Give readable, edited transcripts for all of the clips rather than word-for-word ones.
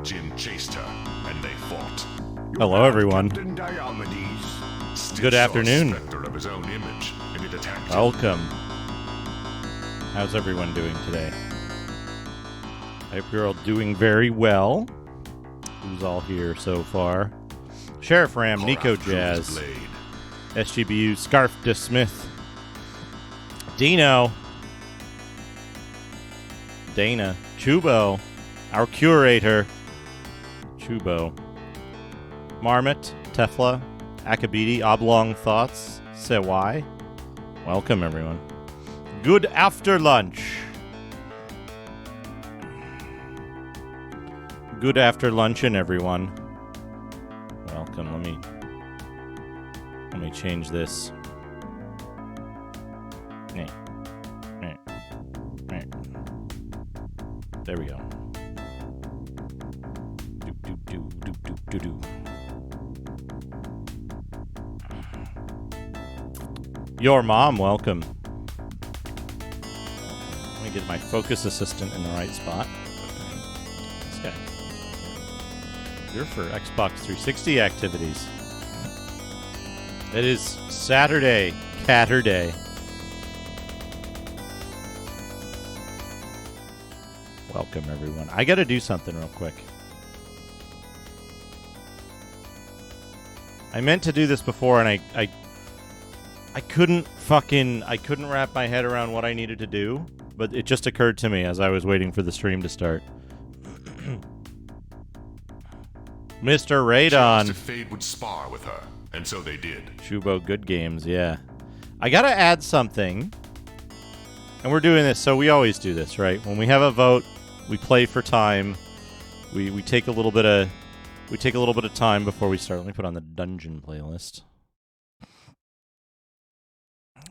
Jim chased her, and they fought. Hello, everyone. Captain Diomedes still Good afternoon. saw a specter of his own image, and it attacked him. Welcome. How's everyone doing today? I hope you're all doing very well. Who's all here so far? Sheriff Ram, Korath Nico drew his Jazz, blade. SGBU, Scarf De Smith, Dino, Dana, Chuboh, our curator, Chuboh, Marmot, Tefla, Akabidi, Oblong Thoughts, Sewai. Welcome, everyone. Good after lunch. Good after luncheon, everyone. Welcome. Let me change this. There we go. Do. Your mom, welcome. Let me get my focus assistant in the right spot. This guy. You're for Xbox 360 activities. It is Saturday, Catterday. Welcome, everyone. I gotta do something real quick. I meant to do this before, and I couldn't wrap my head around what I needed to do, but it just occurred to me as I was waiting for the stream to start. Mr. Radon. If Fade would spar with her, and so they did. Chuboh, good games, yeah. I gotta add something, and we're doing this, so we always do this, right? When we have a vote, we play for time. We take a little bit of time before we start. Let me put on the dungeon playlist.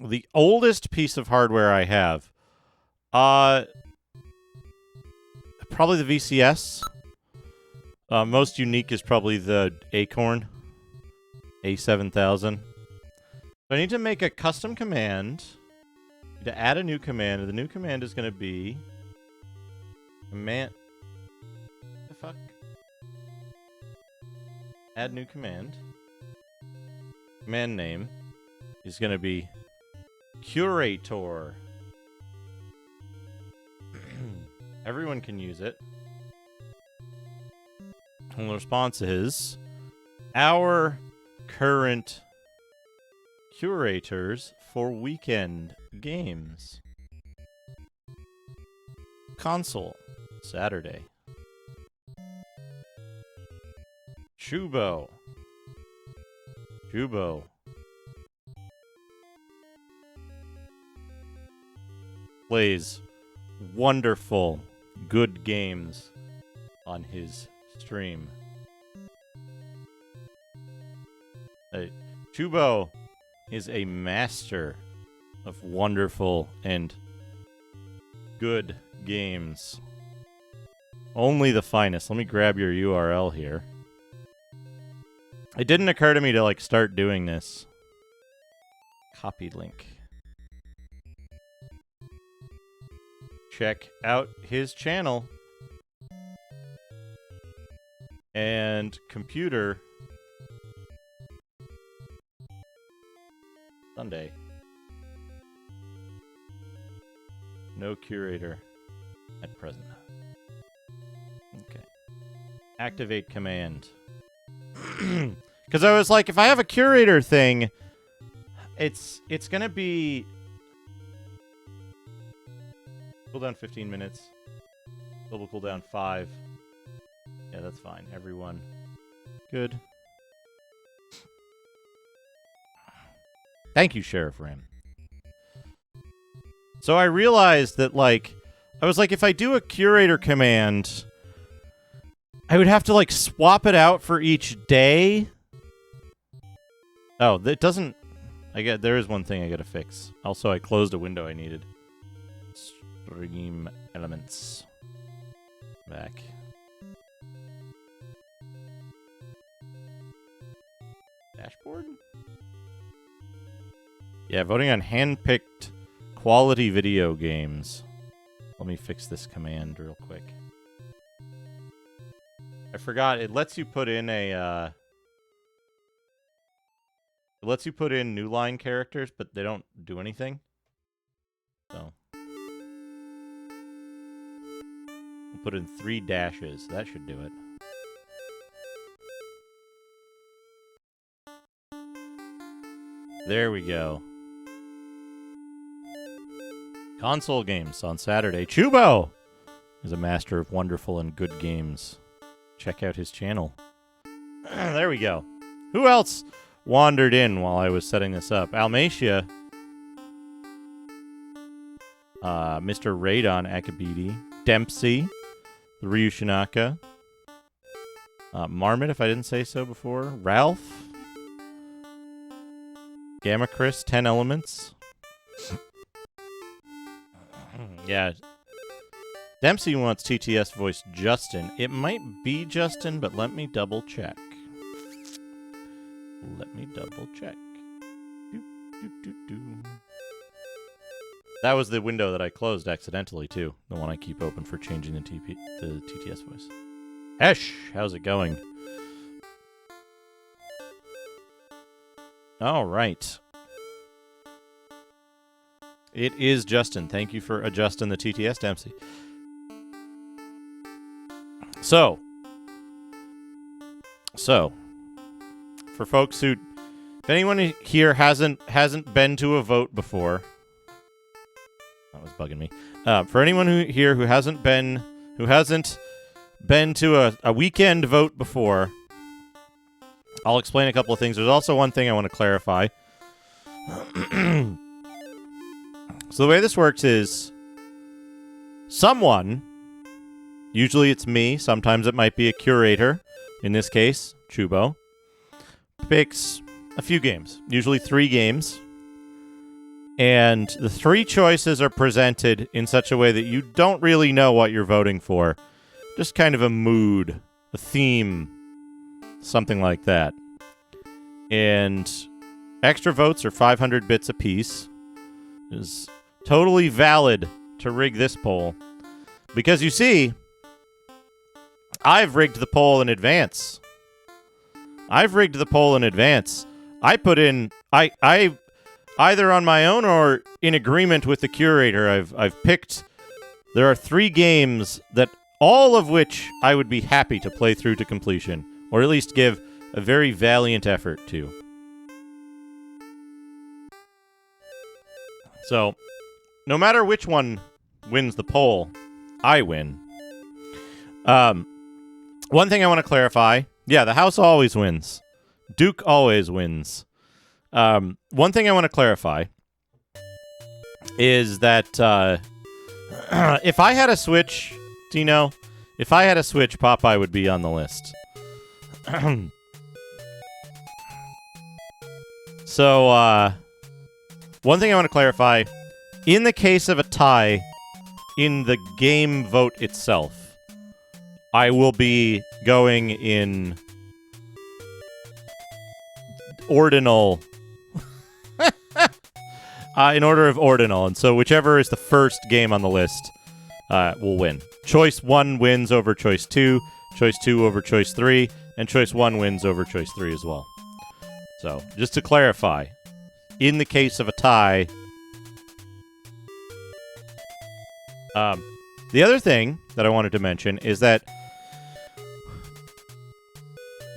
The oldest piece of hardware I have, probably the VCS. Most unique is probably the Acorn A7000. So I need to make a custom command. I need to add a new command. The new command is going to be command. The fuck? Add new command. Command name is going to be curator. Everyone can use it. And the response is our current curators for weekend games. Console, Saturday. Chuboh. Plays wonderful, good games on his stream. Chuboh is a master of wonderful and good games. Only the finest. Let me grab your URL here. It didn't occur to me to start doing this. Copy link. Check out his channel. And computer. Sunday. No curator at present. Okay. Activate command. Because I was like, if I have a curator thing, it's gonna be cooldown 15 minutes. Global cooldown 5. Yeah, that's fine. Everyone. Good. Thank you, Sheriff Ram. So I realized that, I was like, if I do a curator command, I would have to, swap it out for each day. Oh, that doesn't... there is one thing I gotta fix. Also, I closed a window I needed. Stream elements. Back. Dashboard? Yeah, voting on hand-picked quality video games. Let me fix this command real quick. I forgot. It lets you put in a. It lets you put in new line characters, but they don't do anything. So we'll put in 3 dashes. That should do it. There we go. Console games on Saturday. Chuboh is a master of wonderful and good games. Check out his channel. There we go. Who else wandered in while I was setting this up? Almacia. Mr. Radon Akabidi. Dempsey. The Ryu Shinaka. Marmot, if I didn't say so before. Ralph. Gamma Chris, 10 Elements. Yeah. Dempsey wants TTS voice Justin. It might be Justin, but let me double check. Let me double check. That was the window that I closed accidentally, too. The one I keep open for changing the TTS voice. Esh, how's it going? All right. It is Justin. Thank you for adjusting the TTS, Dempsey. So, for folks who, if anyone here hasn't been to a vote before, that was bugging me. For anyone who hasn't been to a weekend vote before, I'll explain a couple of things. There's also one thing I want to clarify. So the way this works is someone, usually it's me, sometimes it might be a curator, in this case, Chuboh, picks a few games, usually 3 games, and the 3 choices are presented in such a way that you don't really know what you're voting for. Just kind of a mood, a theme, something like that. And extra votes are 500 bits apiece. It is totally valid to rig this poll. Because you see, I've rigged the poll in advance. I put in, I either on my own or in agreement with the curator, I've picked, there are 3 games that all of which I would be happy to play through to completion, or at least give a very valiant effort to. So, no matter which one wins the poll, I win. One thing I want to clarify. Yeah, the house always wins. Duke always wins. One thing I want to clarify is that if I had a Switch, Dino, if I had a Switch, Popeye would be on the list. So, one thing I want to clarify, in the case of a tie in the game vote itself, I will be going in ordinal, in order of ordinal, and so whichever is the first game on the list will win. Choice 1 wins over choice 2, choice 2 over choice 3, and choice 1 wins over choice 3 as well. So, just to clarify, in the case of a tie, the other thing that I wanted to mention is that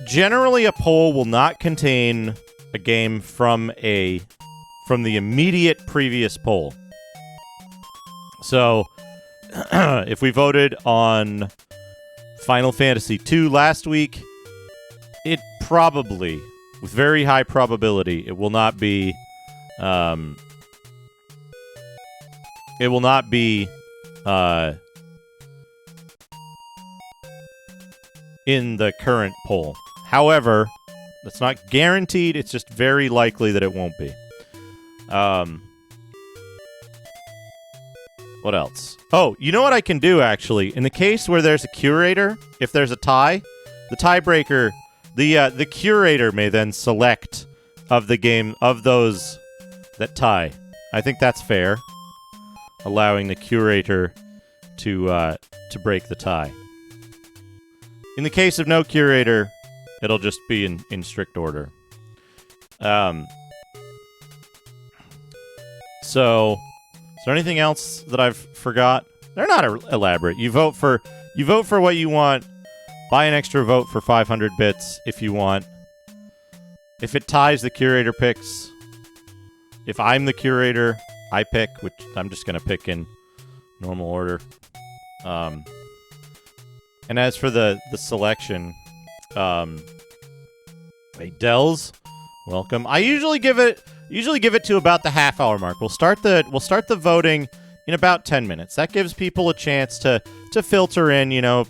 generally a poll will not contain a game from the immediate previous poll. So, if we voted on Final Fantasy II last week, it probably, with very high probability, it will not be in the current poll. However, that's not guaranteed. It's just very likely that it won't be. What else? Oh, you know what I can do, actually? In the case where there's a curator, if there's a tie, the tiebreaker, the curator may then select of the game, of those that tie. I think that's fair, allowing the curator to break the tie. In the case of no curator, it'll just be in strict order. So, is there anything else that I've forgot? They're not elaborate. You vote for what you want. Buy an extra vote for 500 bits if you want. If it ties, the curator picks. If I'm the curator, I pick, which I'm just going to pick in normal order. And as for the selection, hey, Dells, welcome. I usually give it to about the half-hour mark. We'll start the voting in about 10 minutes. That gives people a chance to filter in, you know.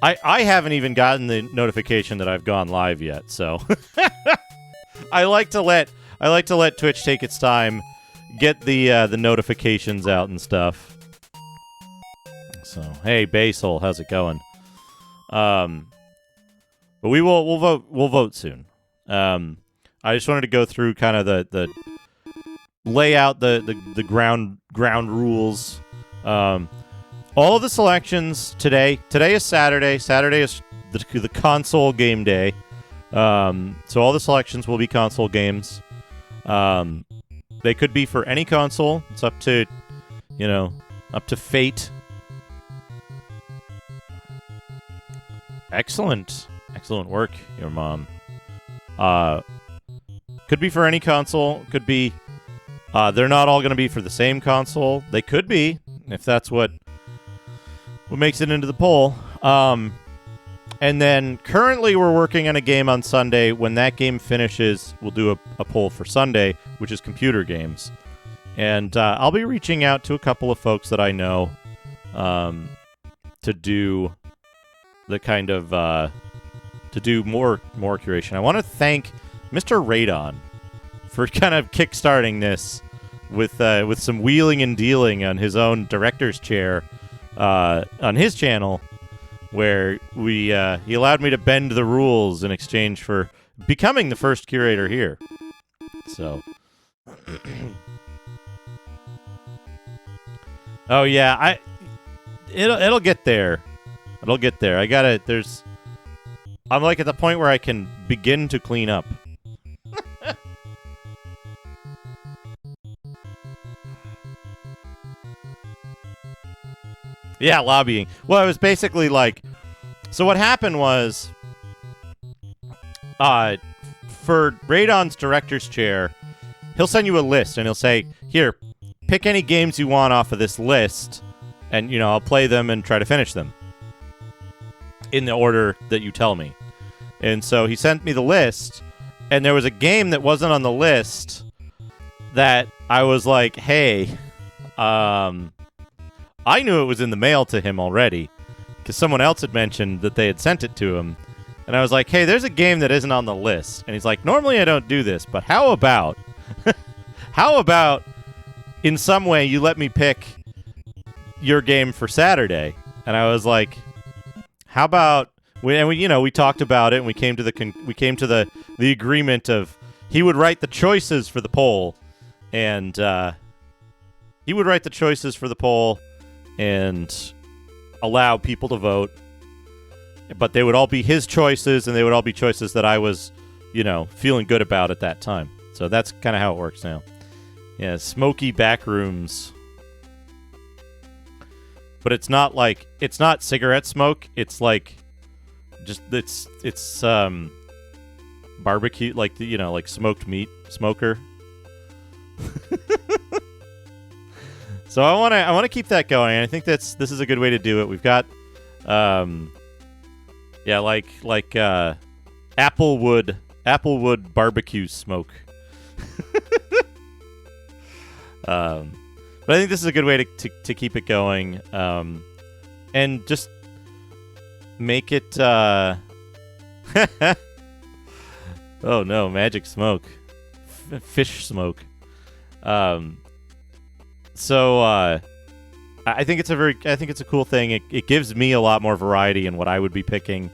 I haven't even gotten the notification that I've gone live yet, so I like to let Twitch take its time, get the notifications out and stuff. So, hey Basil, how's it going? But we'll vote soon. I just wanted to go through kind of the layout, the ground rules. All of the selections today. Today is Saturday. Saturday is the console game day. So all the selections will be console games. They could be for any console. It's up to fate. Excellent work, your mom. Could be for any console. Could be. They're not all going to be for the same console. They could be, if that's what makes it into the poll. And then currently we're working on a game on Sunday. When that game finishes, we'll do a poll for Sunday, which is computer games. And I'll be reaching out to a couple of folks that I know to do the kind of to do more curation. I want to thank Mr. Radon for kind of kickstarting this with some wheeling and dealing on his own director's chair on his channel, where he allowed me to bend the rules in exchange for becoming the first curator here. So, oh yeah, it'll get there. It'll get there. I'm like at the point where I can begin to clean up. Yeah, lobbying. Well, it was basically like, so what happened was, for Radon's director's chair, he'll send you a list and he'll say, here, pick any games you want off of this list, and, you know, I'll play them and try to finish them in the order that you tell me. And so he sent me the list, and there was a game that wasn't on the list that I was like, hey, I knew it was in the mail to him already because someone else had mentioned that they had sent it to him. And I was like, hey, there's a game that isn't on the list. And he's like, normally I don't do this, but how about in some way you let me pick your game for Saturday? And I was like, how about we talked about it, and we came to the agreement of he would write the choices for the poll, and and allow people to vote, but they would all be his choices, and they would all be choices that I was, feeling good about at that time. So that's kind of how it works now. Yeah, smoky back rooms. But it's not cigarette smoke. It's like, just it's barbecue, like like smoked meat smoker. So I want to keep that going. I think this is a good way to do it. We've got applewood barbecue smoke. But I think this is a good way to keep it going, and just make it. Oh no, magic smoke, fish smoke. So I think it's a cool thing. It gives me a lot more variety in what I would be picking,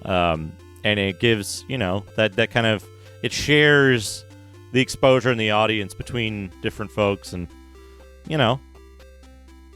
and it gives that kind of, it shares the exposure in the audience between different folks, and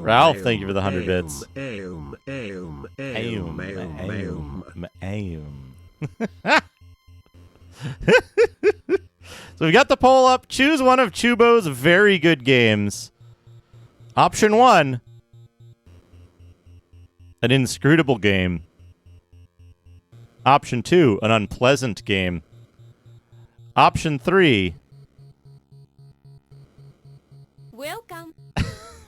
Ralph, thank you for the 100 bits. So we got the poll up. Choose one of Chuboh's very good games. Option 1, an inscrutable game. Option 2, an unpleasant game. Option 3, Welcome.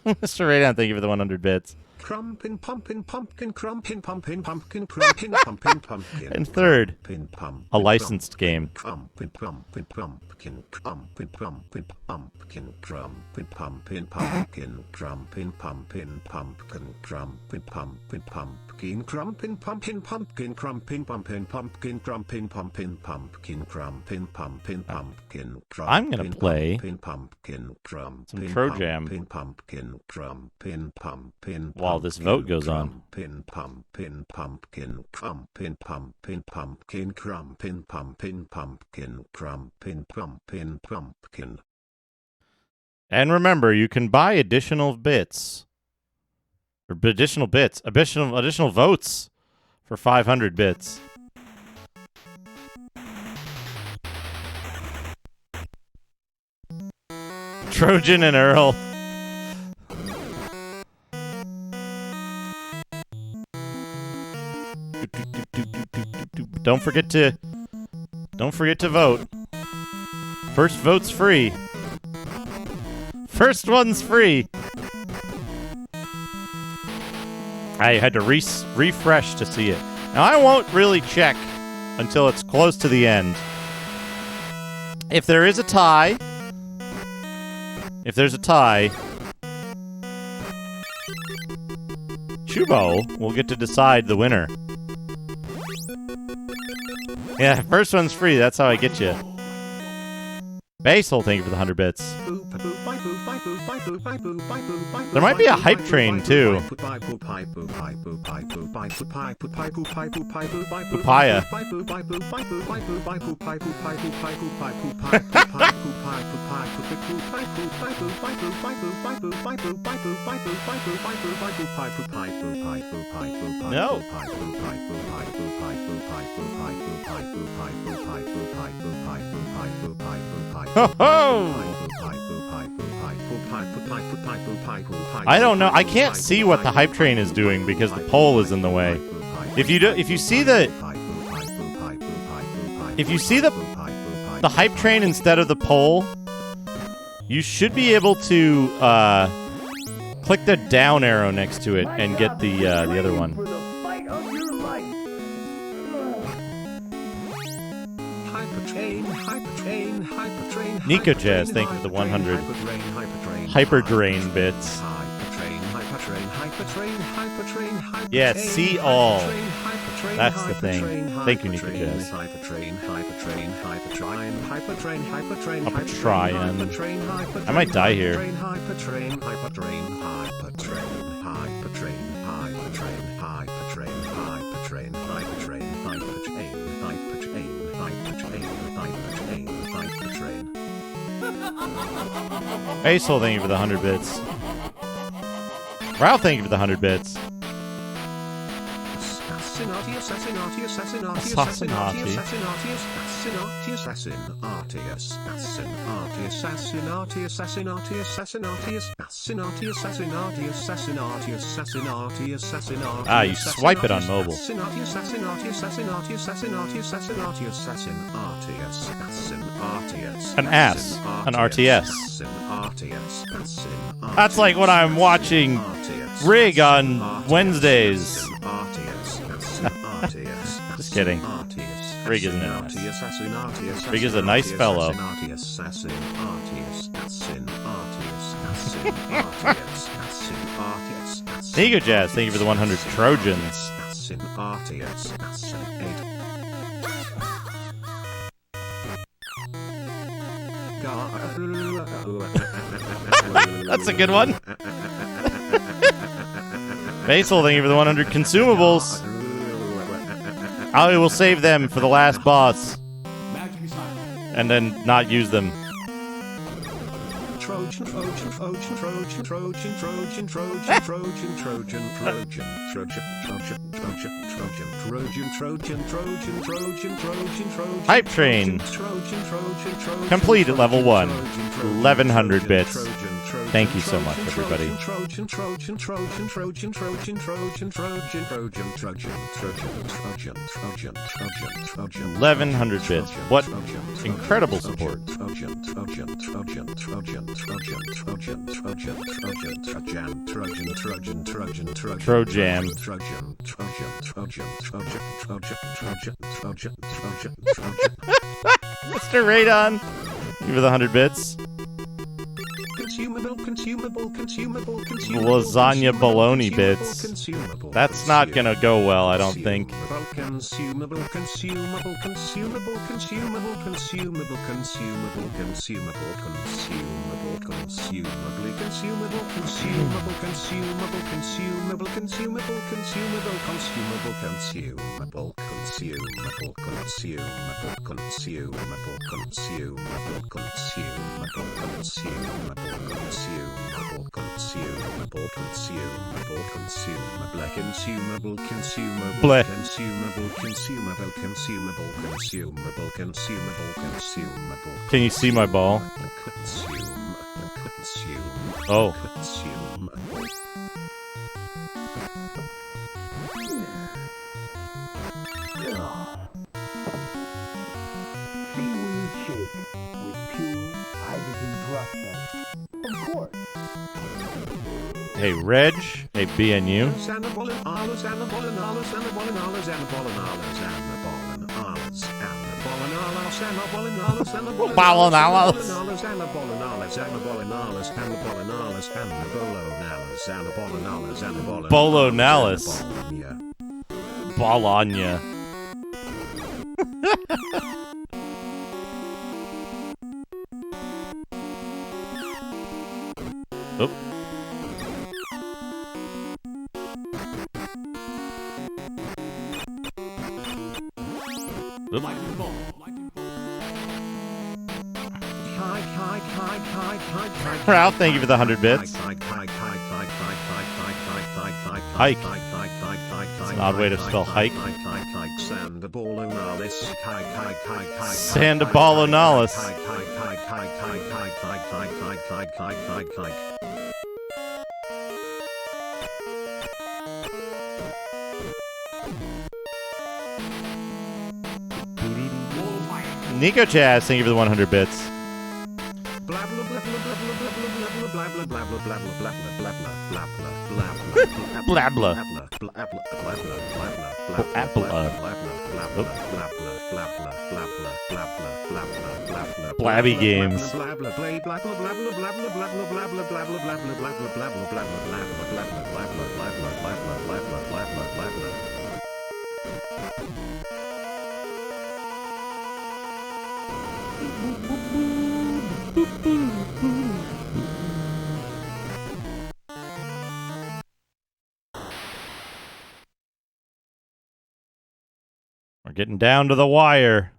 Mr. Radon, thank you for the 100 bits. Crumpin pumpkin pumpkin crumpin pumpkin pumpkin crumpin pumpkin pumpkin. And third, Pin pump. a licensed game. Crumpin pumpkin pumpkin crumpin pumpkin pumpkin crumpin pumpkin pumpkin crumpin pumpkin pumpkin crumpin pumpkin pumpkin crumpin pumpkin pumpkin crumpin pumpkin pumpkin crumpin pumpkin pumpkin crumpin pumpkin pumpkin. I'm gonna play pumpkin some Pro Jam pumpkin crumpin pumpkin. while this vote goes on. Pumpkin pumpkin pumpkin crumpin pumpkin pumpkin crumpin pumpkin pumpkin crumpin pumpkin pumpkin. And remember, you can buy additional bits. Or additional votes for 500 bits. Trojan and Earl. Don't forget to vote. First vote's free. First one's free. I had to refresh to see it. Now, I won't really check until it's close to the end. If there's a tie, Chuboh will get to decide the winner. Yeah, first one's free. That's how I get you. Basil, thank you for the 100 bits. There might be a hype train, too. Papaya. No. Ho ho! I don't know. I can't see what the hype train is doing because the pole is in the way. If you see the hype train instead of the pole, you should be able to click the down arrow next to it and get the other one. Nico Jazz, thank you for the 100 Hyper Drain bits. Yeah, see all. That's the thing. Thank you, Nico Jazz. I might die here. Basil, thank you for the 100 bits. Ralph, thank you for the 100 bits. Ah, you swipe it on mobile. An ass. An RTS. That's like when I'm watching Rig on Wednesdays. Just kidding. Rig isn't an ass. Rig is a nice fellow. Nico Jazz, thank you for the 100 Trojans. That's a good one. Basil, thank you for the 100 consumables. I will save them for the last boss. And then not use them. Trojan, Trojan, Trojan, Trojan, Trojan, Trojan, Trojan, Trojan, Trojan, Trojan, Trojan, Trojan, Trojan, Trojan, Trojan, Trojan, Trojan, Trojan, Trojan. Hype Train. Complete at level 1. 1100 bits. Thank you so much, everybody. 1100 bits. What incredible support. Trojam. Mr. Radon. Give me the 100 bits. Lasagna bologna bits. That's not gonna go well, I don't think. Consumable. Can you see my ball? Oh. Seaweed shake with pure hydrogen peroxide. Of course. Hey, Reg. Hey, BNU. Bolonalis. Bologna. Oop. Oop. Ralph, thank you for the 100 bits. Hike. It's an odd way to spell hike. Sandabolonalis. Nico Chaz, thank you for the 100 bits. Blabla. Blabby games. We're getting down to the wire.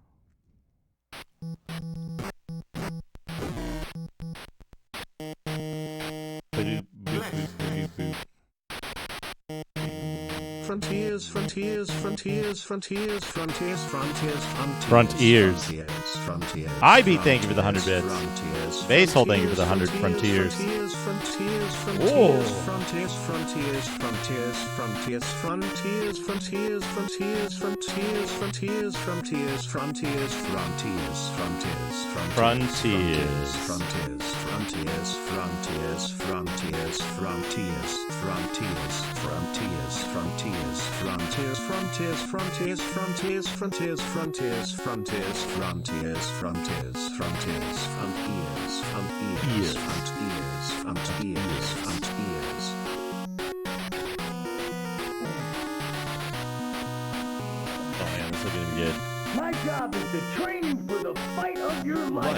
Frontiers. IB, thank you for the 100 bits. Basehole, thank you for the 100 frontiers. Whoa. Good. My job is to train you for the fight of your life.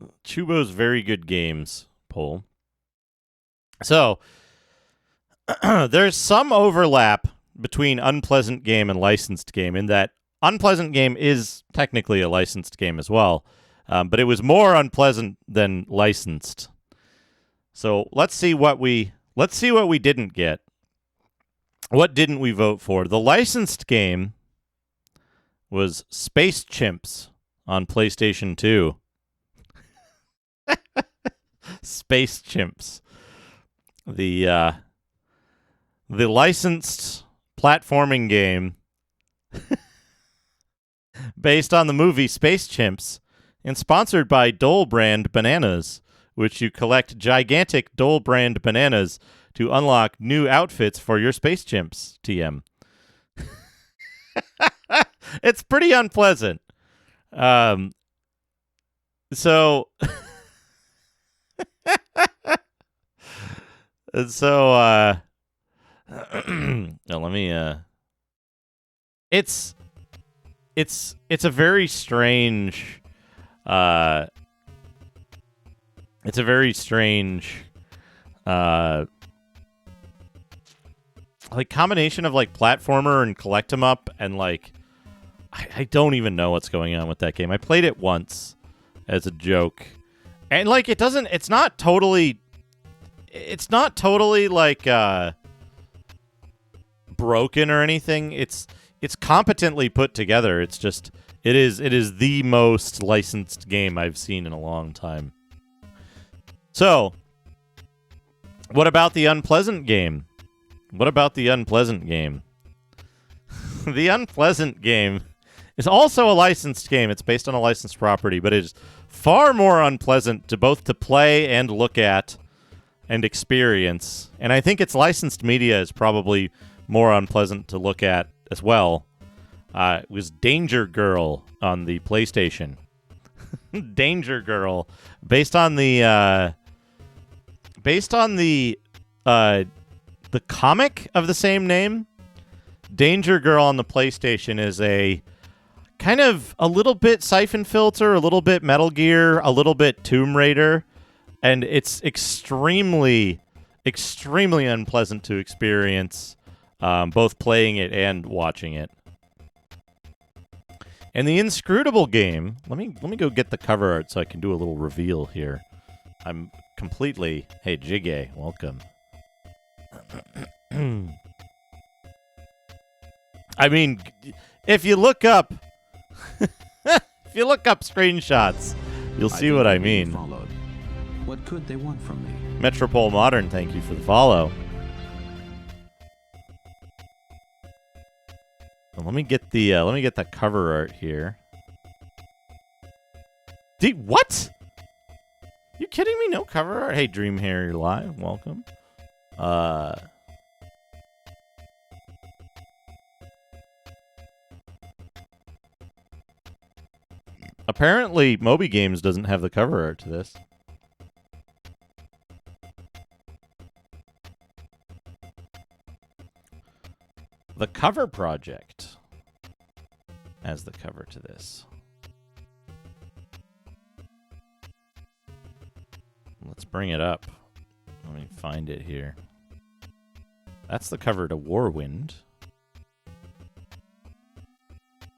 Chuboh's very good games poll. So, there's some overlap between Unpleasant Game and Licensed Game in that Unpleasant Game is technically a licensed game as well, but it was more unpleasant than licensed. So let's see what we didn't get. What didn't we vote for? The licensed game was Space Chimps on PlayStation 2. Space Chimps. The licensed platforming game based on the movie Space Chimps and sponsored by Dole brand bananas, which you collect gigantic Dole brand bananas to unlock new outfits for your Space Chimps, TM. It's pretty unpleasant. So let me it's a very strange like combination of like platformer and collect 'em up, and like I don't even know what's going on with that game. I played it once as a joke, and like it's not totally like broken or anything. It's competently put together. It's just it is the most licensed game I've seen in a long time. So, what about the Unpleasant Game? The Unpleasant Game is also a licensed game. It's based on a licensed property, but it is far more unpleasant to both to play and look at and experience. And I think its licensed media is probably more unpleasant to look at as well. It was Danger Girl on the PlayStation. Danger Girl, based on the comic of the same name. Danger Girl on the PlayStation is a kind of a little bit Siphon Filter, a little bit Metal Gear, a little bit Tomb Raider, and it's extremely, extremely unpleasant to experience, both playing it and watching it. And the Inscrutable Game, let me go get the cover art so I can do a little reveal here. I'm completely... Hey, Jiggy, welcome. I mean, if you look up... if you look up screenshots, you'll see what I mean. Followed. What could they want from me? Metropole Modern, thank you for the follow. Well, let me get the cover art here. What? You kidding me? No cover art? Hey, Dream Hair, you're live. Welcome. Apparently, Moby Games doesn't have the cover art to this. The Cover Project as the cover to this. Let's bring it up. Let me find it here. That's the cover to Warwind.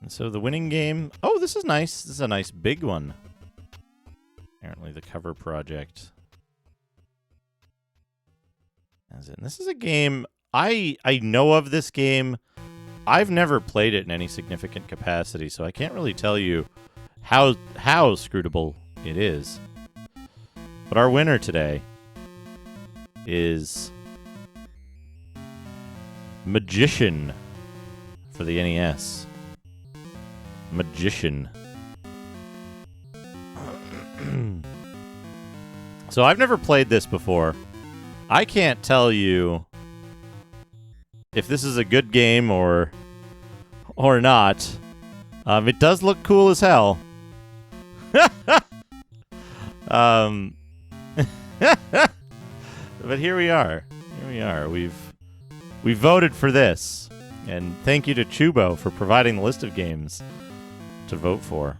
And so the winning game... Oh, this is nice. This is a nice big one. Apparently the Cover Project. As in, this is a game... I know of this game. I've never played it in any significant capacity, so I can't really tell you how scrutable it is. But our winner today is Magician for the NES. Magician. So I've never played this before. I can't tell you if this is a good game or not. It does look cool as hell. But here we are. We've voted for this. And thank you to Chuboh for providing the list of games to vote for.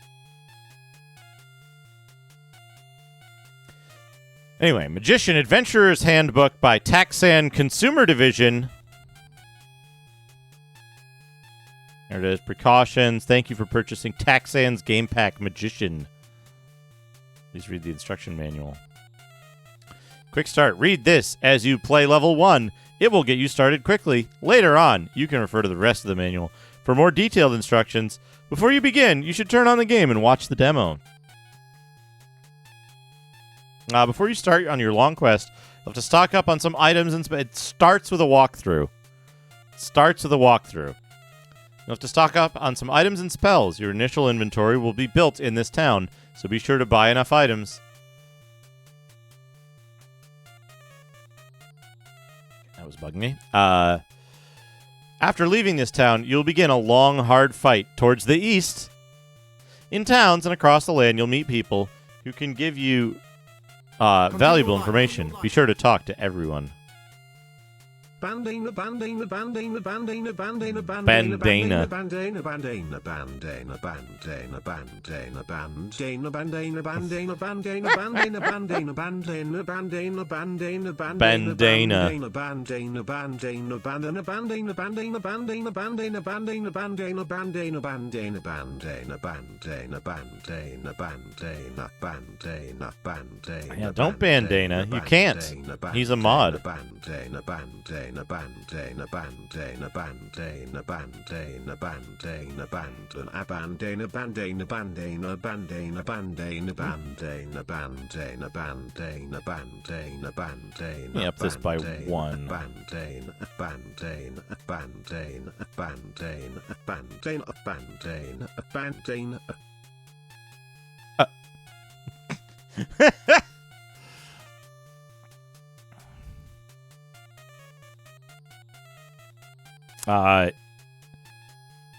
Anyway, Magician Adventurer's Handbook by Taxan Consumer Division. There it is. Precautions. Thank you for purchasing Taxan's Game Pack Magician. Please read the instruction manual. Quick start. Read this as you play level 1. It will get you started quickly. Later on, you can refer to the rest of the manual. For more detailed instructions, before you begin, you should turn on the game and watch the demo. Before you start on your long quest, you'll have to stock up on some items. And it starts with a walkthrough. You'll have to stock up on some items and spells. Your initial inventory will be built in this town, so be sure to buy enough items. That was bugging me. After leaving this town, you'll begin a long, hard fight towards the east. In towns and across the land, you'll meet people who can give you valuable information. Be sure to talk to everyone. Bandana. Yeah, don't bandana. You can't. He's a mod. Let me up this by 1.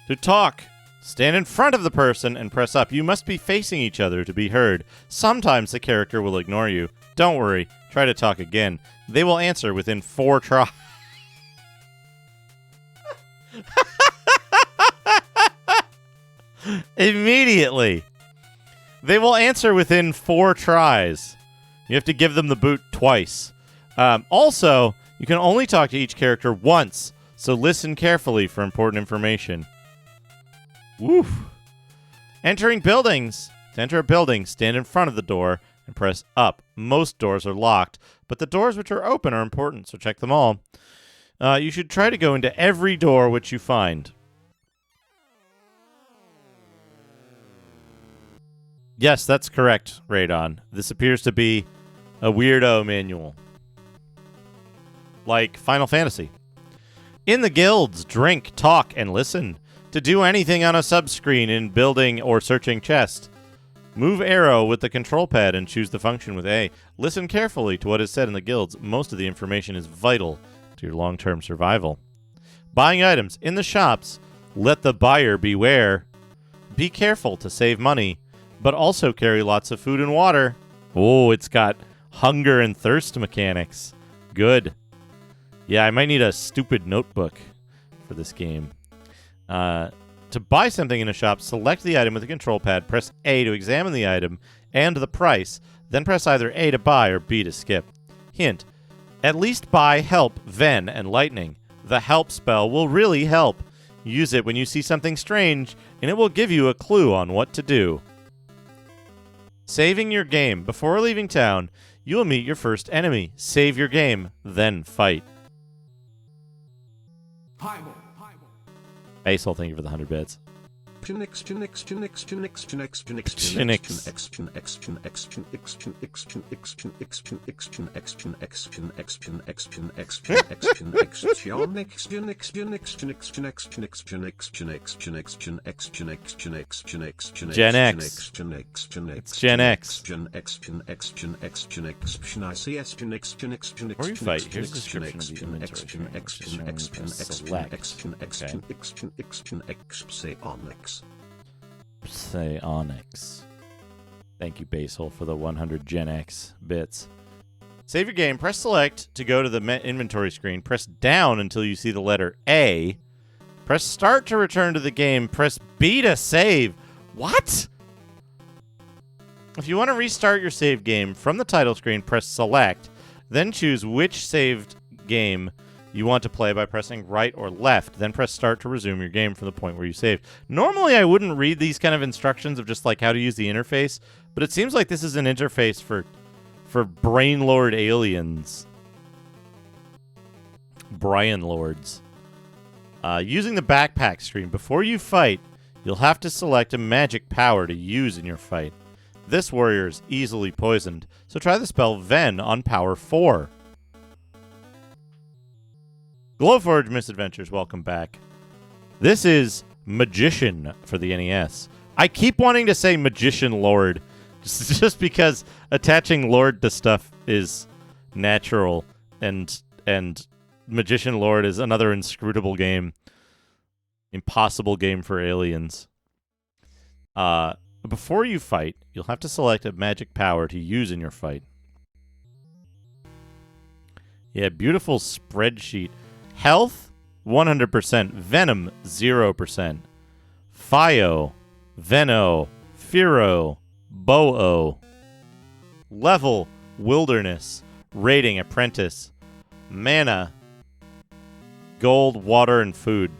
To talk, stand in front of the person and press up. You must be facing each other to be heard. Sometimes the character will ignore you. Don't worry. Try to talk again. They will answer within 4 tries. Immediately. They will answer within 4 tries. You have to give them the boot twice. Also, you can only talk to each character once. So listen carefully for important information. Woof. Entering buildings. To enter a building, stand in front of the door and press up. Most doors are locked, but the doors which are open are important, so check them all. You should try to go into every door which you find. Yes, that's correct, Radon. This appears to be a weirdo manual. Like Final Fantasy. In the guilds, drink, talk, and listen. To do anything on a subscreen in building or searching chest, move arrow with the control pad and choose the function with A. Listen carefully to what is said in the guilds. Most of the information is vital to your long-term survival. Buying items in the shops, let the buyer beware. Be careful to save money, but also carry lots of food and water. Oh, it's got hunger and thirst mechanics. Good. Yeah, I might need a stupid notebook for this game. To buy something in a shop, select the item with the control pad, press A to examine the item and the price, then press either A to buy or B to skip. Hint, at least buy Help, Ven, and Lightning. The Help spell will really help. Use it when you see something strange, and it will give you a clue on what to do. Saving your game. Before leaving town, you will meet your first enemy. Save your game, then fight. Basil, thank you for the 100 bits. Gen X. It's Gen X. Before you fight, here's a description of the inventory. Psionics. Thank you, Basil, for the 100 Gen X bits. Save your game. Press select to go to the inventory screen. Press down until you see the letter A. Press start to return to the game. Press B to save. What? If you want to restart your save game from the title screen, press select, then choose which saved game you want to play by pressing right or left, then press start to resume your game from the point where you saved. Normally, I wouldn't read these kind of instructions of just like how to use the interface, but it seems like this is an interface for Brain Lord aliens. Brian Lords. Using the backpack screen, before you fight, you'll have to select a magic power to use in your fight. This warrior is easily poisoned, so try the spell Ven on power 4. Glowforge Misadventures, welcome back. This is Magician for the NES. I keep wanting to say Magician Lord, just because attaching Lord to stuff is natural, and Magician Lord is another inscrutable game. Impossible game for aliens. Before you fight, you'll have to select a magic power to use in your fight. Yeah, beautiful spreadsheet. Health, 100%. Venom, 0%. Fio, Veno, Firo, Bo-O. Level, Wilderness. Rating, Apprentice. Mana, Gold, Water, and Food.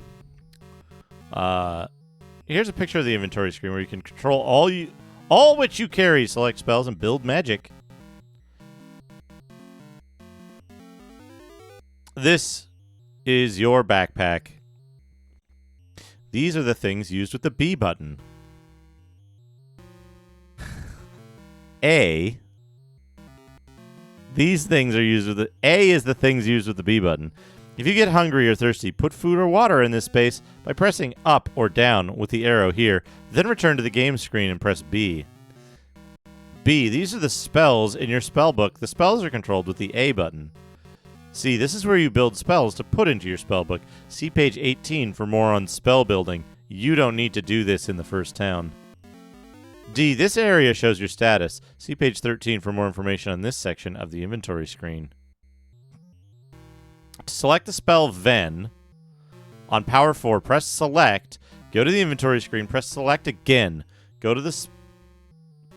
Here's a picture of the inventory screen where you can control all which you carry, select spells, and build magic. This is your backpack. These are the things used with the B button. A. These things are used with the A is the things used with the B button. If you get hungry or thirsty, put food or water in this space by pressing up or down with the arrow here, then return to the game screen and press B. B, these are the spells in your spell book. The spells are controlled with the A button. C, this is where you build spells to put into your spell book. See page 18 for more on spell building. You don't need to do this in the first town. D, this area shows your status. See page 13 for more information on this section of the inventory screen. To select the spell Ven, on power 4, press select, go to the inventory screen, press select again, go to the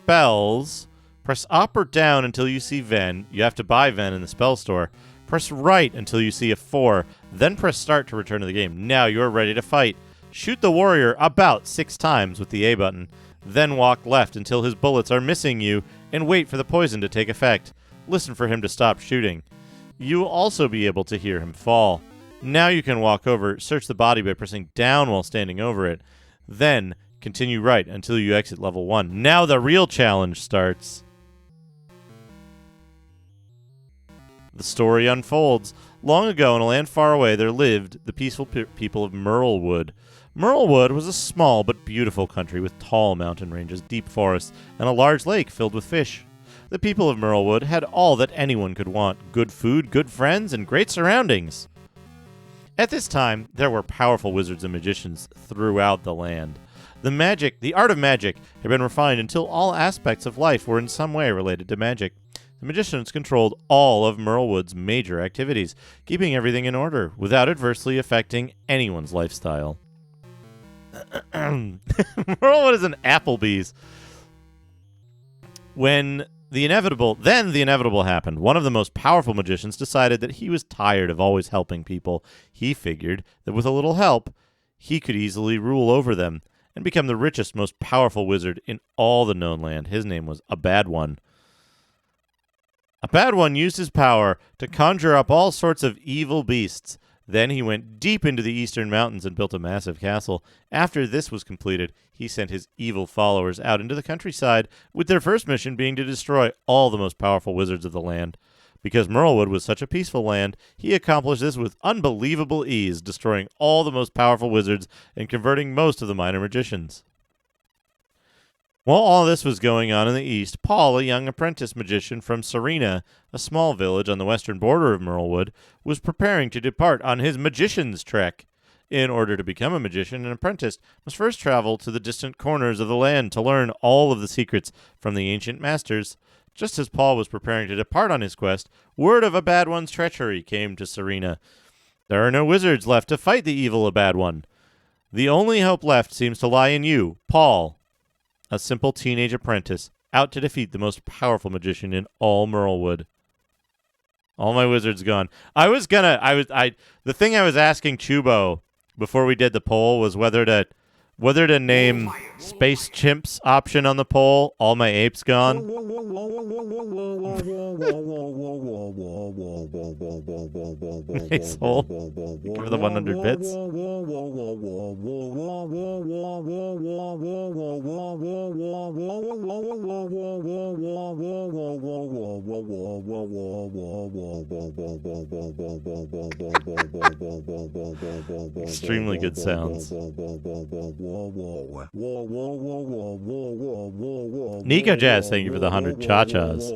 spells, press up or down until you see Ven. You have to buy Ven in the spell store. Press right until you see a 4, then press start to return to the game. Now you're ready to fight. Shoot the warrior about 6 times with the A button, then walk left until his bullets are missing you and wait for the poison to take effect. Listen for him to stop shooting. You will also be able to hear him fall. Now you can walk over, search the body by pressing down while standing over it. Then continue right until you exit level 1. Now the real challenge starts. The story unfolds. Long ago, in a land far away, there lived the peaceful people of Merlewood. Merlewood was a small but beautiful country with tall mountain ranges, deep forests, and a large lake filled with fish. The people of Merlewood had all that anyone could want: good food, good friends, and great surroundings. At this time, there were powerful wizards and magicians throughout the land. The art of magic had been refined until all aspects of life were in some way related to magic. The magicians controlled all of Merlewood's major activities, keeping everything in order without adversely affecting anyone's lifestyle. Merlewood is an Applebee's. Then the inevitable happened. One of the most powerful magicians decided that he was tired of always helping people. He figured that with a little help, he could easily rule over them and become the richest, most powerful wizard in all the known land. His name was A Bad One. A Bad One used his power to conjure up all sorts of evil beasts. Then he went deep into the eastern mountains and built a massive castle. After this was completed, he sent his evil followers out into the countryside, with their first mission being to destroy all the most powerful wizards of the land. Because Merlewood was such a peaceful land, he accomplished this with unbelievable ease, destroying all the most powerful wizards and converting most of the minor magicians. While all this was going on in the east, Paul, a young apprentice magician from Serena, a small village on the western border of Merlewood, was preparing to depart on his magician's trek. In order to become a magician, an apprentice must first travel to the distant corners of the land to learn all of the secrets from the ancient masters. Just as Paul was preparing to depart on his quest, word of A Bad One's treachery came to Serena. There are no wizards left to fight the evil A Bad One. The only hope left seems to lie in you, Paul, a simple teenage apprentice, out to defeat the most powerful magician in all Merlewood. All my wizards gone. The thing I was asking Chuboh before we did the poll was whether to name Space Chimps option on the poll. All my apes gone. Nice hole. Give the 100 bits. Extremely good sounds. Nico Jazz, thank you for the 100 cha-chas.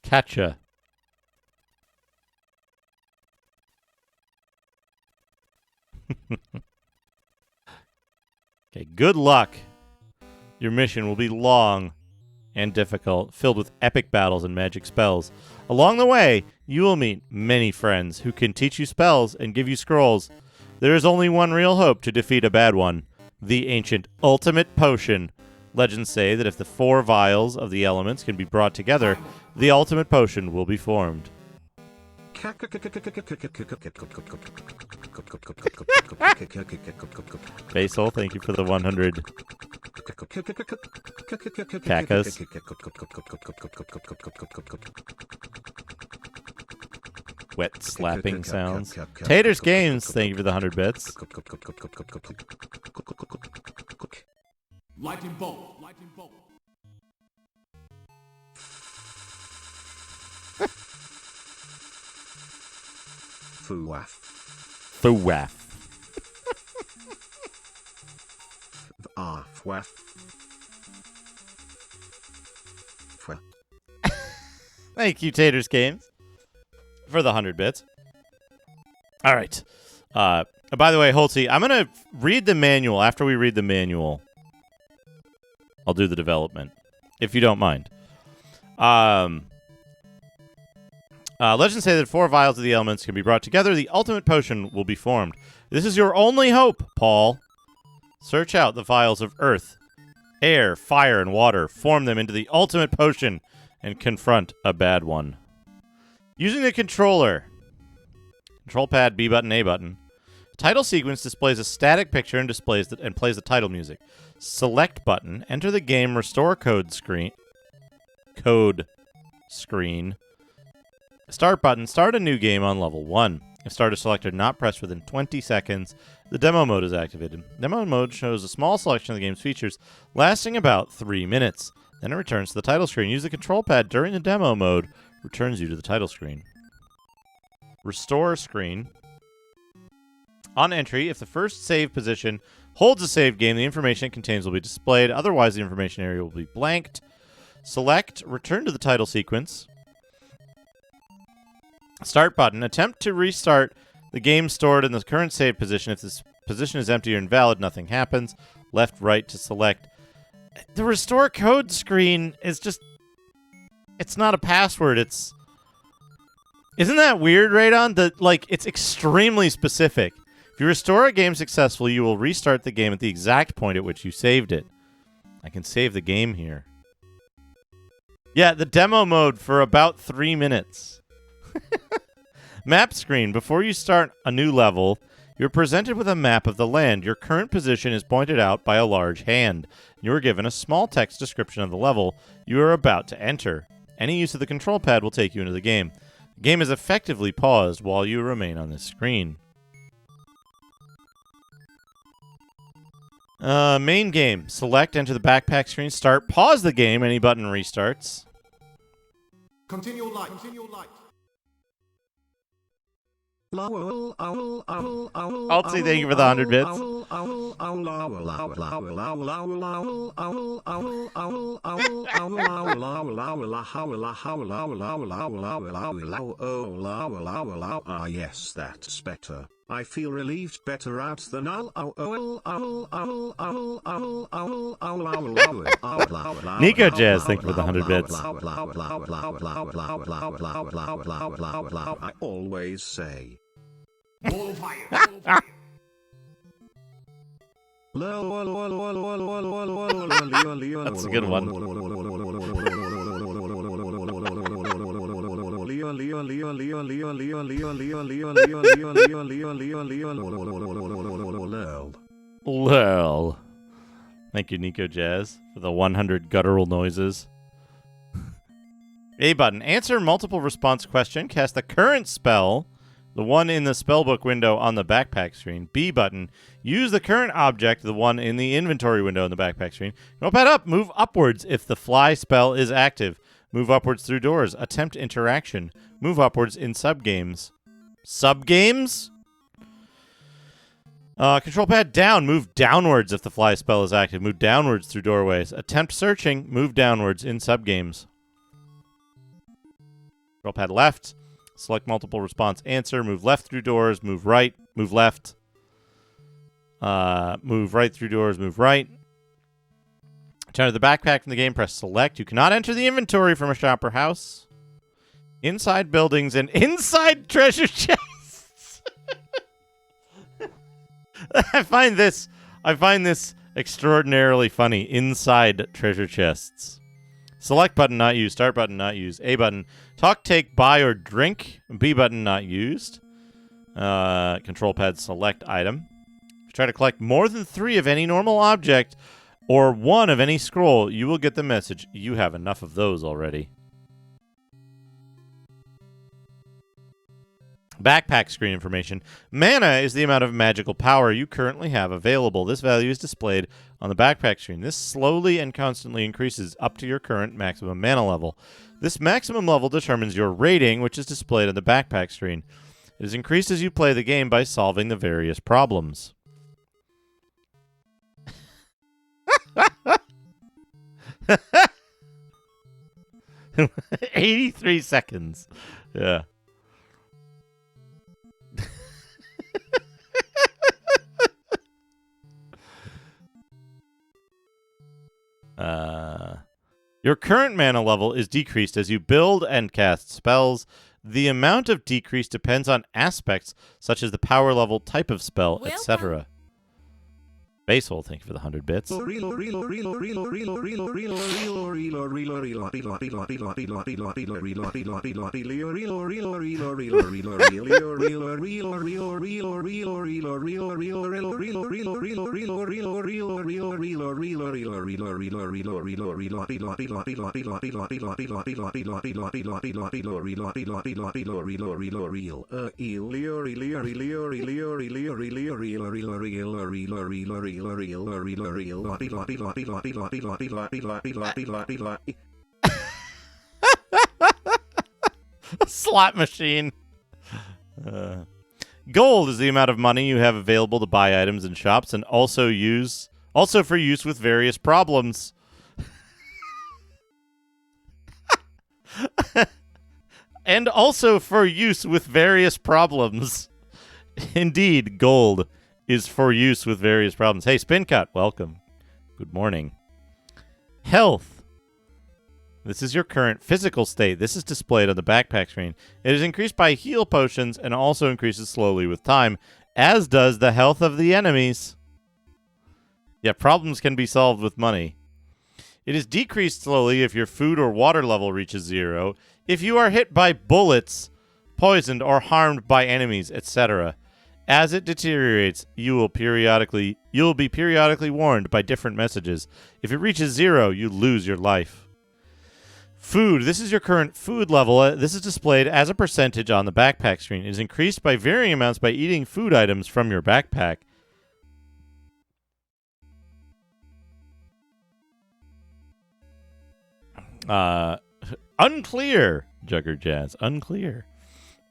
Catcha. Okay, good luck. Your mission will be long and difficult, filled with epic battles and magic spells. Along the way, you will meet many friends who can teach you spells and give you scrolls. There is only one real hope to defeat a bad one, the ancient ultimate potion. Legends say that if the 4 vials of the elements can be brought together, the ultimate potion will be formed. Basil, thank you for the 100 cacos. Wet slapping sounds. Taters Games, thank you for the 100 bits. Lightning bolt. Lightning bolt. Fuaf. Fuaf. Fuaf. Thank you, Taters Games, for the 100 bits. All right. By the way, Holtzy, I'm going to read the manual. After we read the manual, I'll do the development, if you don't mind. Legends say that 4 vials of the elements can be brought together. The ultimate potion will be formed. This is your only hope, Paul. Search out the vials of earth, air, fire, and water. Form them into the ultimate potion and confront a bad one. Using the controller. Control pad, B button, A button. Title sequence displays a static picture and plays the title music. Select button. Enter the game restore code screen. Start button. Start a new game on level 1. If start is selected not pressed within 20 seconds, the demo mode is activated. Demo mode shows a small selection of the game's features, lasting about 3 minutes. Then it returns to the title screen. Use the control pad during the demo mode. Returns you to the title screen. Restore screen. On entry, if the first save position holds a save game, the information it contains will be displayed. Otherwise, the information area will be blanked. Select, return to the title sequence. Start button. Attempt to restart the game stored in the current save position. If this position is empty or invalid, nothing happens. Left, right to select. The restore code screen is just... It's not a password. It's... Isn't that weird, Radon? It's extremely specific. If you restore a game successfully, you will restart the game at the exact point at which you saved it. I can save the game here. Yeah, the demo mode for about 3 minutes. Map screen. Before you start a new level, you're presented with a map of the land. Your current position is pointed out by a large hand. You are given a small text description of the level you are about to enter. Any use of the control pad will take you into the game. The game is effectively paused while you remain on this screen. Main game. Select, enter the backpack screen, start, pause the game, any button restarts. Continue light. Continue light. Altsy, thank you for the 100 bits. Ah, yes, that's better. I feel relieved better out than Nico Jazz, thank you for the 100 bits. I always say. That's a good one. Lol. Thank you, Nico Jazz, for the 100 guttural noises. A button. Answer multiple response question. Cast the current spell, the one in the spellbook window on the backpack screen. B button. Use the current object, the one in the inventory window on the backpack screen. Notepad up. Move upwards if the fly spell is active. Move upwards through doors. Attempt interaction. Move upwards in subgames. Subgames? Control pad down. Move downwards if the fly spell is active. Move downwards through doorways. Attempt searching. Move downwards in subgames. Control pad left. Select multiple response answer. Move left through doors. Move right. Move left. Move right through doors. Move right. To enter the backpack from the game, press select. You cannot enter the inventory from a shop or house. Inside buildings and inside treasure chests. I find this extraordinarily funny. Inside treasure chests. Select button not used. Start button not used. A button. Talk, take, buy, or drink. B button not used. Control pad select item. Try to collect more than 3 of any normal object or 1 of any scroll. You will get the message. You have enough of those already. Backpack screen information. Mana is the amount of magical power you currently have available. This value is displayed on the backpack screen. This slowly and constantly increases up to your current maximum mana level. This maximum level determines your rating, which is displayed on the backpack screen. It is increased as you play the game by solving the various problems. 83 seconds. Yeah. Your current mana level is decreased as you build and cast spells. The amount of decrease depends on aspects such as the power level, type of spell, etc. Basehole, thank you for the 100 bits. Slot machine. Gold is the amount of money you have available to buy items in shops and also for use with various problems. And also for use with various problems. Indeed, gold is for use with various problems. Hey, Spincut, welcome. Good morning. Health. This is your current physical state. This is displayed on the backpack screen. It is increased by heal potions and also increases slowly with time, as does the health of the enemies. Yeah, problems can be solved with money. It is decreased slowly if your food or water level reaches 0, if you are hit by bullets, poisoned, or harmed by enemies, etc. As it deteriorates, you will be periodically warned by different messages. If it reaches 0, you lose your life. Food. This is your current food level. This is displayed as a percentage on the backpack screen. It is increased by varying amounts by eating food items from your backpack. Unclear, Jugger Jazz. Unclear.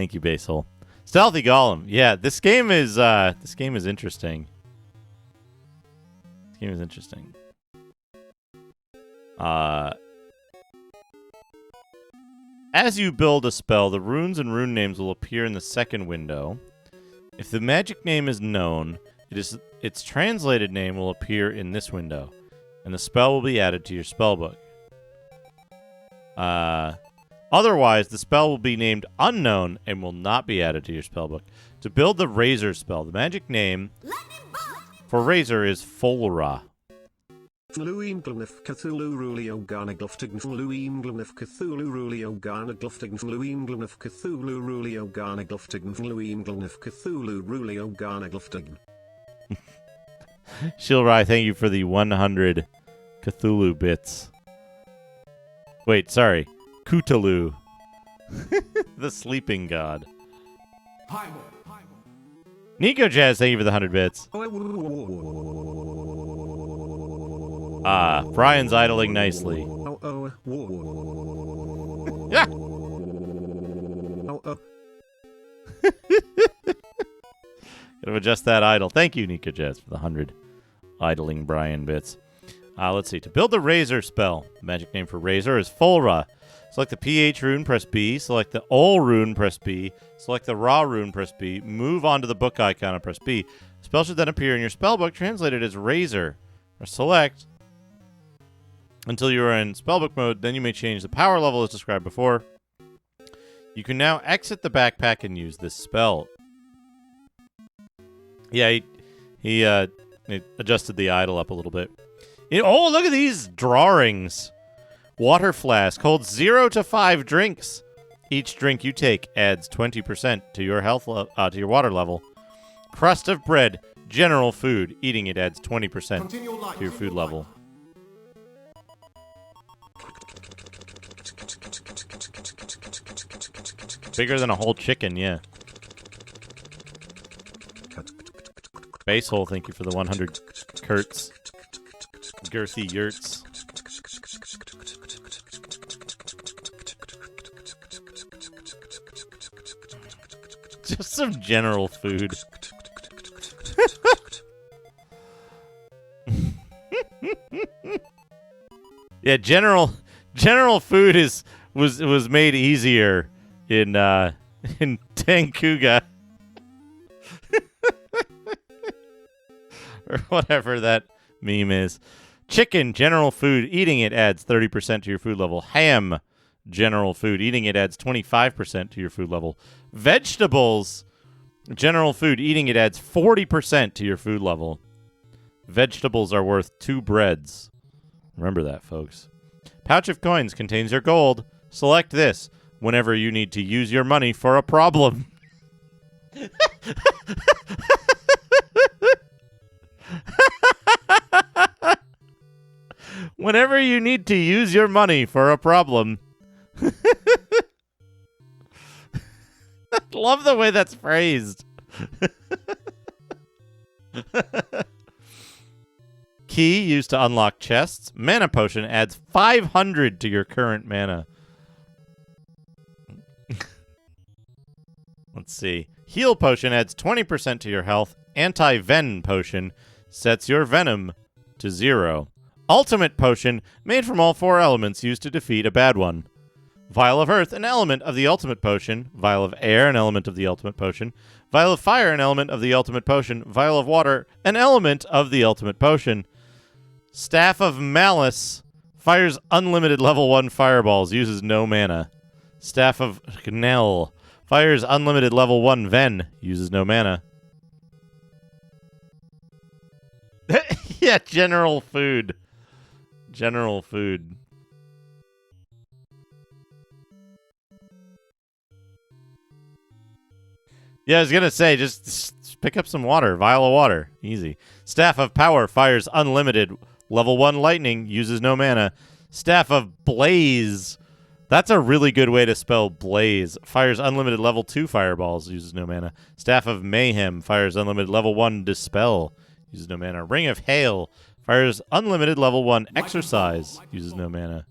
Thank you, Basehole. Stealthy Golem. Yeah, this game is interesting. This game is interesting. As you build a spell, the runes and rune names will appear in the second window. If the magic name is known, its translated name will appear in this window, and the spell will be added to your spellbook. Otherwise, the spell will be named unknown and will not be added to your spellbook. To build the Razor spell, the magic name for Razor is Folra. Luim Glunif Cthulhu Rulio Garna Gluftig Luim Glunif Cthulhu Rulio Garna Gluftig Luim Glunif Cthulhu Rulio Garna Gluftig Luim Glunif Cthulhu Rulio Garna Gluftig. Shilrai, thank you for the 100 Cthulhu bits. Wait, sorry. Cthulhu. The sleeping god. Highball. Nico Jazz, thank you for the 100 bits. Brian's idling nicely. Yeah. Gotta adjust that idle. Thank you, Nico Jazz, for the 100 idling Brian bits. Let's see. To build the Razor spell, the magic name for Razor is Folra. Select the PH rune, press B. Select the Ol rune, press B. Select the Ra rune, press B. Move on to the book icon and press B. The spell should then appear in your spellbook translated as Razor. Press select until you are in spellbook mode. Then you may change the power level as described before. You can now exit the backpack and use this spell. Yeah, he adjusted the idle up a little bit. Oh, look at these drawings. Water flask holds 0 to 5 drinks. Each drink you take adds 20% to your health to your water level. Crust of bread, general food. Eating it adds 20% to your food level. Bigger than a whole chicken, yeah. Basehole, thank you for the 100 Kurtz. Girthy yurts. Just some general food. Yeah, general food was made easier in Tankuga. Or whatever that meme is. Chicken, general food. Eating it adds 30% to your food level. Ham, general food. Eating it adds 25% to your food level. Vegetables, general food. Eating it adds 40% to your food level. Vegetables are worth 2 breads. Remember that, folks. Pouch of coins contains your gold. Select this whenever you need to use your money for a problem. Whenever you need to use your money for a problem. Love the way that's phrased. Key used to unlock chests. Mana potion adds 500 to your current mana. Let's see. Heal potion adds 20% to your health. Anti-Ven potion sets your venom to 0. Ultimate potion, made from all 4 elements used to defeat a bad one. Vial of Earth, an element of the ultimate potion. Vial of Air, an element of the ultimate potion. Vial of Fire, an element of the ultimate potion. Vial of Water, an element of the ultimate potion. Staff of Malice, fires unlimited level 1 fireballs, uses no mana. Staff of Gnell, fires unlimited level 1 Ven, uses no mana. Yeah, general food. General food. Yeah, I was going to say, just pick up some water. Vial of water. Easy. Staff of Power fires unlimited. Level 1 lightning. Uses no mana. Staff of Blaze. That's a really good way to spell Blaze. Fires unlimited level 2 fireballs. Uses no mana. Staff of Mayhem. Fires unlimited level 1 Dispel. Uses no mana. Ring of Hail. Fires unlimited level 1 Exercise. Uses no mana.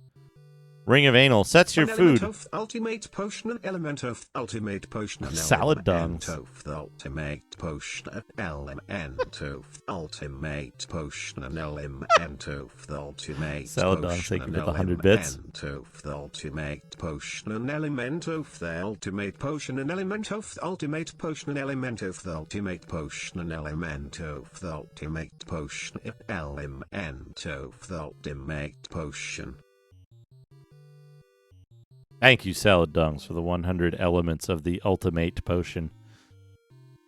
Ring of Anal sets your An element food. of ultimate potion, an element of ultimate potion, an Salad element dungs. of the ultimate potion, an element of ultimate potion, an element of the ultimate Salad dungs, potion, thank you an for the 100 bits. element of the ultimate potion, an element of the ultimate potion, an element of the ultimate potion, an element of the ultimate potion, an element of the ultimate potion, an element of the ultimate potion. Thank you, Salad Dungs, for the 100 elements of the ultimate potion.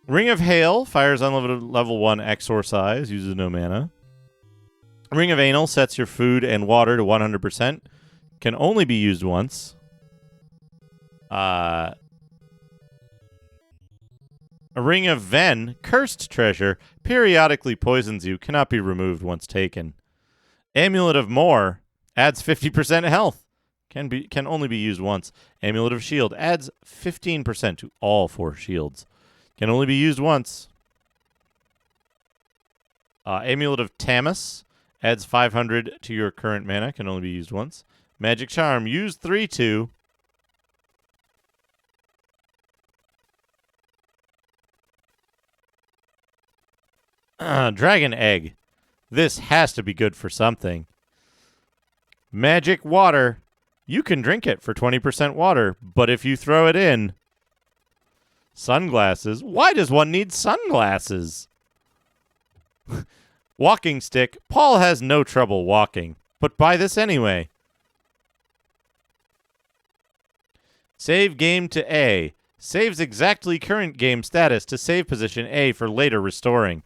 Ring of Hail fires unlimited level 1 exorcise, uses no mana. Ring of Anal sets your food and water to 100%. Can only be used once. A Ring of Ven, cursed treasure, periodically poisons you, cannot be removed once taken. Amulet of More adds 50% health. Can only be used once. Amulet of Shield adds 15% to all 4 shields. Can only be used once. Amulet of Tamus adds 500 to your current mana. Can only be used once. Magic Charm, use 3 to. Dragon Egg. This has to be good for something. Magic Water. You can drink it for 20% water, but if you throw it in... Sunglasses? Why does one need sunglasses? Walking Stick. Paul has no trouble walking, but buy this anyway. Save game to A. Saves exactly current game status to save position A for later restoring.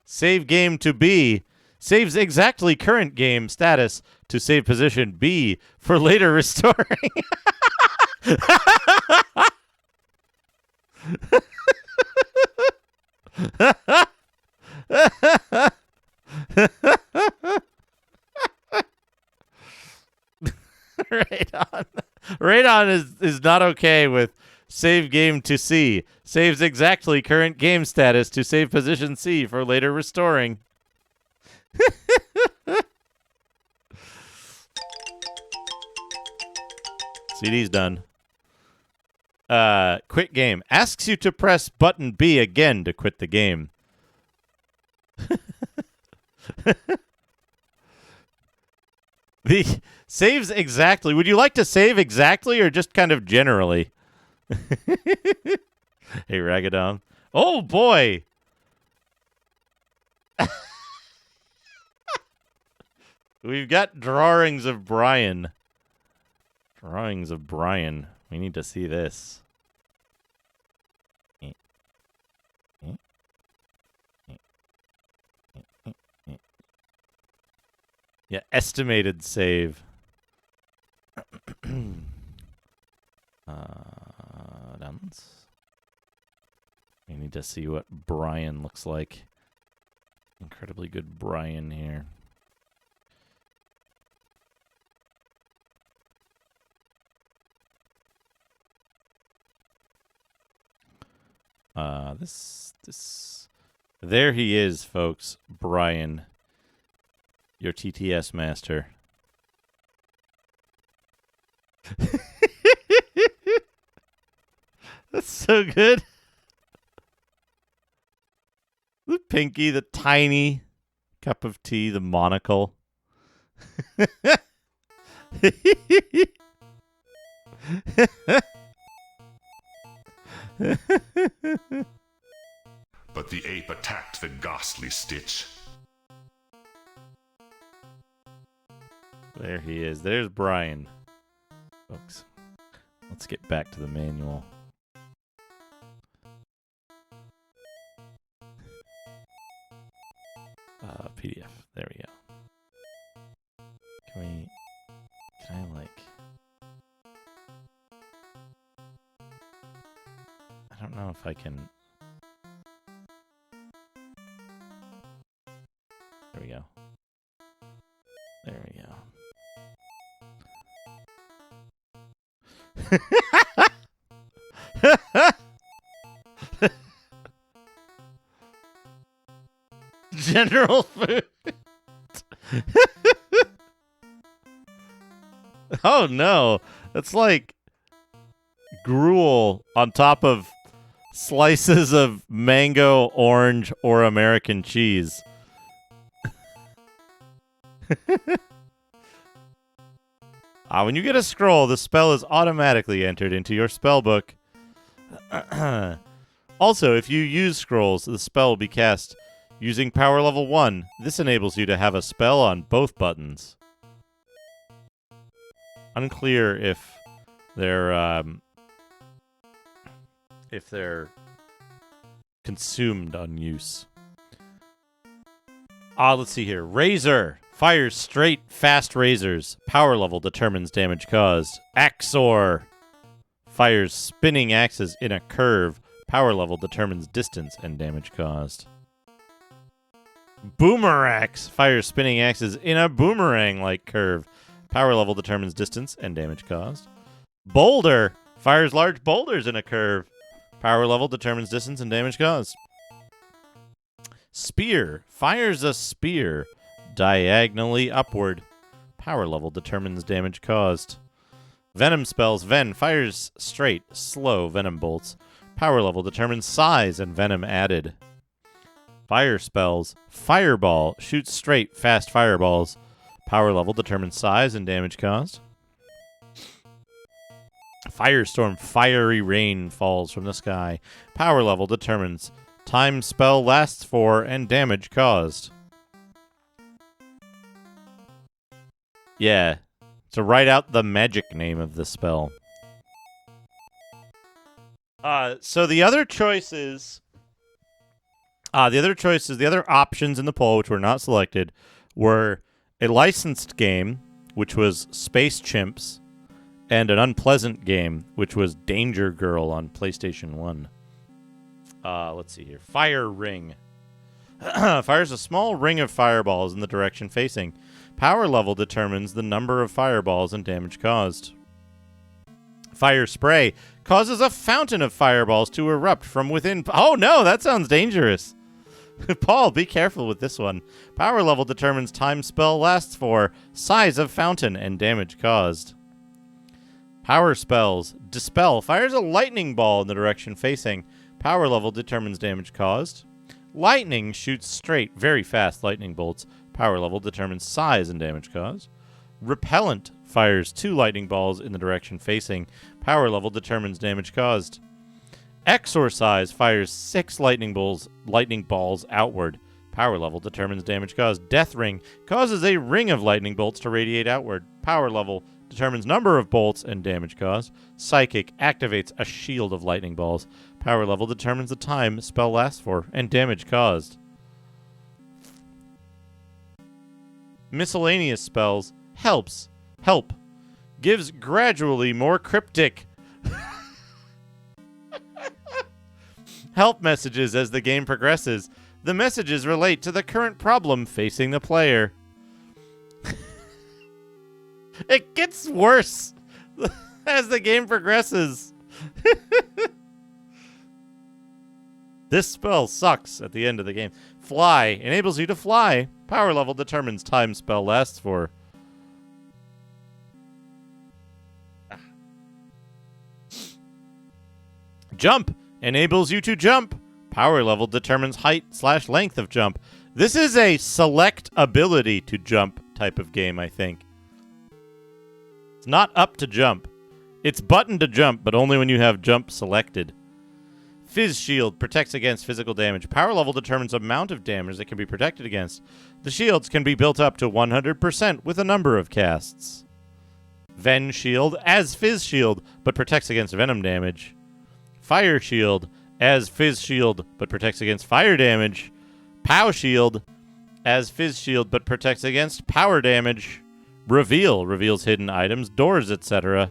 Save game to B. Saves exactly current game status to save position B for later restoring. Radon is not okay with save game to C. Saves exactly current game status to save position C for later restoring. CD's done. Quit game. Asks you to press button B again to quit the game. The saves exactly. Would you like to save exactly or just kind of generally? Hey, Ragadon. Oh, boy. We've got drawings of Brian. Drawings of Brian. We need to see this. Yeah, estimated save. Dance. We need to see what Brian looks like. Incredibly good Brian here. There he is, folks. Brian, your TTS master. That's so good. The pinky, the tiny cup of tea, the monocle. But the ape attacked the ghastly Stitch. There he is. There's Brian. Folks, let's get back to the manual. PDF. There we go. Can I like... I don't know if I can... There we go. There we go. General food. Oh no, that's like gruel on top of slices of mango, orange, or American cheese. When you get a scroll, the spell is automatically entered into your spell book. Also, if you use scrolls, the spell will be cast using power level 1. This enables you to have a spell on both buttons. Unclear if they're consumed on use. Let's see here. Razor fires straight, fast razors. Power level determines damage caused. Axor fires spinning axes in a curve. Power level determines distance and damage caused. Boomerax fires spinning axes in a boomerang-like curve. Power level determines distance and damage caused. Boulder fires large boulders in a curve. Power level determines distance and damage caused. Spear fires a spear diagonally upward. Power level determines damage caused. Venom spells. Ven fires straight, slow venom bolts. Power level determines size and venom added. Fire spells. Fireball shoots straight, fast fireballs. Power level determines size and damage caused. Firestorm. Fiery rain falls from the sky. Power level determines time spell lasts for and damage caused. Yeah. To write out the magic name of the spell. So the other choices, the other options in the poll, which were not selected, were a licensed game, which was Space Chimps, and an unpleasant game, which was Danger Girl on PlayStation 1. Let's see here. Fire Ring. Fires a small ring of fireballs in the direction facing. Power level determines the number of fireballs and damage caused. Fire Spray causes a fountain of fireballs to erupt from within. Oh no, that sounds dangerous. Paul, be careful with this one. Power level determines time spell lasts for, size of fountain, and damage caused. Power spells. Dispel fires a lightning ball in the direction facing. Power level determines damage caused. Lightning shoots straight, very fast lightning bolts. Power level determines size and damage caused. Repellent fires 2 lightning balls in the direction facing. Power level determines damage caused. Exorcise fires 6 lightning balls outward. Power level determines damage caused. Death Ring causes a ring of lightning bolts to radiate outward. Power level determines number of bolts and damage caused. Psychic activates a shield of lightning balls. Power level determines the time spell lasts for and damage caused. Miscellaneous spells. Helps. Help. Gives gradually more cryptic help messages as the game progresses. The messages relate to the current problem facing the player. It gets worse as the game progresses. This spell sucks at the end of the game. Fly enables you to fly. Power level determines time spell lasts for. Jump enables you to jump. Power level determines height/length of jump. This is a select ability to jump type of game, I think. It's not up to jump. It's button to jump, but only when you have jump selected. Fizz Shield protects against physical damage. Power level determines amount of damage that can be protected against. The shields can be built up to 100% with a number of casts. Ven Shield as Fizz Shield, but protects against venom damage. Fire Shield as Fizz Shield, but protects against fire damage. Pow Shield as Fizz Shield, but protects against power damage. Reveal reveals hidden items, doors, etc.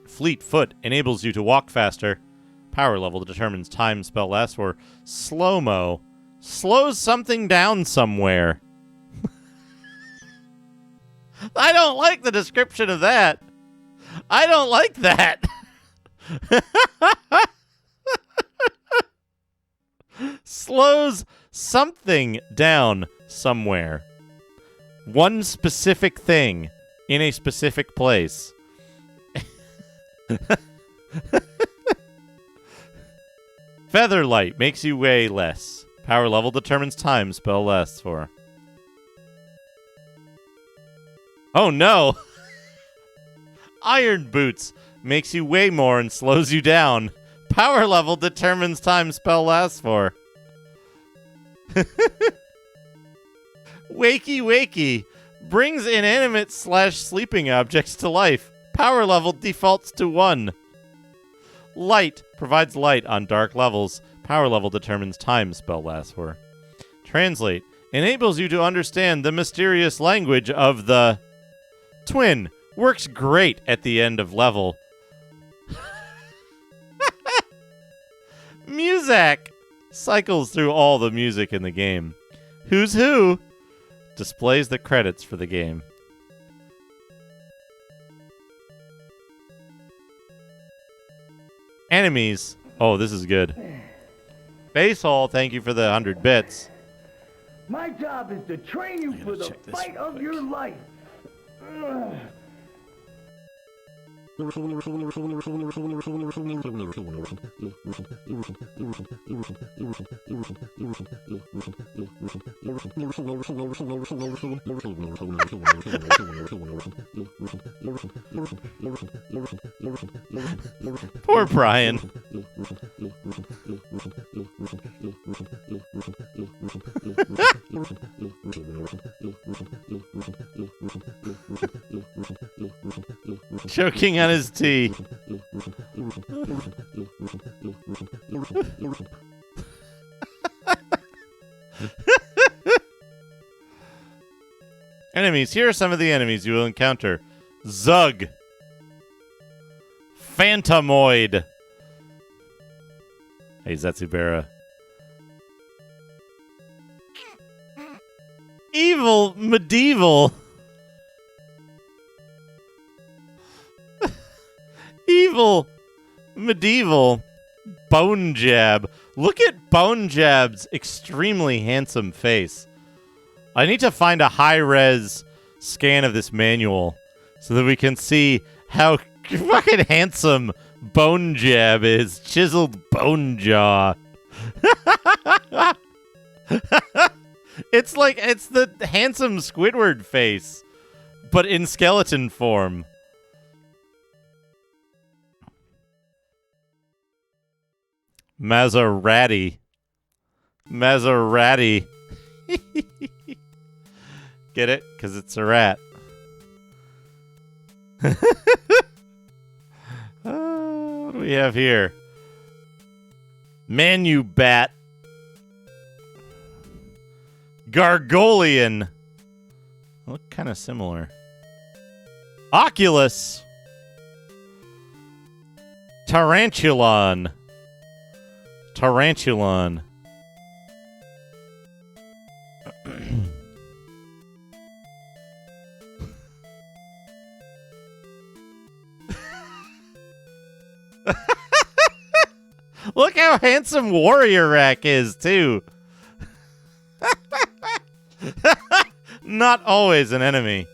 Fleet Foot enables you to walk faster. Power level determines time spell lasts for. Slow-mo slows something down somewhere. I don't like the description of that. I don't like that. Slows something down somewhere. One specific thing in a specific place. Featherlight makes you weigh less. Power level determines time spell lasts for. Oh no! Iron Boots makes you weigh more and slows you down. Power level determines time spell lasts for. Wakey Wakey brings inanimate / sleeping objects to life. Power level defaults to 1. Light provides light on dark levels. Power level determines time spell lasts for. Translate enables you to understand the mysterious language of the twin. Works great at the end of level. Muzak cycles through all the music in the game. Who's Who displays the credits for the game. Enemies. Oh, this is good. Basehole, thank you for the 100 bits. My job is to train you for the check this fight real of quick. your life. Ugh. Poor Brian. Choking on his tea. Enemies. Here are some of the enemies you will encounter. Zug. Phantomoid. Hey, Zetsubera. Evil Medieval. Evil Medieval Bone Jab. Look at Bone Jab's extremely handsome face. I need to find a high-res scan of this manual so that we can see how fucking handsome Bone Jab is. Chiseled bone jaw. It's the handsome Squidward face, but in skeleton form. Maserati. Get it? Because it's a rat. What do we have here? Manubat. Gargolian. Look kind of similar. Oculus. Tarantulon. Look how handsome Warrior Rack is, too. Not always an enemy.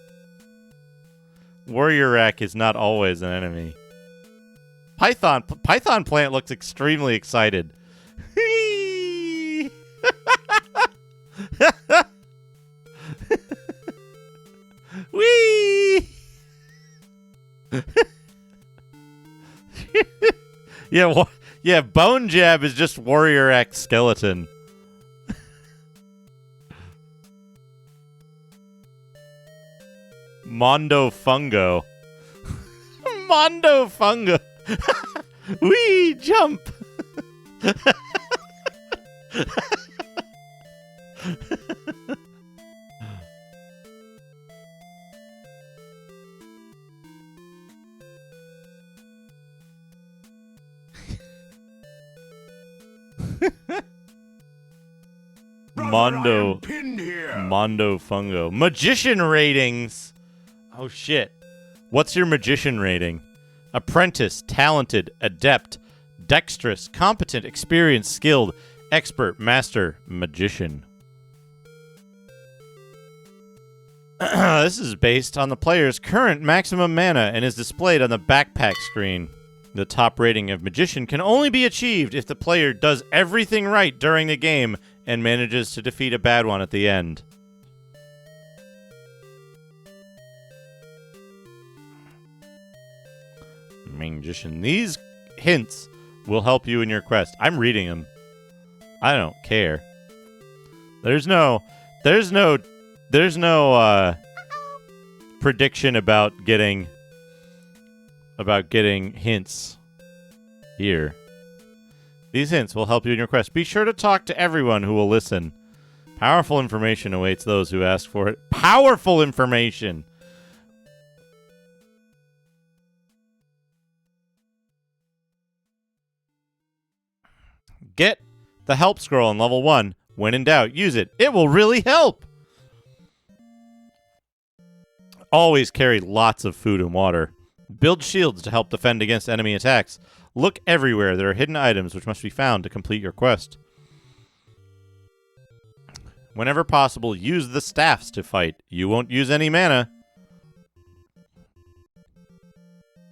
Warrior Rack is not always an enemy. Python Plant looks extremely excited. Whee! Yeah, Bone Jab is just Warrior X skeleton. Mondo Fungo. Mondo Fungo. Wee, jump. Mondo Fungo. Magician ratings. Oh shit. What's your magician rating? Apprentice, talented, adept, dexterous, competent, experienced, skilled, expert, master, magician. This is based on the player's current maximum mana and is displayed on the backpack screen. The top rating of Magician can only be achieved if the player does everything right during the game and manages to defeat a bad one at the end. Magician. These hints will help you in your quest. I'm reading them. I don't care. There's no prediction about getting hints here. These hints will help you in your quest. Be sure to talk to everyone who will listen. Powerful information awaits those who ask for it. Powerful information! Get the help scroll on level 1. When in doubt, use it. It will really help! Always carry lots of food and water. Build shields to help defend against enemy attacks. Look everywhere. There are hidden items which must be found to complete your quest. Whenever possible, use the staffs to fight. You won't use any mana.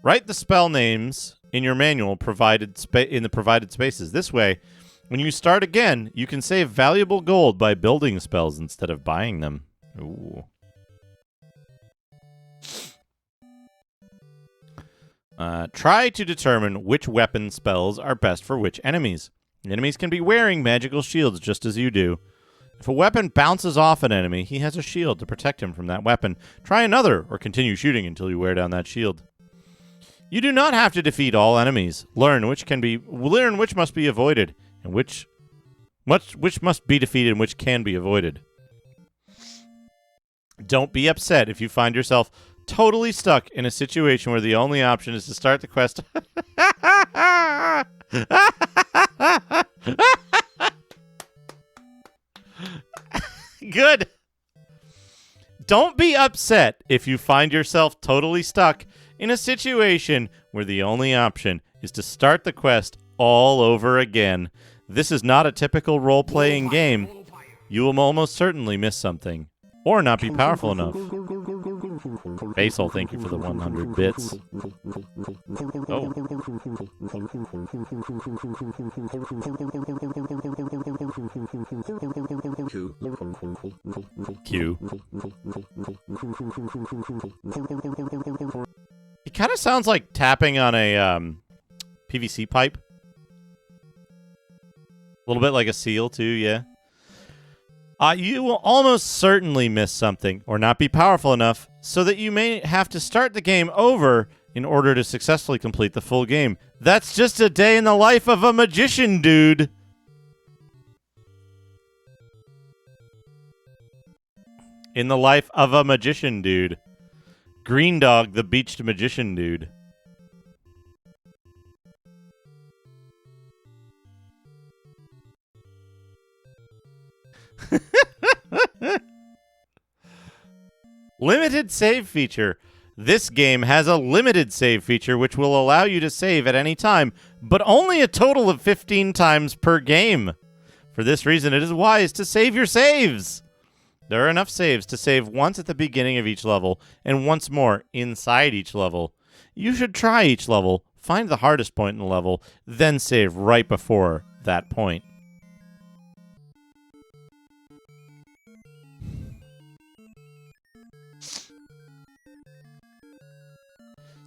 Write the spell names in your manual in the provided spaces. This way, when you start again, you can save valuable gold by building spells instead of buying them. Ooh. Try to determine which weapon spells are best for which enemies. Enemies can be wearing magical shields just as you do. If a weapon bounces off an enemy, he has a shield to protect him from that weapon. Try another, or continue shooting until you wear down that shield. You do not have to defeat all enemies. Learn which must be avoided, and which must be defeated and which can be avoided. Don't be upset if you find yourself totally stuck in a situation where the only option is to start the quest. Good. Don't be upset if you find yourself totally stuck in a situation where the only option is to start the quest all over again. This is not a typical role-playing game. You will almost certainly miss something, or not be powerful enough. Basil, thank you for the 100 bits. Oh. Q. It kind of sounds like tapping on a PVC pipe. A little bit like a seal, too, yeah. You will almost certainly miss something or not be powerful enough so that you may have to start the game over in order to successfully complete the full game. That's just a day in the life of a magician, dude. In the life of a magician, dude. Green Dog, the beached magician, dude. Limited save feature. This game has a limited save feature which will allow you to save at any time, but only a total of 15 times per game. For this reason, it is wise to save your saves. There are enough saves to save once at the beginning of each level and once more inside each level. You should try each level, find the hardest point in the level, then save right before that point.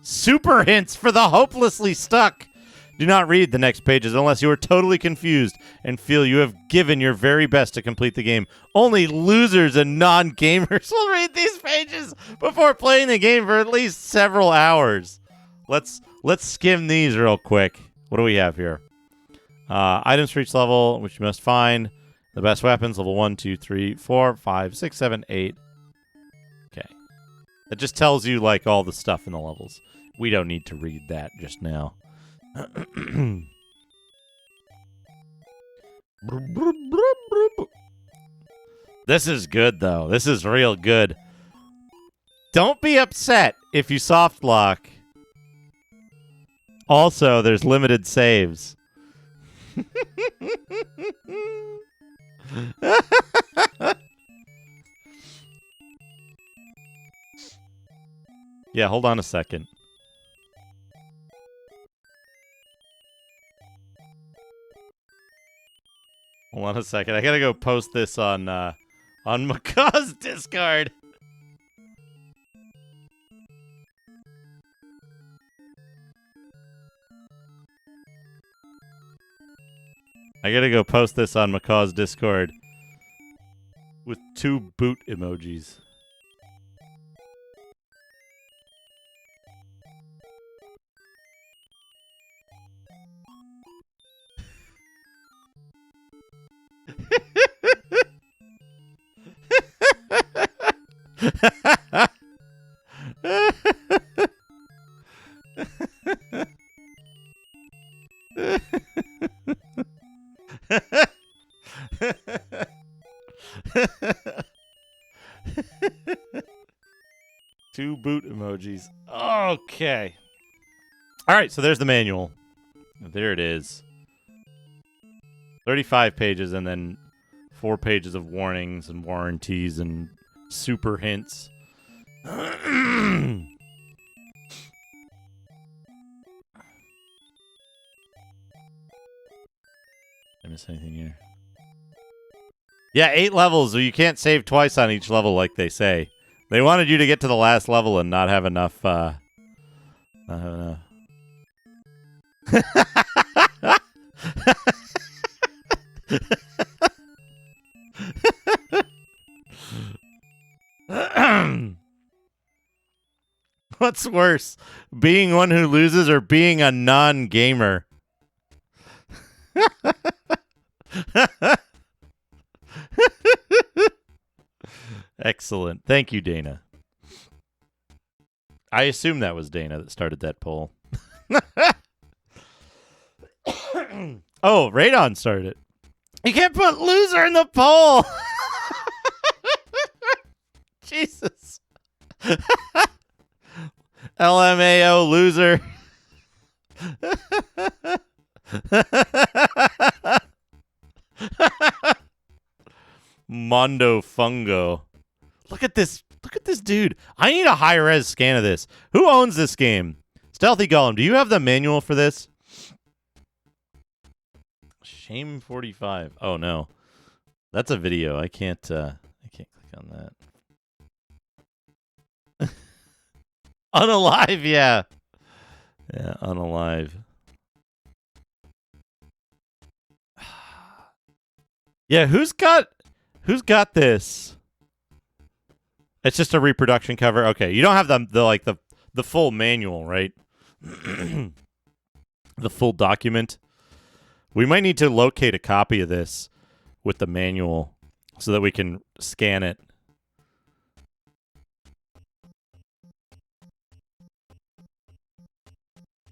Super hints for the hopelessly stuck. Do not read the next pages unless you are totally confused and feel you have given your very best to complete the game. Only losers and non-gamers will read these pages before playing the game for at least several hours. Let's skim these real quick. What do we have here? Items for each level, which you must find. The best weapons, level 1, 2, 3, 4, 5, 6, 7, 8. Okay. It just tells you, like, all the stuff in the levels. We don't need to read that just now. This is good, though. This is real good. Don't be upset if you soft lock. Also, there's limited saves. Yeah, hold on a second. Hold on a second. I gotta go post this on Macaw's Discord. I gotta go post this on Macaw's Discord with 2 boot emojis. Two boot emojis. Okay. All right, so there's the manual. There it is. 35 pages and then 4 pages of warnings and warranties and super hints. Did I miss anything here? Yeah, 8 levels, so you can't save twice on each level like they say. They wanted you to get to the last level and not have enough, I don't know. What's worse, being one who loses or being a non-gamer? Excellent. Thank you, Dana. I assume that was Dana that started that poll. Oh, Radon started it. You can't put loser in the poll. Jesus. LMAO loser. Mondo Fungo. Look at this. Look at this dude. I need a high-res scan of this. Who owns this game? Stealthy Golem, do you have the manual for this? Shame 45. Oh, no. That's a video. I can't click on that. Unalive, yeah. Yeah, unalive. Yeah, who's got this? It's just a reproduction cover. Okay, you don't have the full manual, right? The full document. We might need to locate a copy of this with the manual so that we can scan it.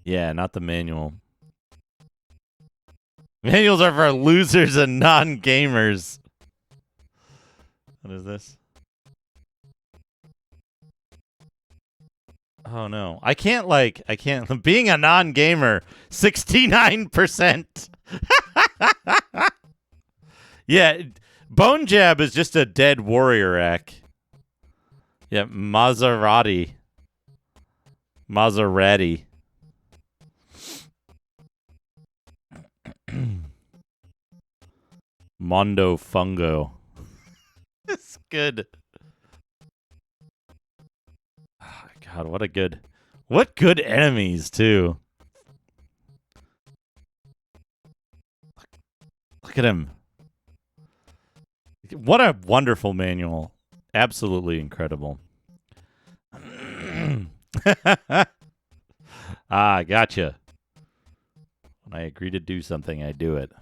Yeah, not the manual. Manuals are for losers and non-gamers. What is this? Oh no. I can't being a non-gamer, 69%. Yeah, Bone Jab is just a dead warrior act. Yeah, Maserati. Mondo Fungo. It's good. Oh, God, what good enemies too. Look at him. What a wonderful manual. Absolutely incredible. Ah, gotcha. When I agree to do something, I do it.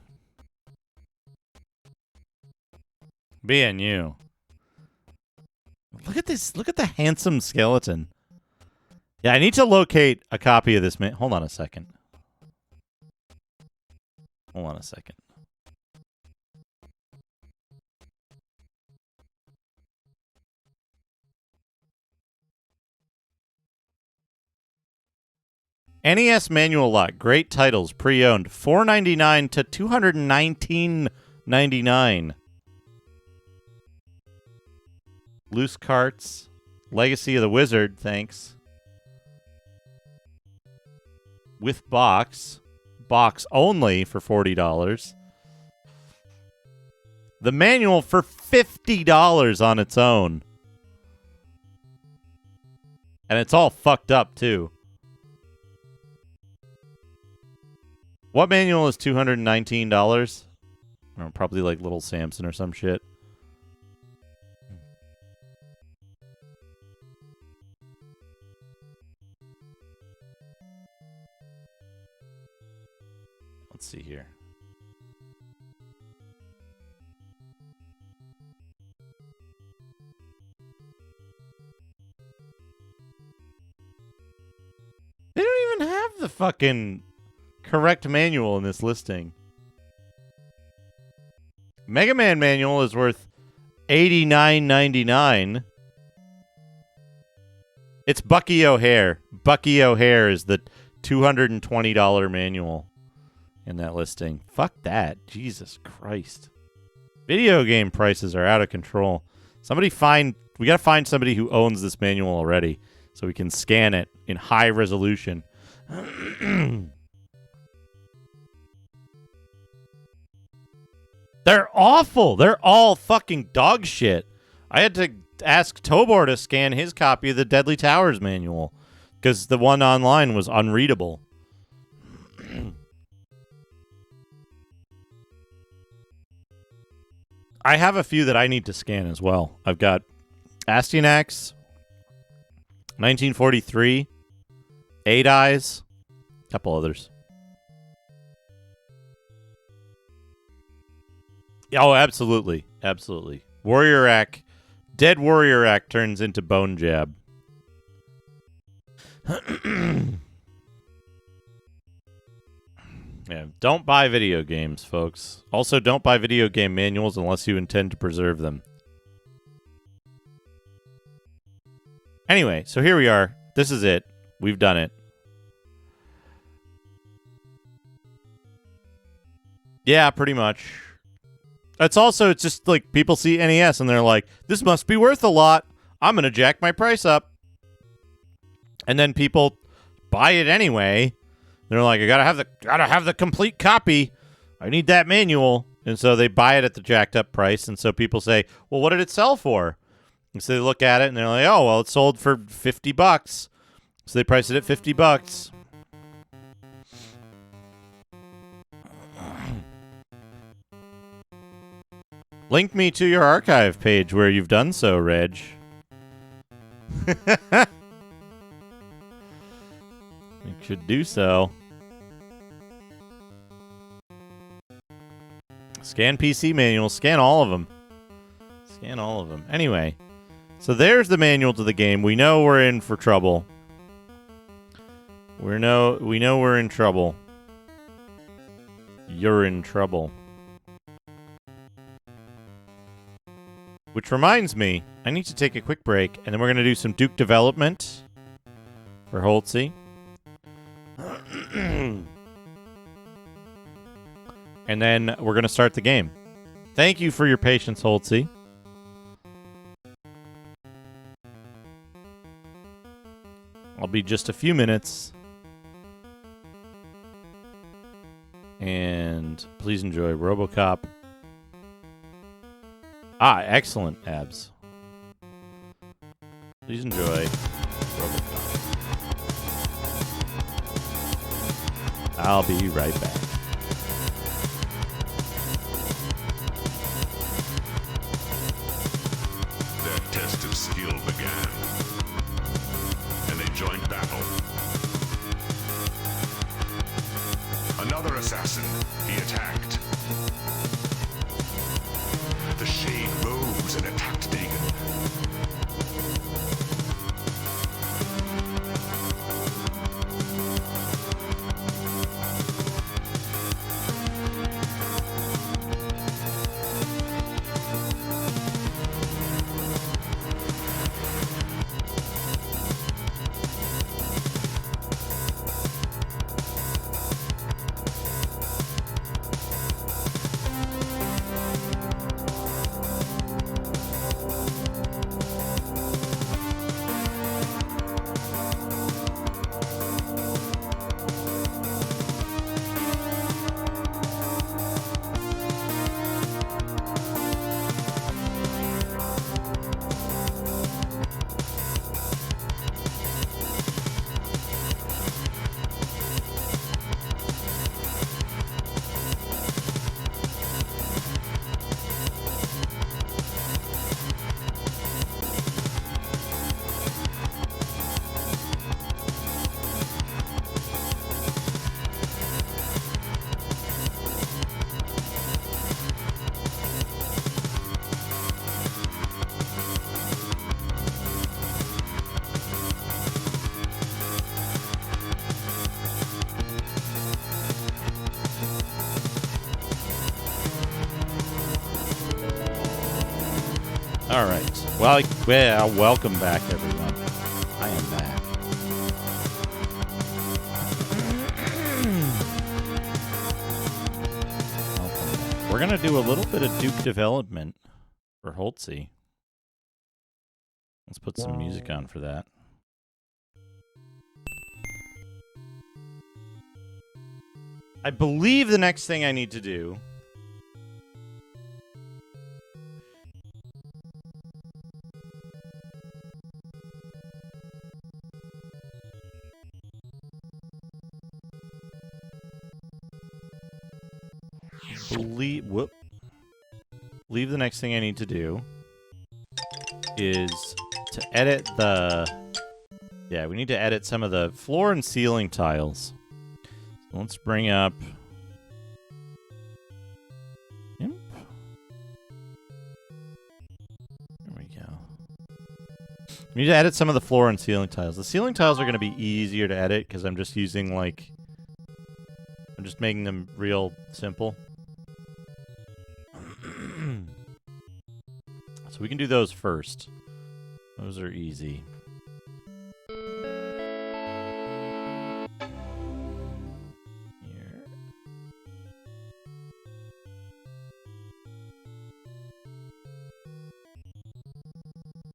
Being you. Look at this. Look at the handsome skeleton. Yeah, I need to locate a copy of this. Hold on a second. Hold on a second. NES Manual Lock. Great titles. Pre-owned. $4.99 to $219.99. Loose Carts. Legacy of the Wizard. Thanks. with box only for $40. The manual for $50 on its own. And it's all fucked up, too. What manual is $219? Oh, probably like Little Samson or some shit. Let's see here. They don't even have the fucking correct manual in this listing. Mega Man manual is worth $89.99. It's Bucky O'Hare. Bucky O'Hare is the $220 manual in that listing. Fuck that. Jesus Christ. Video game prices are out of control. We gotta find somebody who owns this manual already so we can scan it in high resolution. They're awful. They're all fucking dog shit. I had to ask Tobor to scan his copy of the Deadly Towers manual because the one online was unreadable. I have a few that I need to scan as well. I've got Astyanax, 1943, Eight Eyes, a couple others. Oh, absolutely. Absolutely. Warrior Act. Dead Warrior Act turns into Bone Jab. Yeah, don't buy video games, folks. Also, don't buy video game manuals unless you intend to preserve them. Anyway, so here we are. This is it. We've done it. Yeah, pretty much. It's just like people see NES and they're like, this must be worth a lot. I'm going to jack my price up. And then people buy it anyway. They're like, I gotta have the complete copy. I need that manual. And so they buy it at the jacked up price. And so people say, well, what did it sell for? And so they look at it and they're like, oh, well, it sold for $50. So they price it at $50. Link me to your archive page where you've done so, Reg. You should do so. Scan PC manuals. Scan all of them. Scan all of them. Anyway, so there's the manual to the game. We know we're in for trouble. We know we're in trouble. You're in trouble. Which reminds me, I need to take a quick break, and then we're going to do some Duke development for Holtzy. And then we're going to start the game. Thank you for your patience, Holtzy. I'll be just a few minutes. And please enjoy RoboCop. Ah, excellent, Abs. Please enjoy RoboCop. I'll be right back. Their test of skill began, and they joined battle. Another assassin, he attacked. The Shade rose and attacked Dagon. All right. Well, welcome back, everyone. I am back. We're going to do a little bit of Duke development for Holtzy. Let's put some music on for that. I believe the next thing I need to do believe the next thing I need to do is to edit the... Yeah, we need to edit some of the floor and ceiling tiles. So let's bring up... Imp. There we go. We need to edit some of the floor and ceiling tiles. The ceiling tiles are going to be easier to edit because I'm just using, like... I'm just making them real simple. So we can do those first. Those are easy. Here.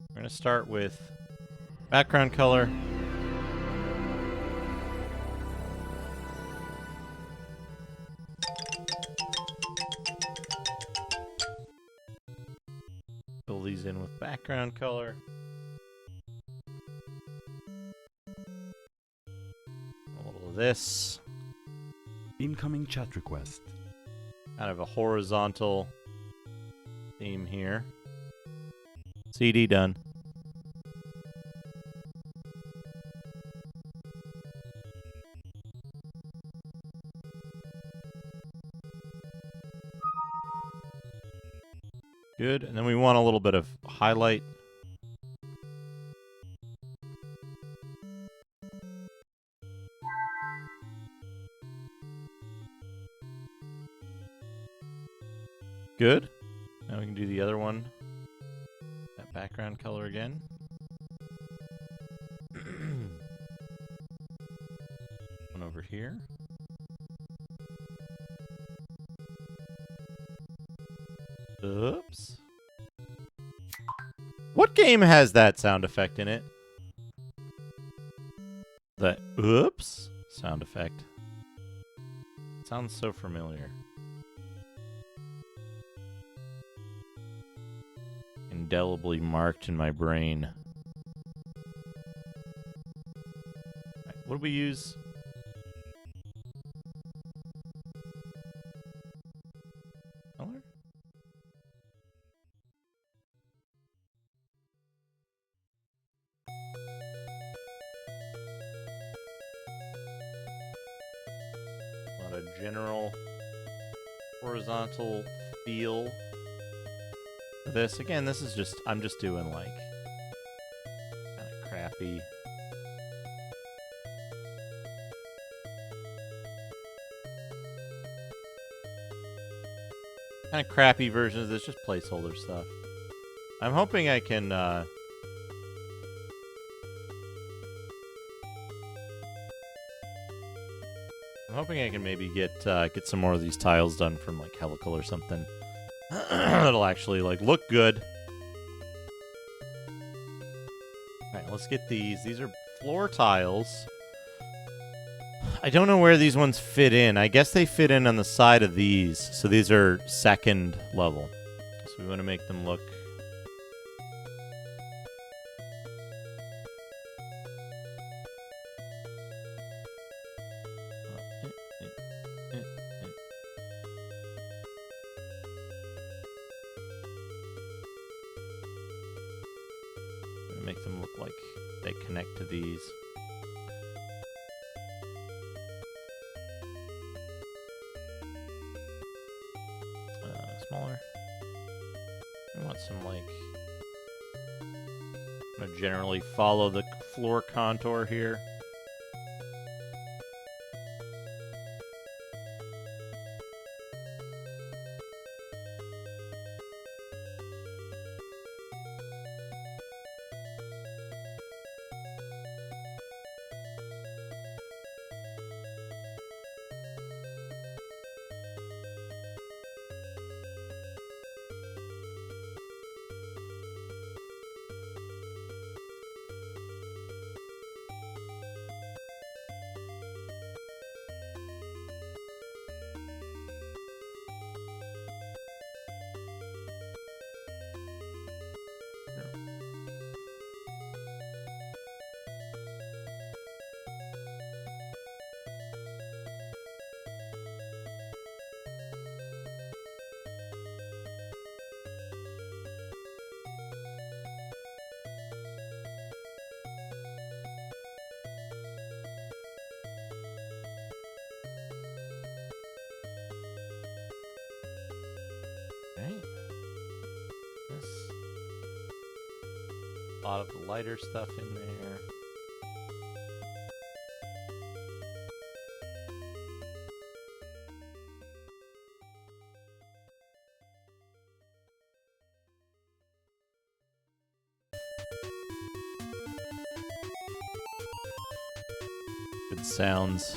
We're going to start with background color. Fill these in with background color. A little of this. Incoming chat request. Kind of a horizontal theme here. CD done. Good, and then we want a little bit of highlight. Good. Now we can do the other one. That background color again. One over here. Oops. What game has that sound effect in it? The oops sound effect. Sounds so familiar. Indelibly marked in my brain. Right, what do we use? Color? Not a general horizontal feel. This again, this is just I'm just doing like kind of crappy. Kind of crappy versions of this, just placeholder stuff. I'm hoping I can I'm hoping I can maybe get some more of these tiles done from like Helical or something. That'll actually like look good. Alright, let's get these. These are floor tiles. I don't know where these ones fit in. I guess they fit in on the side of these. So these are second level. So we want to make them look... Make them look like they connect to these. Smaller. I want some like... I'm gonna generally follow the floor contour here. lot of the lighter stuff in there. Good sounds.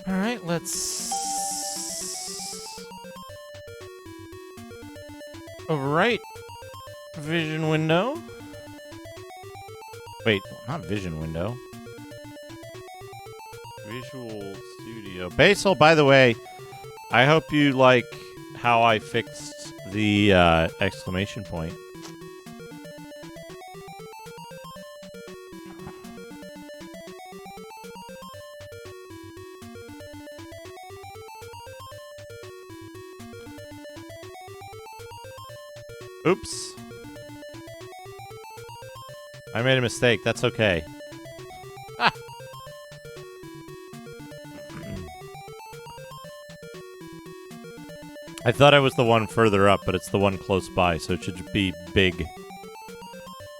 All right, let's overwrite vision window. Wait, not vision window. Visual Studio. Basil, by the way, I hope you like how I fixed the exclamation point. Oops. I made a mistake. That's okay. Ah. I thought I was the one further up, but it's the one close by, so it should be big.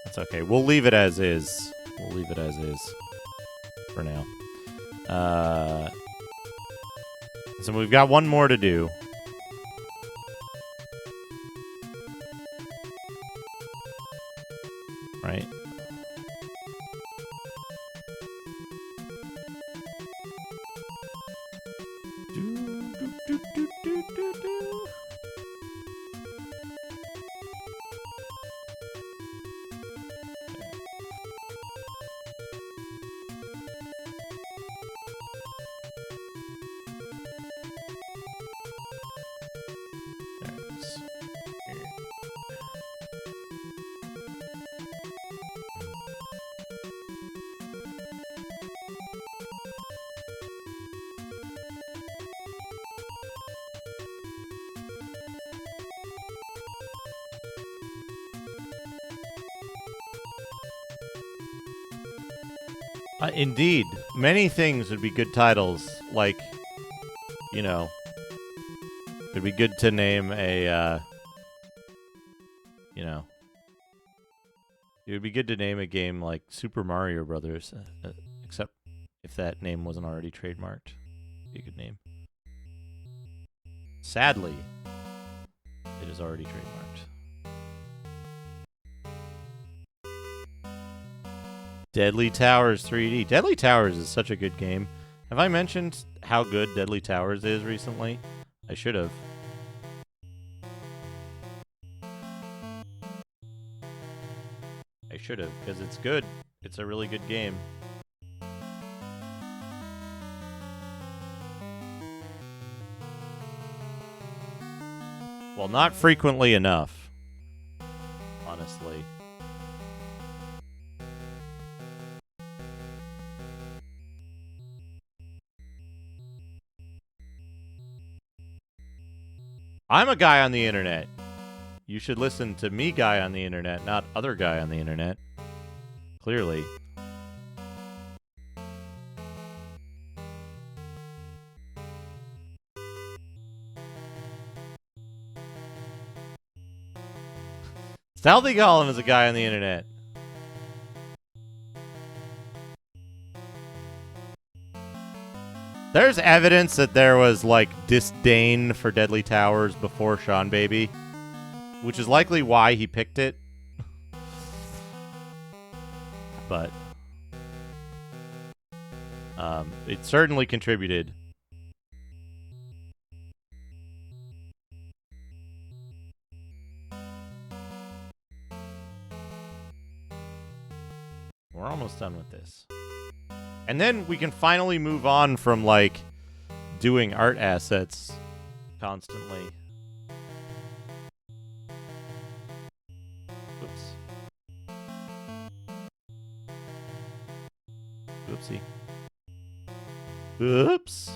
That's okay. We'll leave it as is. We'll leave it as is for now. So we've got one more to do. Right. Indeed. Many things would be good titles, like, you know, it'd be good to name a, you know, it would be good to name a game like Super Mario Brothers, except if that name wasn't already trademarked. It'd be a good name. Sadly, it is already trademarked. Deadly Towers 3D. Deadly Towers is such a good game. Have I mentioned how good Deadly Towers is recently? I should have. I should have, because it's good. It's a really good game. Well, not frequently enough, honestly. I'm a guy on the internet. You should listen to me, guy on the internet, not other guy on the internet. Clearly. Stealthy Golem is a guy on the internet. There's evidence that there was, like, disdain for Deadly Towers before Sean Baby, which is likely why he picked it. But it certainly contributed. We're almost done with this. And then we can finally move on from, like, doing art assets constantly. Oops. Oopsie. Oops.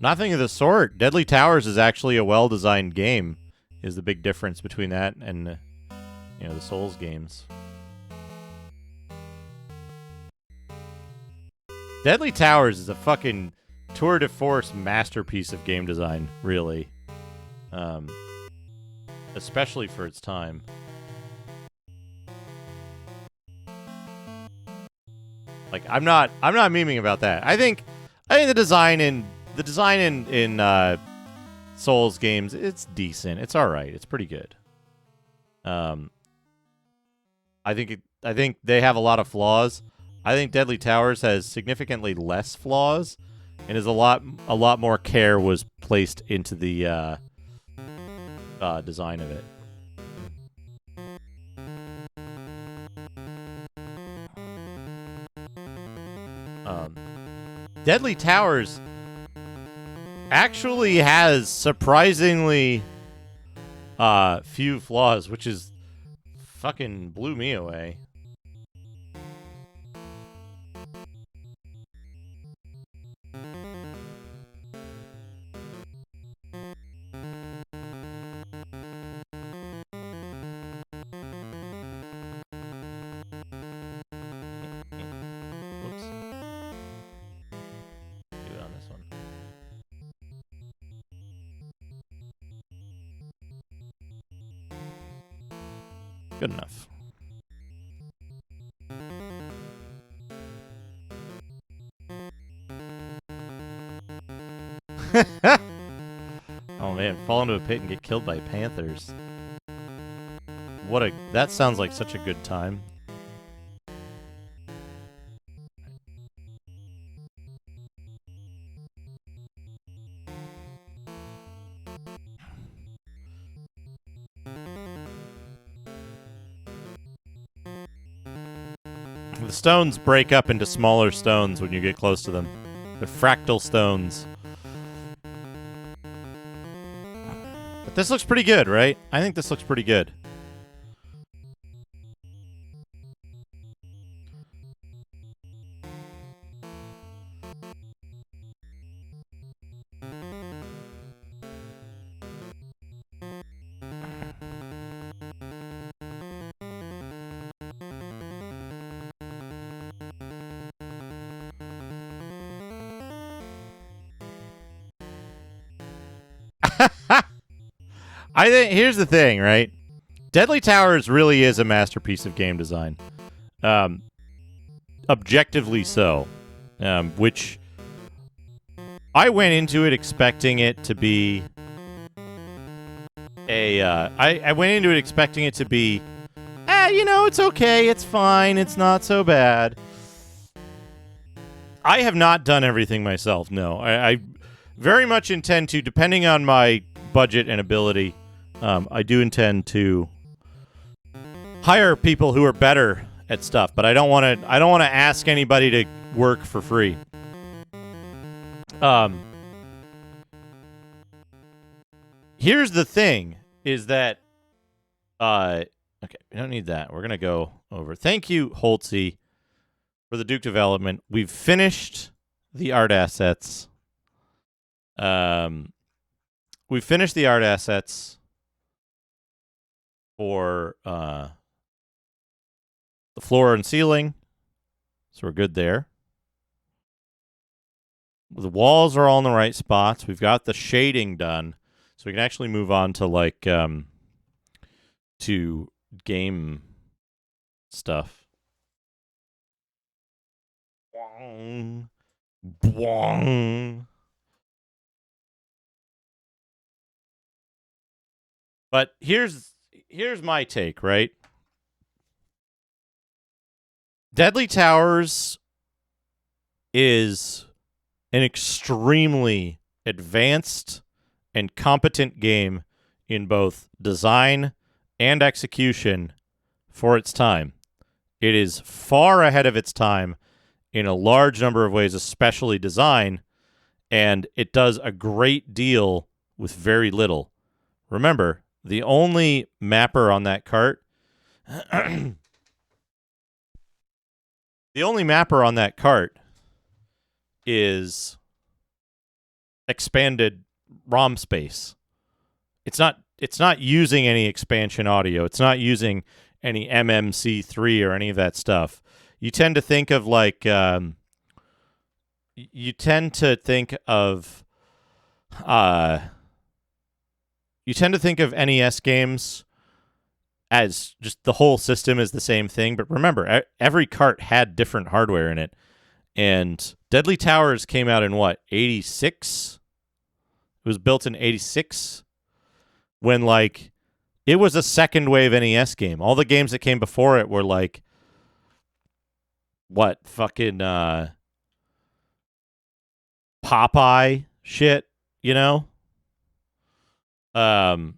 Nothing of the sort. Deadly Towers is actually a well-designed game. Is the big difference between that and, you know, the Souls games. Deadly Towers is a fucking tour de force masterpiece of game design, really. Especially for its time. Like, I'm not memeing about that. I think the design in Souls games, it's decent. It's all right. It's pretty good. I think they have a lot of flaws. I think Deadly Towers has significantly less flaws, and is a lot more care was placed into the design of it. Deadly Towers actually has surprisingly few flaws, which is fucking blew me away. Whoops. Do it on this one. Good enough. Oh man, fall into a pit and get killed by panthers. That sounds like such a good time. The stones break up into smaller stones when you get close to them. They're fractal stones. But this looks pretty good, right? I think this looks pretty good. I think here's the thing, right? Deadly Towers really is a masterpiece of game design. Objectively so. Which I went into it expecting it to be I went into it expecting it to be it's okay, it's fine, it's not so bad. I have not done everything myself, no. I very much intend to, depending on my budget and ability, I do intend to hire people who are better at stuff, but I don't want to ask anybody to work for free. Here's the thing is that okay, we don't need that. We're going to go over. Thank you, Holtzy, for the Duke development. We've finished the art assets. We finished the art assets for the floor and ceiling, so we're good there. The walls are all in the right spots. We've got the shading done, so we can actually move on to like to game stuff. Bwong. Bwong. But here's my take, right? Deadly Towers is an extremely advanced and competent game in both design and execution for its time. It is far ahead of its time in a large number of ways, especially design, and it does a great deal with very little. Remember, the only mapper on that cart the only mapper on that cart is expanded ROM space. It's not using any expansion audio. It's not using any MMC3 or any of that stuff. You tend to think of like NES games as just the whole system is the same thing. But remember, every cart had different hardware in it. And Deadly Towers came out in what, 86? It was built in 86 when like it was a second wave NES game. All the games that came before it were like what, fucking Popeye shit, you know? And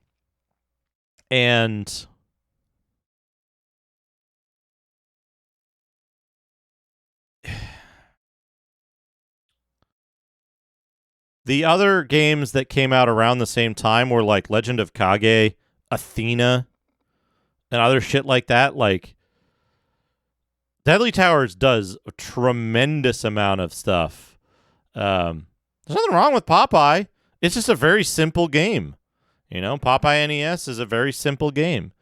the other games that came out around the same time were like Legend of Kage, Athena, and other shit like that. Like, Deadly Towers does a tremendous amount of stuff. There's nothing wrong with Popeye. It's just a very simple game. You know, Popeye NES is a very simple game.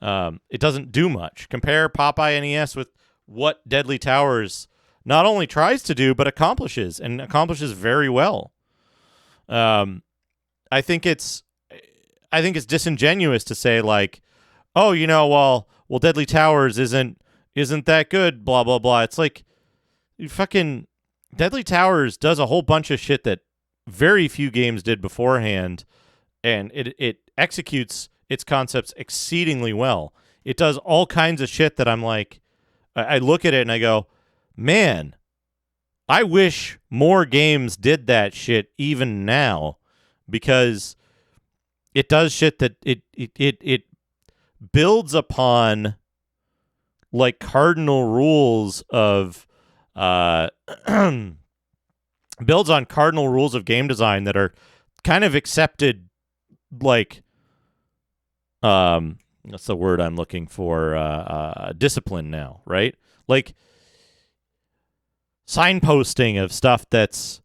It doesn't do much. Compare Popeye NES with what Deadly Towers not only tries to do, but accomplishes, and accomplishes very well. I think it's disingenuous to say like, oh, you know, well, Deadly Towers isn't that good, blah blah blah. It's like, you fucking Deadly Towers does a whole bunch of shit that very few games did beforehand, and it executes its concepts exceedingly well. It does all kinds of shit that I'm like, I look at it and I go, man, I wish more games did that shit even now, because it does shit that it builds upon like cardinal rules of builds on cardinal rules of game design that are kind of accepted, like that's the word I'm looking for, discipline now, right? Like signposting of stuff that's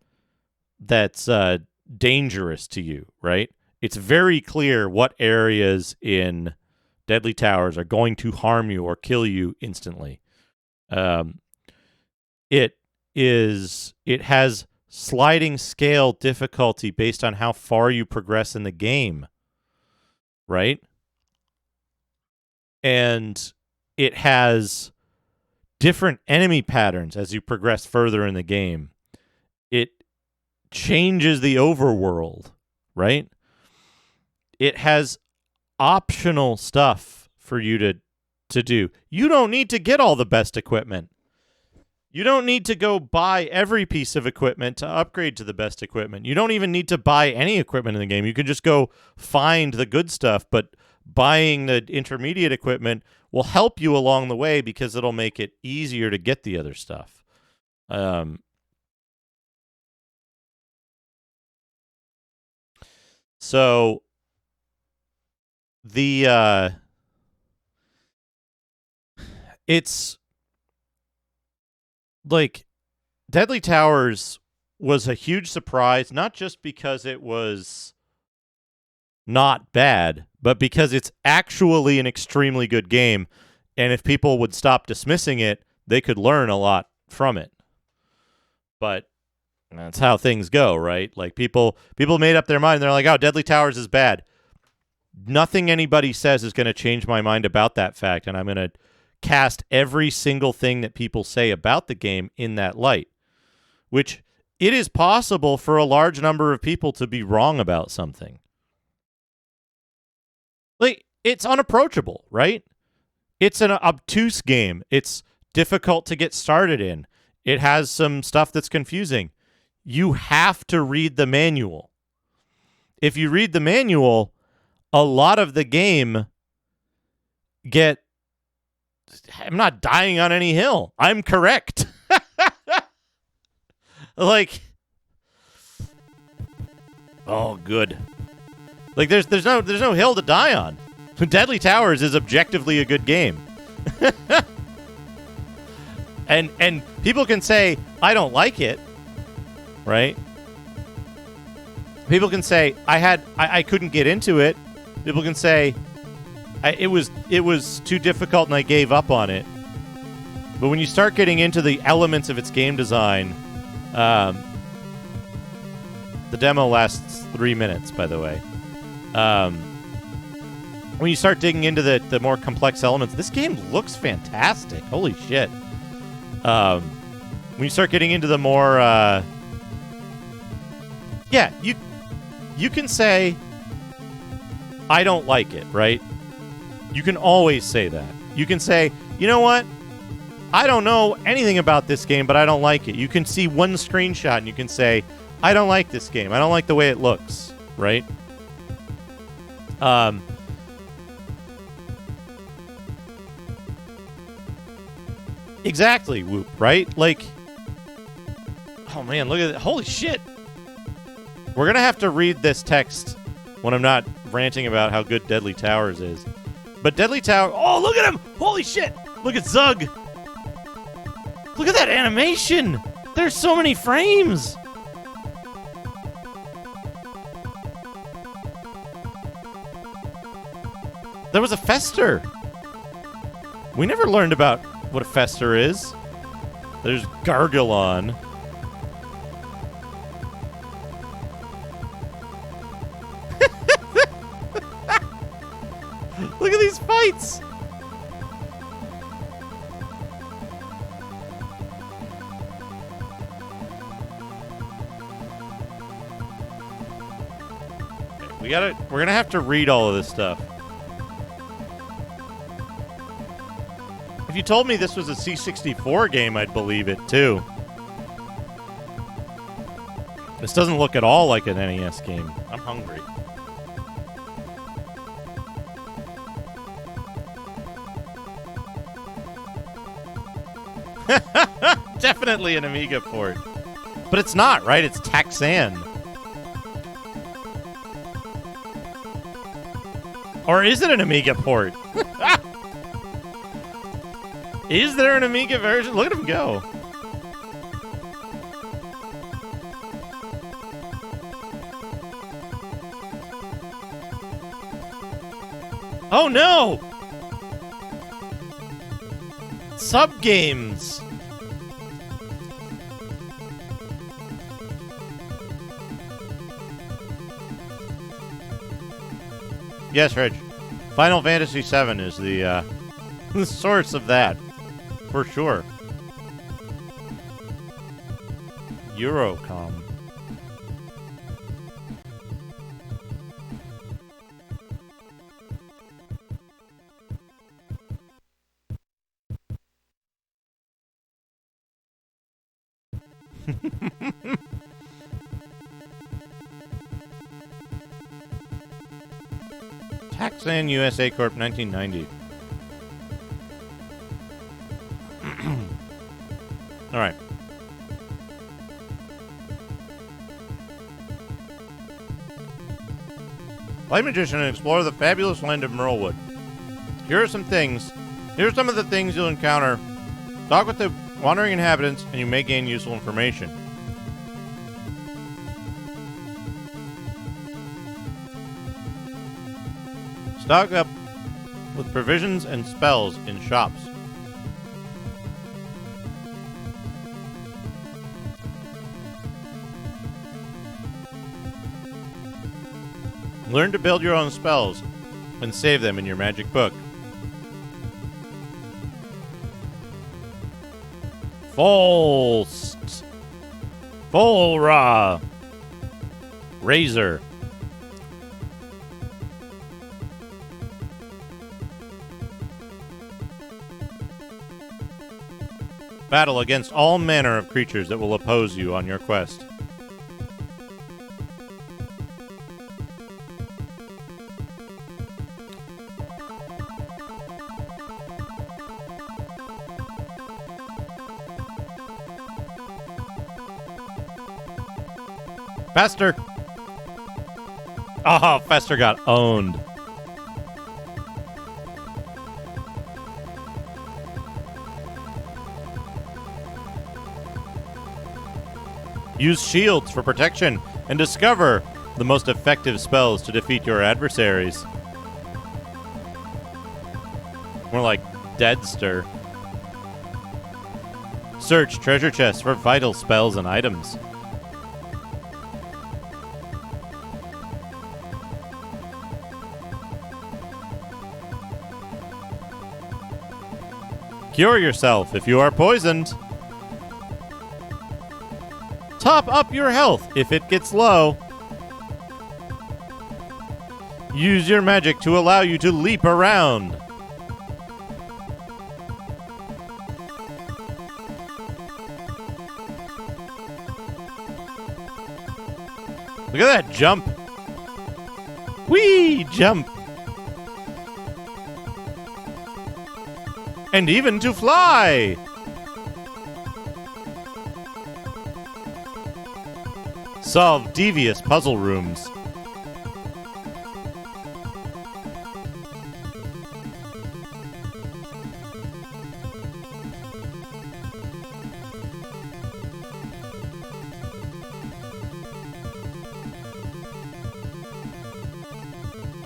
dangerous to you, right? It's very clear what areas in Deadly Towers are going to harm you or kill you instantly. It has sliding scale difficulty based on how far you progress in the game, right? And it has different enemy patterns as you progress further in the game. It changes the overworld, right? It has optional stuff for you to do. You don't need to get all the best equipment. You don't need to go buy every piece of equipment to upgrade to the best equipment. You don't even need to buy any equipment in the game. You can just go find the good stuff, but buying the intermediate equipment will help you along the way because it'll make it easier to get the other stuff. So it's like Deadly Towers was a huge surprise, not just because it was not bad, but because it's actually an extremely good game. And if people would stop dismissing it, they could learn a lot from it. But that's how things go, right? Like people made up their mind. They're like, oh, Deadly Towers is bad. Nothing anybody says is going to change my mind about that fact, and I'm going to cast every single thing that people say about the game in that light, which it is possible for a large number of people to be wrong about something. Like, it's unapproachable, right? It's an obtuse game. It's difficult to get started in. It has some stuff that's confusing. You have to read the manual. If you read the manual, a lot of the game I'm not dying on any hill. I'm correct. Like, oh, good. Like, there's no hill to die on. Deadly Towers is objectively a good game. And people can say, I don't like it, right? People can say, I couldn't get into it. People can say, it was too difficult and I gave up on it. But when you start getting into the elements of its game design, the demo lasts 3 minutes, by the way. When you start digging into the more complex elements, this game looks fantastic. Holy shit. When you start getting into the more... you can say, I don't like it, right? You can always say that. You can say, you know what? I don't know anything about this game, but I don't like it. You can see one screenshot and you can say, I don't like this game. I don't like the way it looks, right? Exactly, Whoop, right? Like, oh man, look at that. Holy shit. We're going to have to read this text when I'm not ranting about how good Deadly Towers is. But Deadly Tower... Oh, look at him! Holy shit! Look at Zug! Look at that animation! There's so many frames! There was a Fester! We never learned about what a Fester is. There's Gargulon. Look at these fights! Okay, we're gonna have to read all of this stuff. If you told me this was a C64 game, I'd believe it too. This doesn't look at all like an NES game. I'm hungry. Definitely an Amiga port. But it's not, right? It's Taxan. Or is it an Amiga port? Is there an Amiga version? Look at him go. Oh no! Sub-games! Yes, Reg. Final Fantasy VII is the the source of that. For sure. Eurocom. Taxan USA Corp 1990. All right. Play Magician and explore the fabulous land of Merlewood. Here are some of the things you'll encounter. Talk with the wandering inhabitants, and you may gain useful information. Stock up with provisions and spells in shops. Learn to build your own spells and save them in your magic book. Folst. Folra. Razor. Battle against all manner of creatures that will oppose you on your quest. Fester! Oh, Fester got owned. Use shields for protection and discover the most effective spells to defeat your adversaries. More like Deadster. Search treasure chests for vital spells and items. Cure yourself if you are poisoned. Top up your health if it gets low. Use your magic to allow you to leap around. Look at that jump. Whee! Jump. And even to fly! Solve devious puzzle rooms.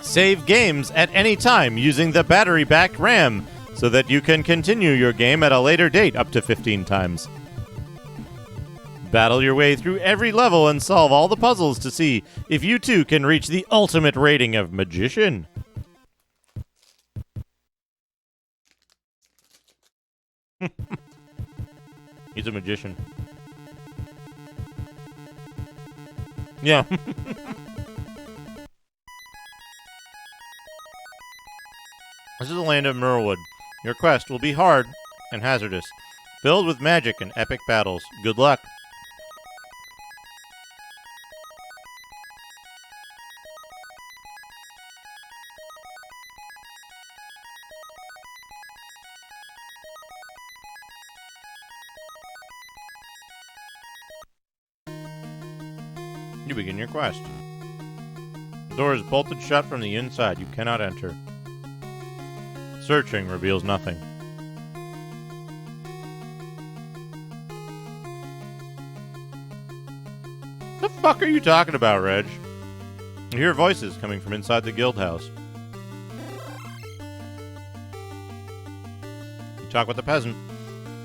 Save games at any time using the battery-backed RAM, so that you can continue your game at a later date up to 15 times. Battle your way through every level and solve all the puzzles to see if you too can reach the ultimate rating of Magician. He's a magician. Yeah. This is the land of Merwood. Your quest will be hard and hazardous, filled with magic and epic battles. Good luck. You begin your quest. The door is bolted shut from the inside. You cannot enter. Searching reveals nothing. The fuck are you talking about, Reg? You hear voices coming from inside the guild house. You talk with the peasant.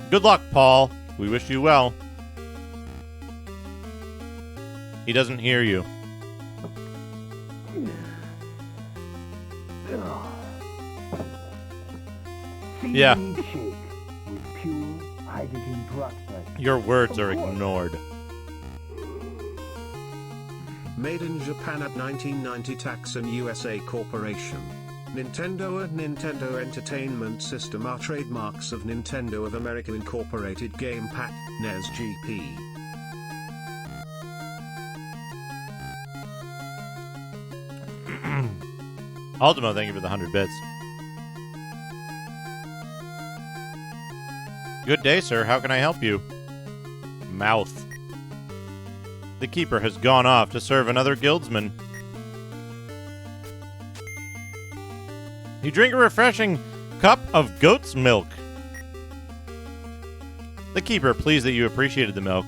Good luck, Paul. We wish you well. He doesn't hear you. Yeah. Shake with pure hydrogen peroxide. Your words are ignored. Made in Japan at 1990. Taxon USA Corporation. Nintendo and Nintendo Entertainment System are trademarks of Nintendo of America Incorporated. Gamepad, NES GP. Ultimo, thank you for the 100 bits. Good day, sir. How can I help you? Mouth. The keeper has gone off to serve another guildsman. You drink a refreshing cup of goat's milk. The keeper, pleased that you appreciated the milk,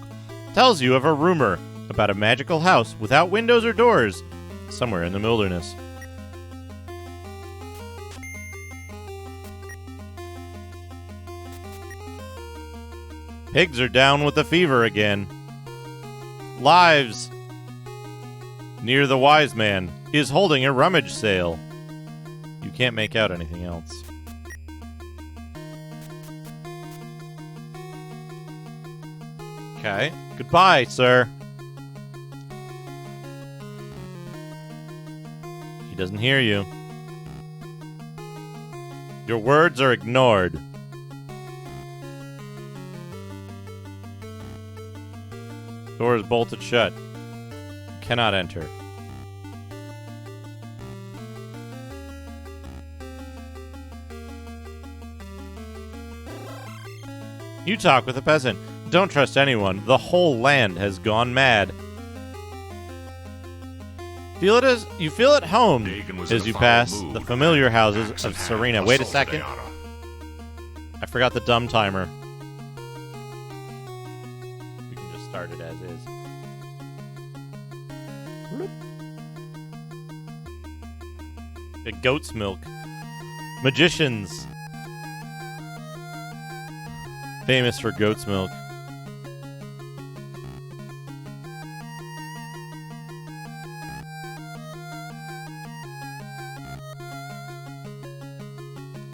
tells you of a rumor about a magical house without windows or doors somewhere in the wilderness. Pigs are down with the fever again. Lives near the wise man is holding a rummage sale. You can't make out anything else. Okay. Goodbye, sir. He doesn't hear you. Your words are ignored. Door is bolted shut. Cannot enter. You talk with a peasant. Don't trust anyone. The whole land has gone mad. You feel at home as you pass the familiar houses of Serena. Wait a second. I forgot the dumb timer. We can just start it as is. The goat's milk. Magicians. Famous for goat's milk.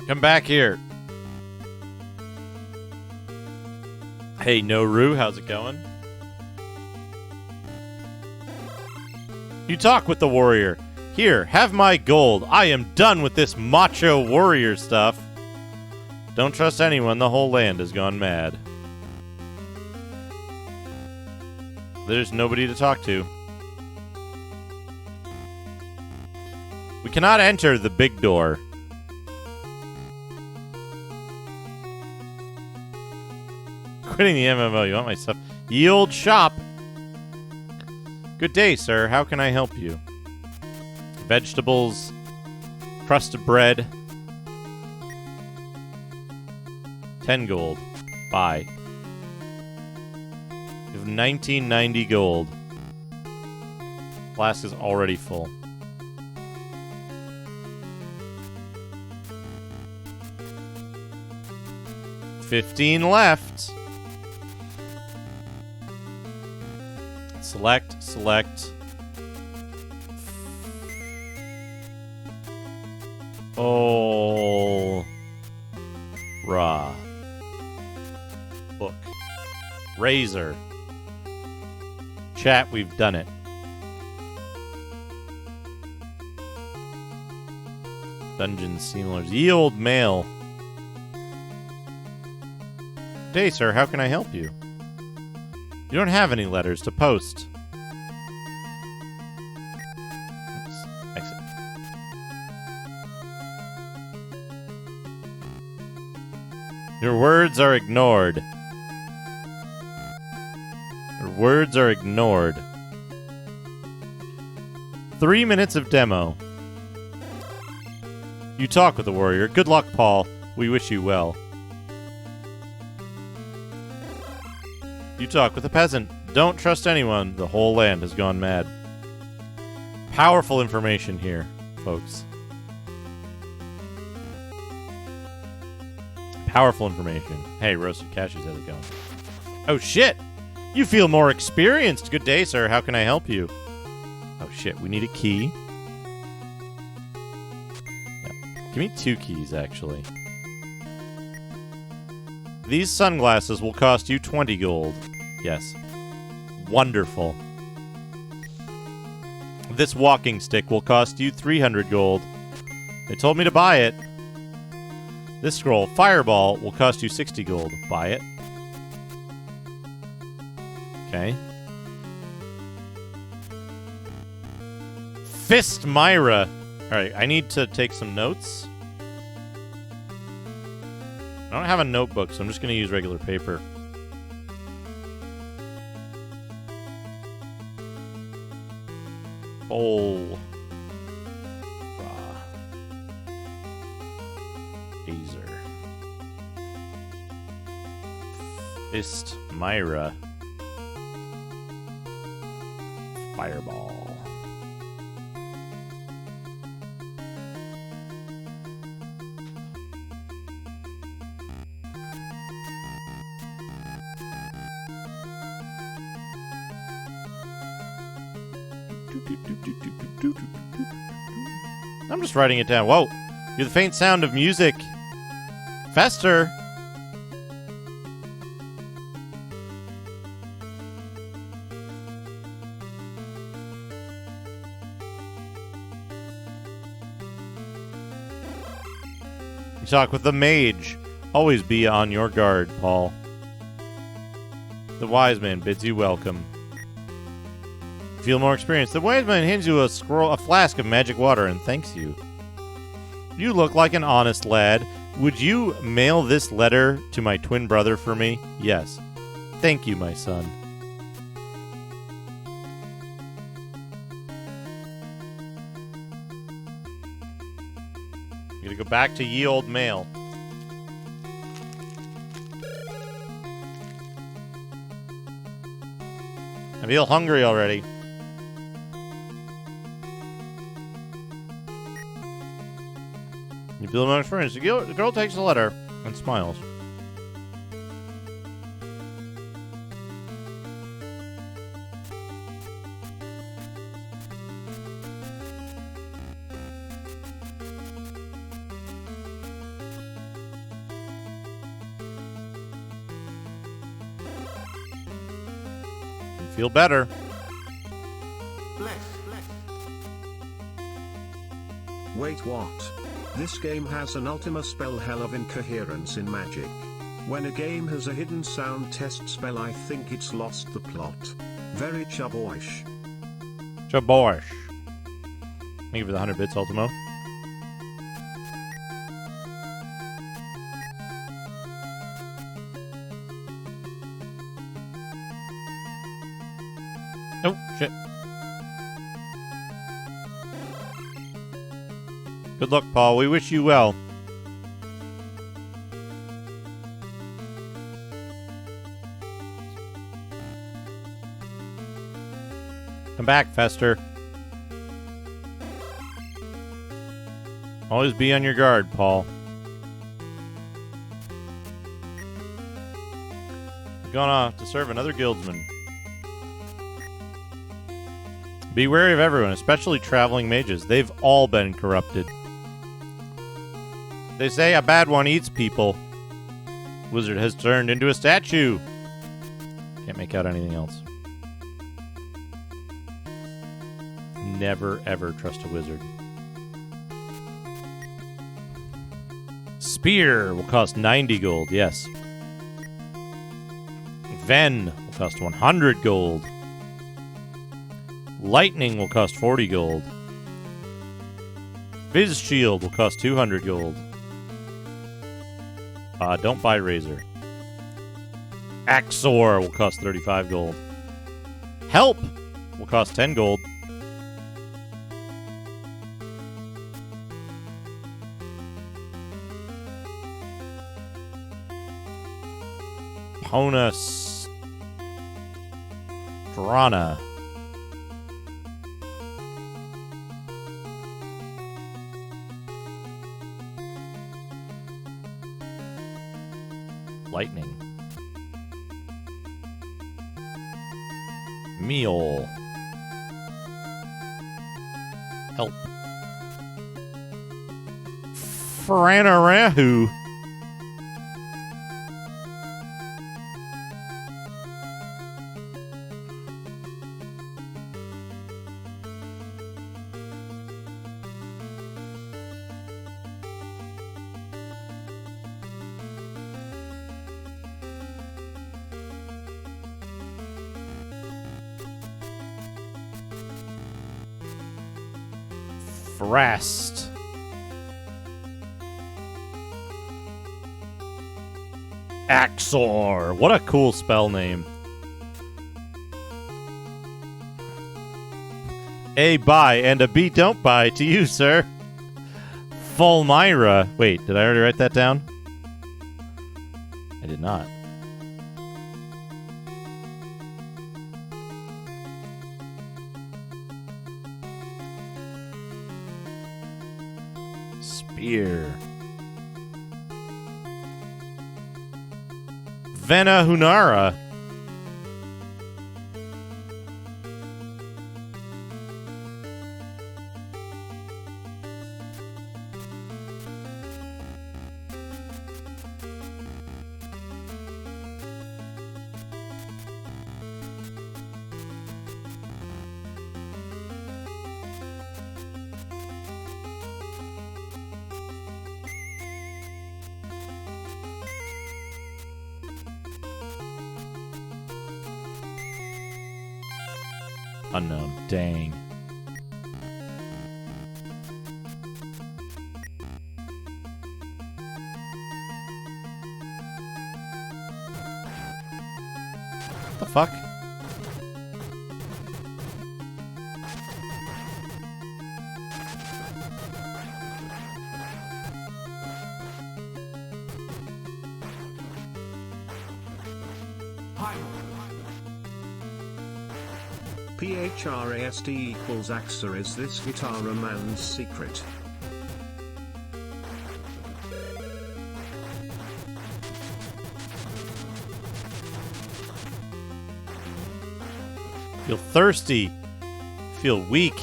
Come back here. Hey, Noru, how's it going? You talk with the warrior. Here, have my gold. I am done with this macho warrior stuff. Don't trust anyone. The whole land has gone mad. There's nobody to talk to. We cannot enter the big door. Quitting the MMO. You want my stuff? Yield shop. Good day, sir. How can I help you? Vegetables. Crust of bread. 10 gold. Buy. You have 1990 gold. Flask is already full. $15 left. Select. Oh. Raw. Book. Razor. Chat, we've done it. Dungeon Sealers. Ye old mail. Good day, sir. How can I help you? You don't have any letters to post. Oops. Exit. Your words are ignored. Your words are ignored. 3 minutes of demo. You talk with the warrior. Good luck, Paul. We wish you well. You talk with a peasant. Don't trust anyone. The whole land has gone mad. Powerful information here, folks. Powerful information. Hey, Roasted Cashews, how's it going? Oh, shit! You feel more experienced. Good day, sir. How can I help you? Oh, shit. We need a key. Yeah. Give me 2 keys, actually. These sunglasses will cost you 20 gold. Yes. Wonderful. This walking stick will cost you 300 gold. They told me to buy it. This scroll, Fireball, will cost you 60 gold. Buy it. Okay. Fist Myra. Alright, I need to take some notes. I don't have a notebook, so I'm just going to use regular paper. Bowl. Azer. Fist Myra. Fireball. I'm just writing it down. Whoa! You're the faint sound of music. Fester! You talk with the mage. Always be on your guard, Paul. The wise man bids you welcome. Feel more experienced. The wise man hands you a flask of magic water and thanks you. You look like an honest lad. Would you mail this letter to my twin brother for me? Yes. Thank you, my son. I'm gonna go back to ye old mail. I feel hungry already. You feel no experience. The girl takes the letter and smiles. Feel better. Wait, what? This game has an ultimate spell hell of incoherence in magic. When a game has a hidden sound test spell, I think it's lost the plot. Very Chuboh-ish. Chuboh. Thank you for the 100 bits, Ultimo. Oh, shit. Good luck, Paul. We wish you well. Come back, Fester. Always be on your guard, Paul. You're going off to serve another guildsman. Be wary of everyone, especially traveling mages. They've all been corrupted. They say a bad one eats people. Wizard has turned into a statue. Can't make out anything else. Never, ever trust a wizard. Spear will cost 90 gold, yes. Ven will cost 100 gold. Lightning will cost 40 gold. Viz Shield will cost 200 gold. Don't buy Razor. Axor will cost 35 gold. Help will cost 10 gold. Ponus Drana. Lightning. Meal. Help. Franarahu. Rest. Axor. What a cool spell name. A buy and a B don't buy to you, sir. Fulmira. Wait, did I already write that down? I did not. Spear. Vena Hunara. Unknown. Dang. What the fuck? PHRAST equals AXA. Is this guitar a man's secret? Feel thirsty. Feel weak.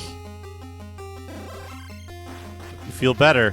You feel better.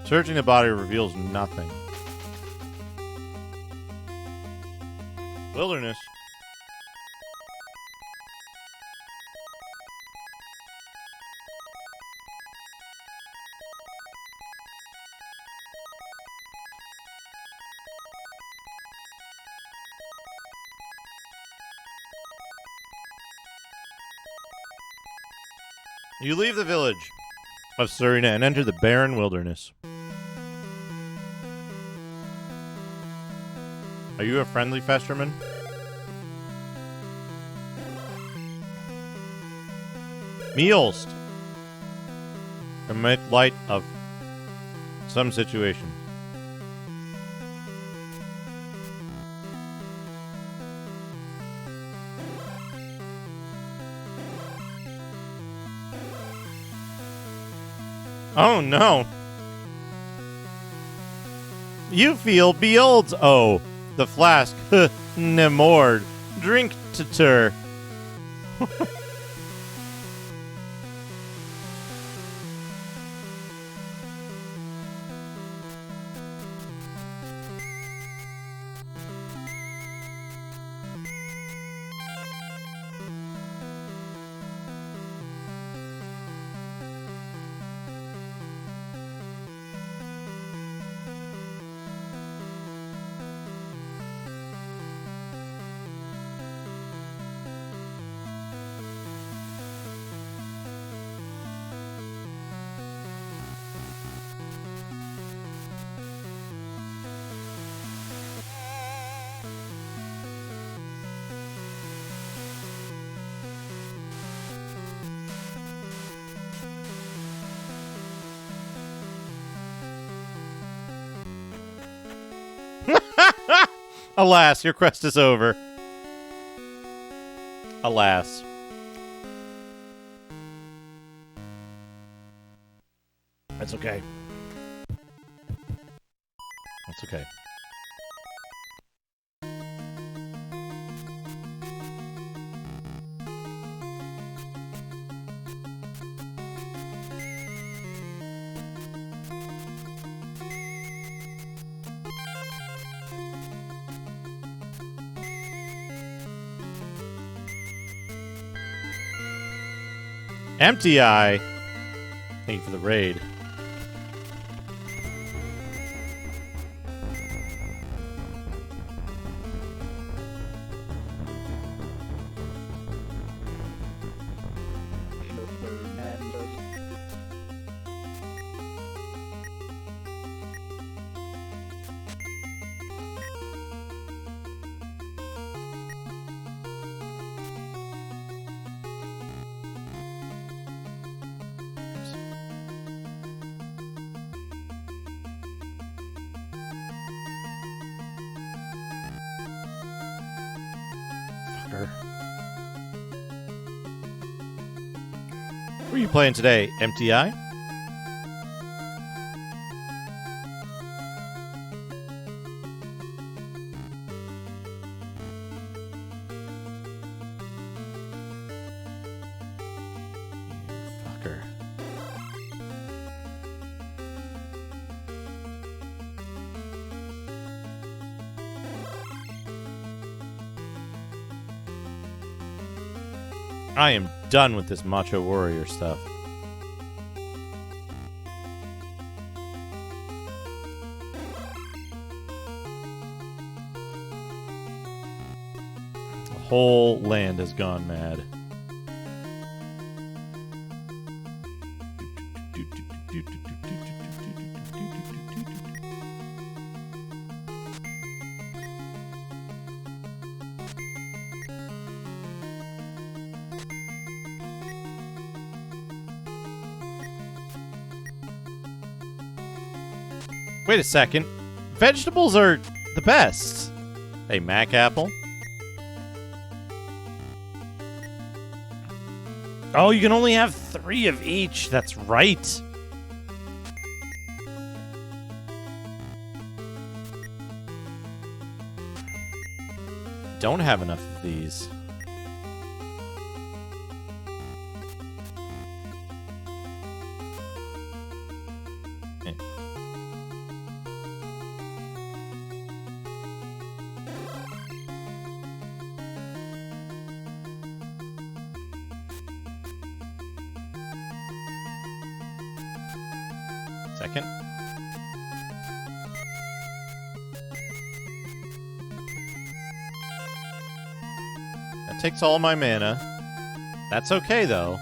Searching the body reveals nothing. Wilderness. You leave the village of Serena and enter the barren wilderness. Are you a friendly Festerman? Meals can make light of some situation. Oh no! You feel beholds. Oh, the flask. Nemord. Drink to tur. Alas, your quest is over. Alas. That's okay. That's okay. Empty Eye. Thank you for the raid. Fucker. What are you playing today, MTI? Fucker. I am done with this Macho Warrior stuff. The whole land has gone mad. Wait a second. Vegetables are the best. Hey, Mac Apple. Oh, you can only have 3 of each. That's right. Don't have enough of these. Second. That takes all my mana. That's okay, though.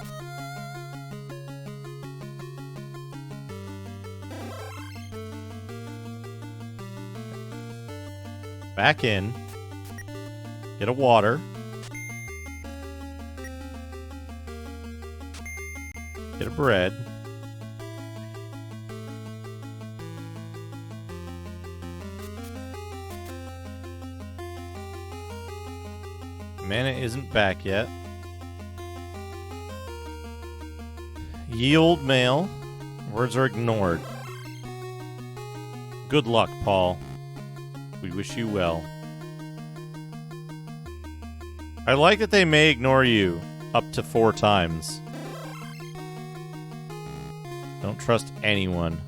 Back in. Get a water. Get a bread. Mana isn't back yet. Yield mail. Words are ignored. Good luck, Paul. We wish you well. I like that they may ignore you up to 4 times. Don't trust anyone.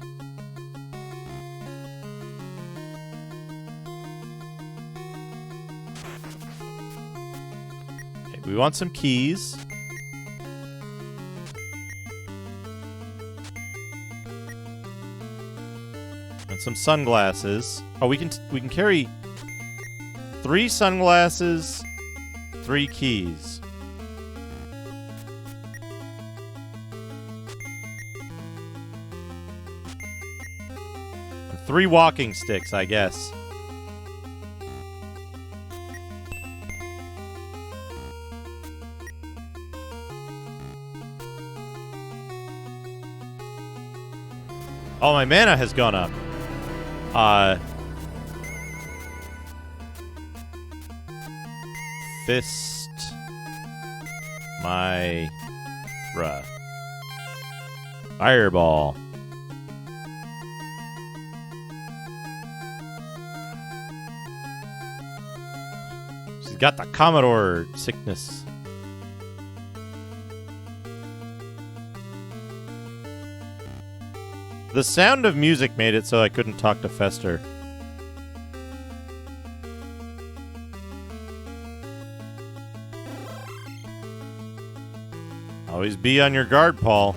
Okay, we want some keys. And some sunglasses. Oh, we can carry 3 sunglasses, 3 keys. And 3 walking sticks, I guess. Oh, my mana has gone up. Fist my Fireball. She's got the Commodore sickness. The sound of music made it so I couldn't talk to Fester. Always be on your guard, Paul.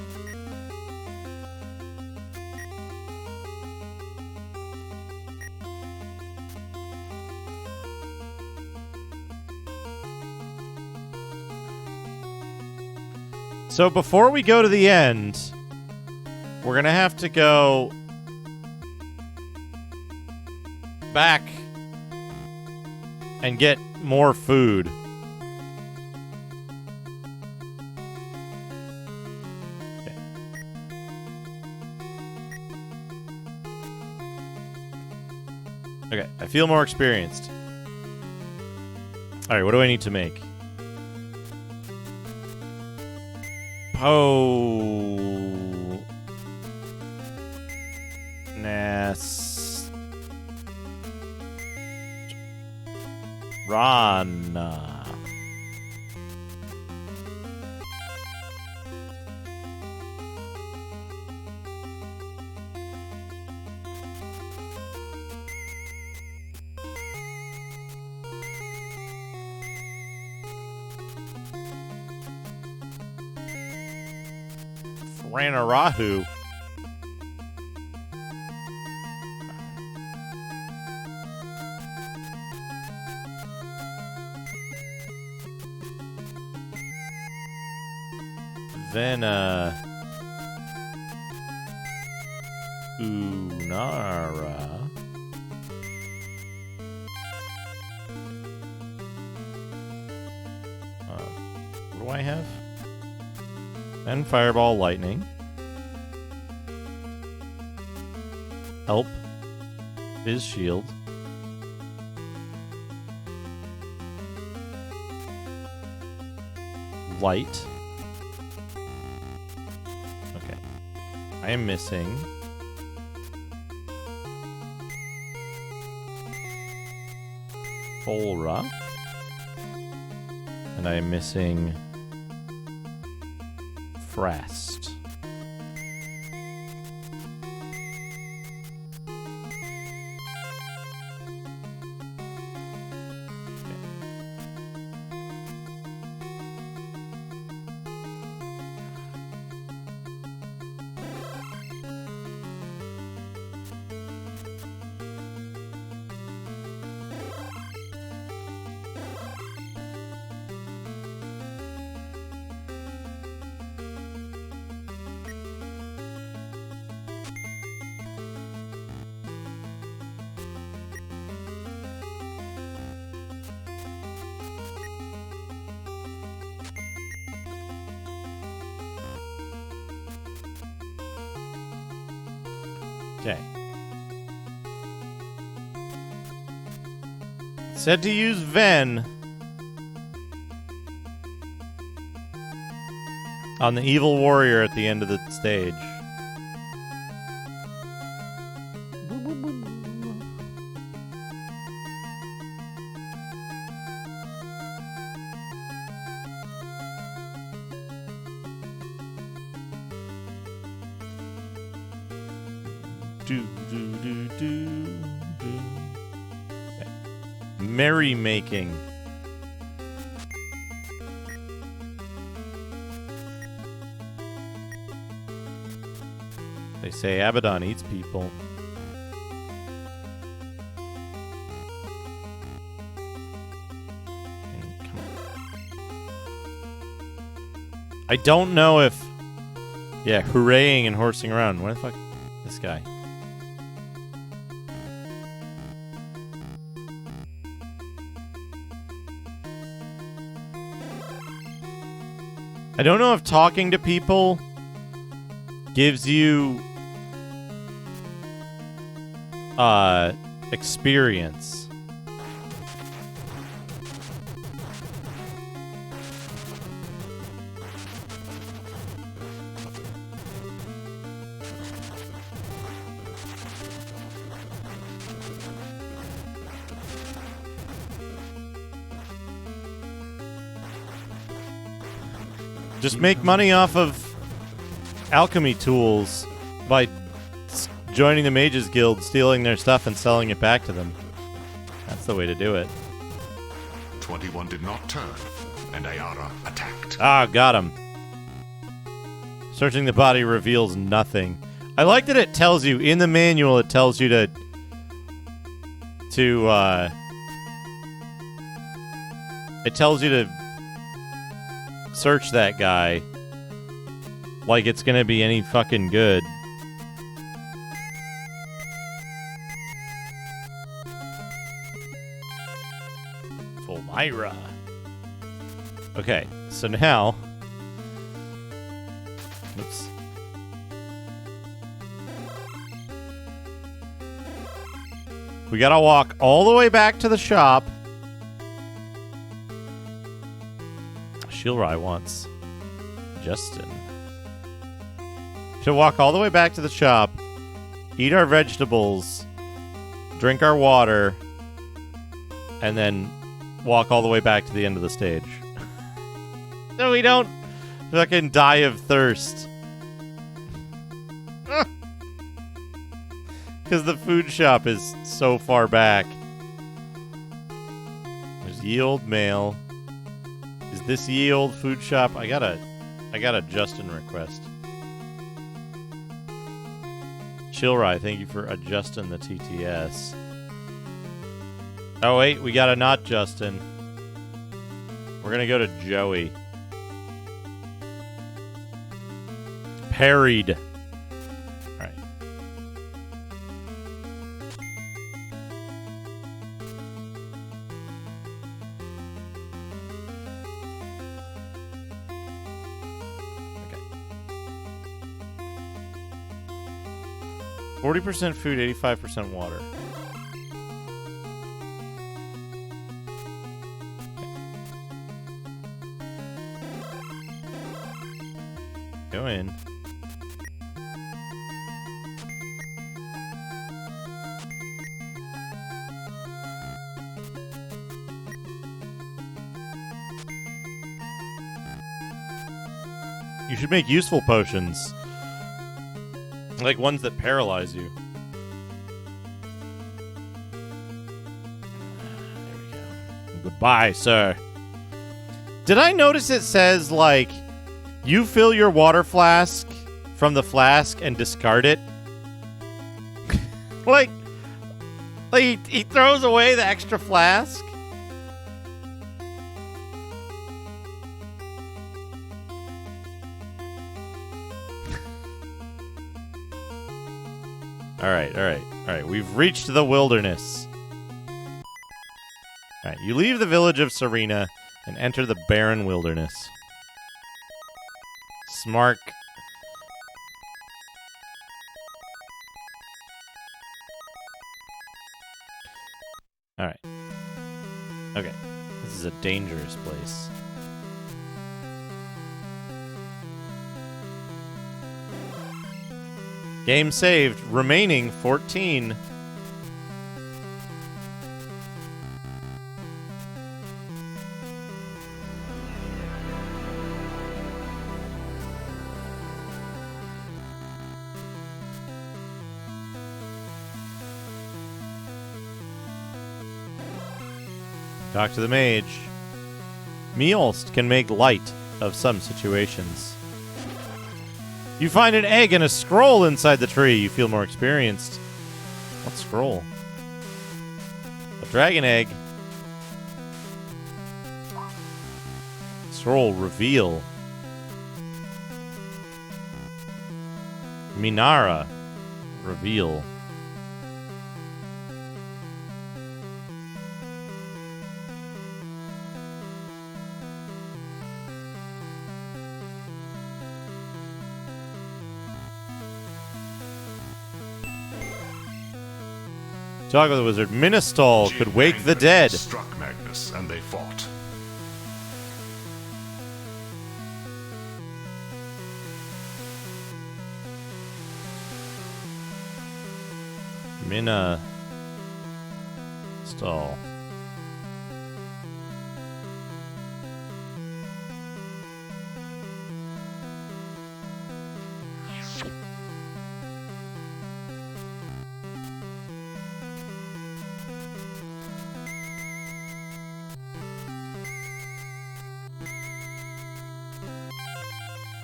So before we go to the end, we're gonna have to go back and get more food. Okay. Okay, I feel more experienced. Alright, what do I need to make? Oh. Nest. Rana. Ranarahu. Then, Unara. What do I have? Then Fireball Lightning. Help. His shield. Light. Okay. I am missing. Folra. And I am missing Frast. Okay. Said to use Ven on the evil warrior at the end of the stage. Okay. Merrymaking. They say Abaddon eats people. I don't know if... Yeah, hooraying and horsing around. Where the fuck... This guy. I don't know if talking to people gives you experience. Just make money off of alchemy tools by joining the Mages Guild, stealing their stuff, and selling it back to them. That's the way to do it. 21 did not turn, and Ayara attacked. Ah, got him. Searching the body reveals nothing. I like that it tells you, in the manual, it tells you to it tells you to search that guy like it's gonna be any fucking good. Fulmira. Okay, so now... Oops. We gotta walk all the way back to the shop. Shilrai wants Justin. Should walk all the way back to the shop, eat our vegetables, drink our water, and then walk all the way back to the end of the stage. So we don't fucking die of thirst. Because the food shop is so far back. There's ye old mail. Is this ye old food shop? I got a Justin request. Chillrai, thank you for adjusting the TTS. Oh wait, we got a not Justin. We're gonna go to Joey. Parried. Alright. Okay. 40% food, 85% water. Go in. You should make useful potions. Like ones that paralyze you. There we go. Goodbye, sir. Did I notice it says, like, you fill your water flask from the flask and discard it? like he throws away the extra flask? All right. We've reached the wilderness. All right, you leave the village of Serena and enter the barren wilderness. Smark. All right. Okay. This is a dangerous place. Game saved. Remaining 14. Talk to the mage. Mealst can make light of some situations. You find an egg and a scroll inside the tree. You feel more experienced. What scroll? A dragon egg. Scroll reveal. Minara reveal. Talk with the wizard. Ministol could wake the dead. Struck Magnus, and they fought. Mina stall.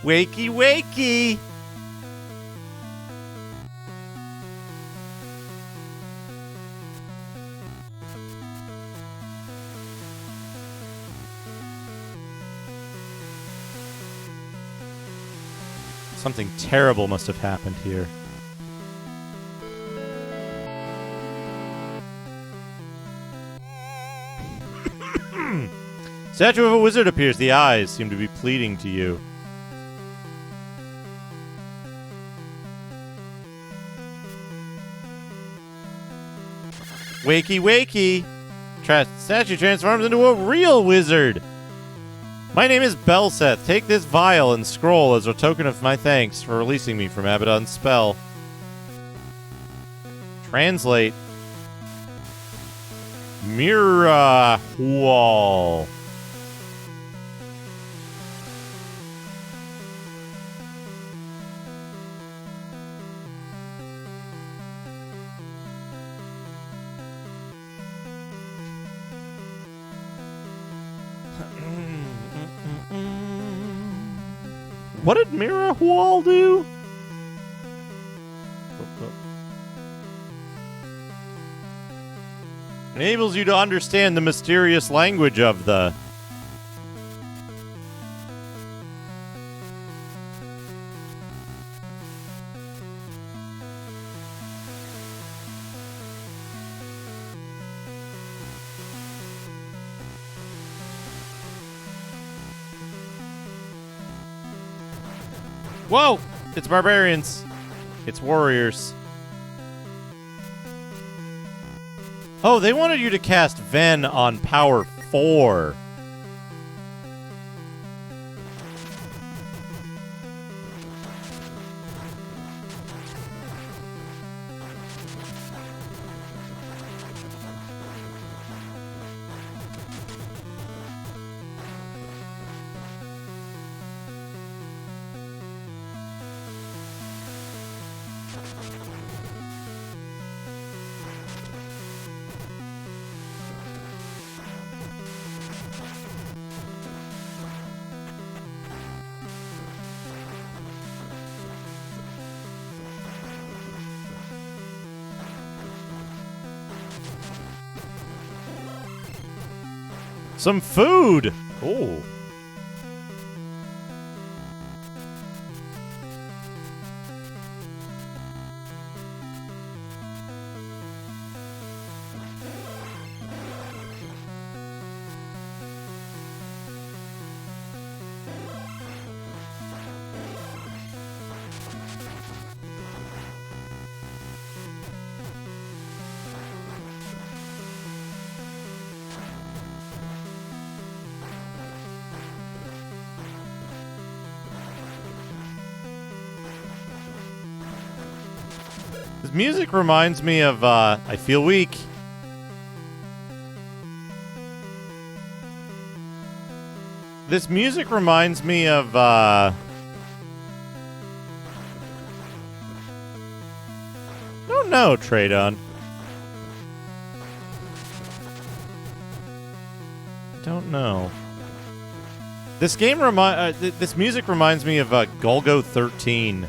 Wakey, wakey! Something terrible must have happened here. Statue of a wizard appears. The eyes seem to be pleading to you. Wakey, wakey! Statue transforms into a real wizard! My name is Belseth. Take this vial and scroll as a token of my thanks for releasing me from Abaddon's spell. Translate. Mirror wall. What did Mirror Wall do? Enables you to understand the mysterious language of the... Whoa! It's barbarians. It's warriors. Oh, they wanted you to cast Ven on power 4. Some food! Oh. This music reminds me of, I Feel Weak. This music reminds me of, I don't know, Tradon. Don't know. This game this music reminds me of, Golgo 13.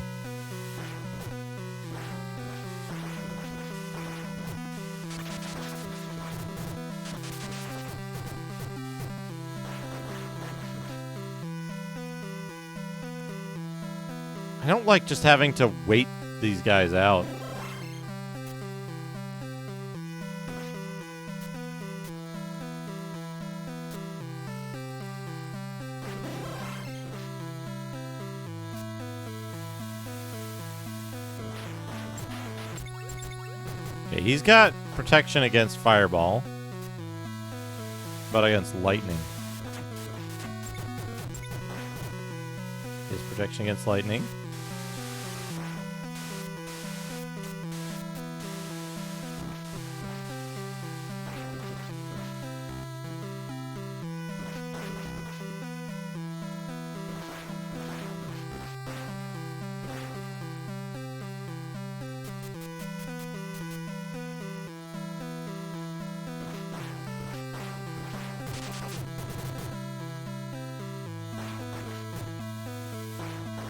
I don't like just having to wait these guys out. Okay, he's got protection against fireball, but against lightning. His protection against lightning.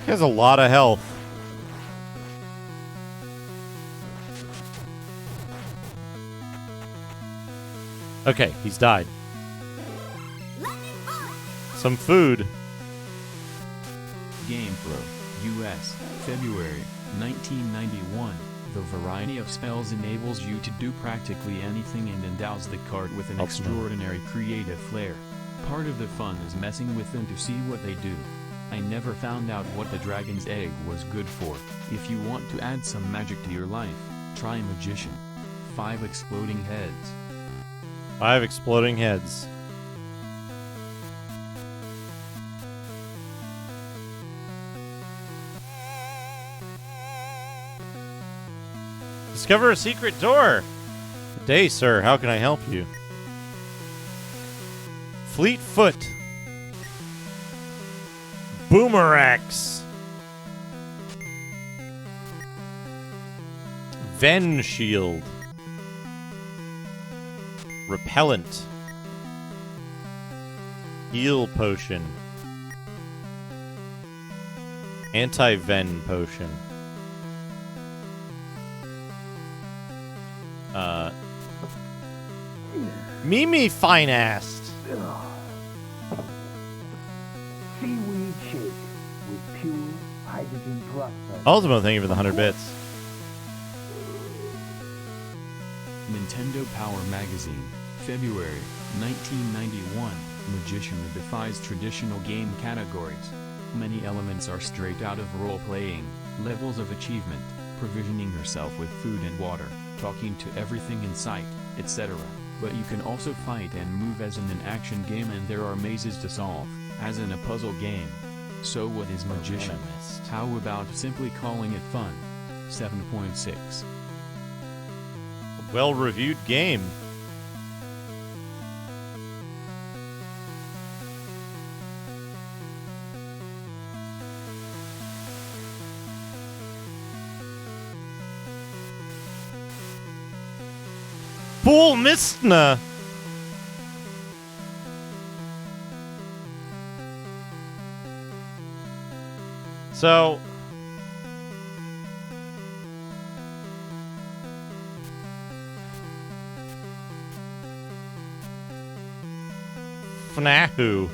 He has a lot of health. Okay, he's died. Some food. GamePro, US, February 1991. The variety of spells enables you to do practically anything and endows the card with an extraordinary creative flair. Part of the fun is messing with them to see what they do. I never found out what the dragon's egg was good for. If you want to add some magic to your life, try Magician. 5 exploding heads. 5 exploding heads. Discover a secret door. Good day, sir. How can I help you? Fleetfoot. Boomerax. Ven shield. Repellent. Heal potion. Anti-Ven potion. Mimi Finast. Seaweed shake with pure hydrogen peroxide. Ultimo, thank you for the 100 bits. Nintendo Power Magazine, February 1991. Magician defies traditional game categories. Many elements are straight out of role-playing, levels of achievement, provisioning yourself with food and water, talking to everything in sight, etc. But you can also fight and move as in an action game, and there are mazes to solve, as in a puzzle game. So what is Magician? How about simply calling it fun? 7.6. Well-reviewed game. Bull Mistna. So FNAHU.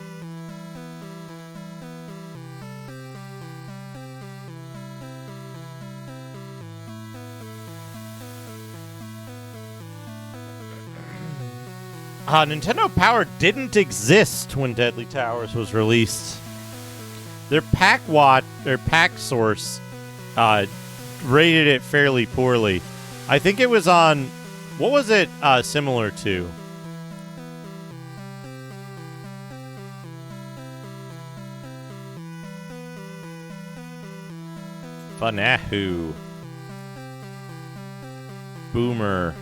Nintendo Power didn't exist when Deadly Towers was released. Their pack source rated it fairly poorly. I think it was on, what was it similar to? FNAHU. Boomer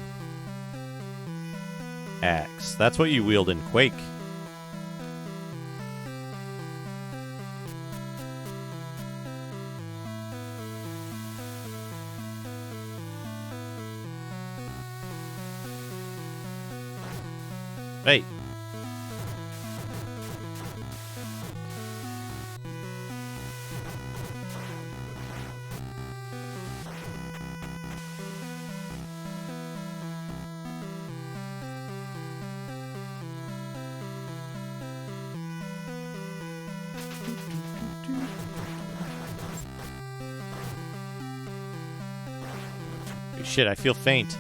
Axe. That's what you wield in Quake. Hey. Shit, I feel faint.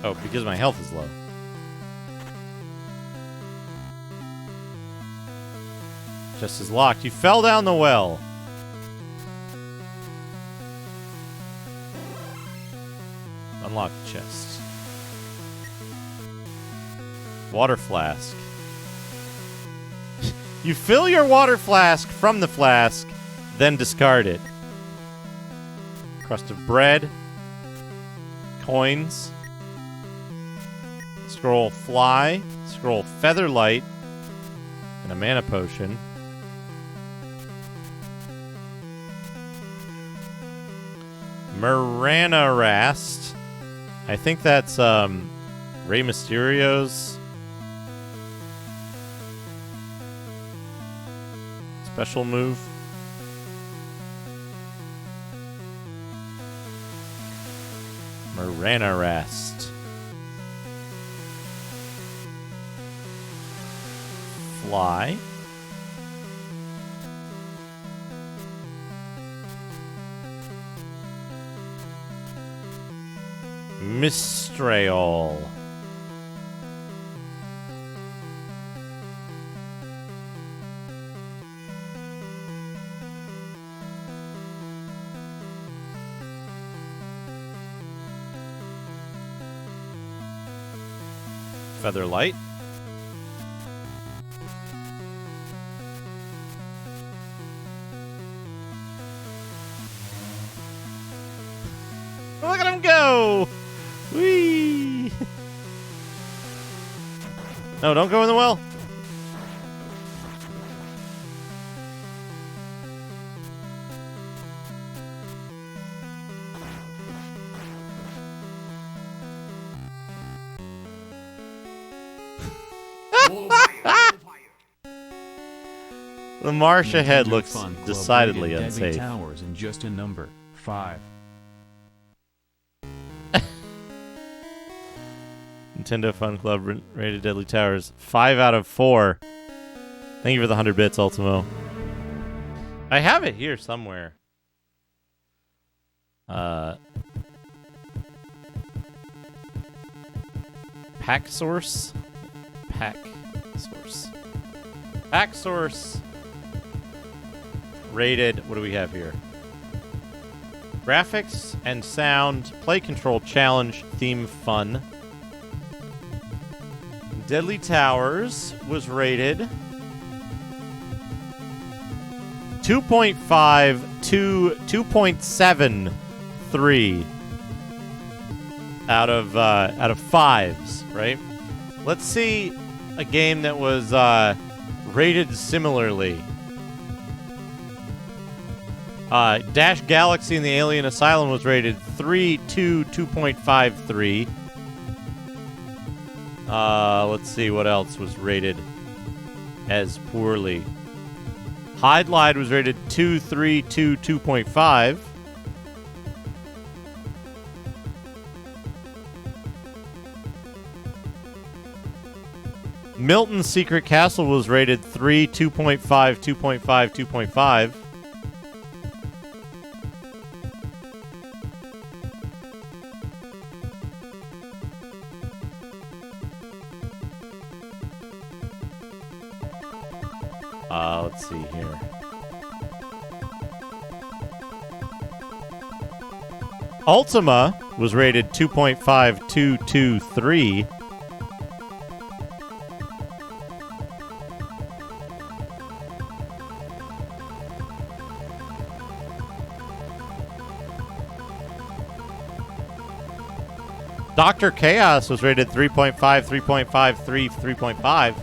Oh, because my health is low. Chest is locked. You fell down the well. Unlock the chest. Water flask. You fill your water flask from the flask, then discard it. Crust of bread. Coins. Scroll fly. Scroll featherlight. And a mana potion. Maranarast. I think that's Rey Mysterio's special move. Maranarast. Fly. Mistral. Featherlight. No, don't go in the well. The marsh ahead Nintendo looks Fun Club decidedly rated Deadly unsafe. Towers in just a number 5. Nintendo Fun Club rated Deadly Towers 5 out of 4. Thank you for the 100 bits, Ultimo. I have it here somewhere. Pack source. Rated. What do we have here? Graphics and sound, play control challenge, theme fun. Deadly Towers was rated 2.5 to 2.73 out of 5s, right? Let's see a game that was rated similarly. Dash Galaxy and the Alien Asylum was rated 3 to 2.53. Let's see what else was rated as poorly. Hide Lied was rated 2.3 to 2.5. Milton's Secret Castle was rated 3, 2.5, 2.5, 2.5. Let's see here. Ultima was rated 2.5223. Dr. Chaos was rated 3.5, 3.5, 3, 3.5.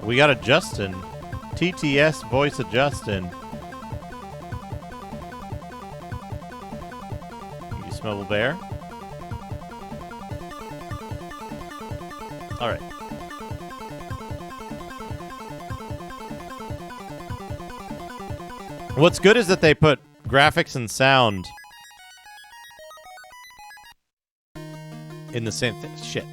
We got a Justin. TTS voice of Justin. You smell a bear? Alright. What's good is that they put graphics and sound in the same thing. Shit.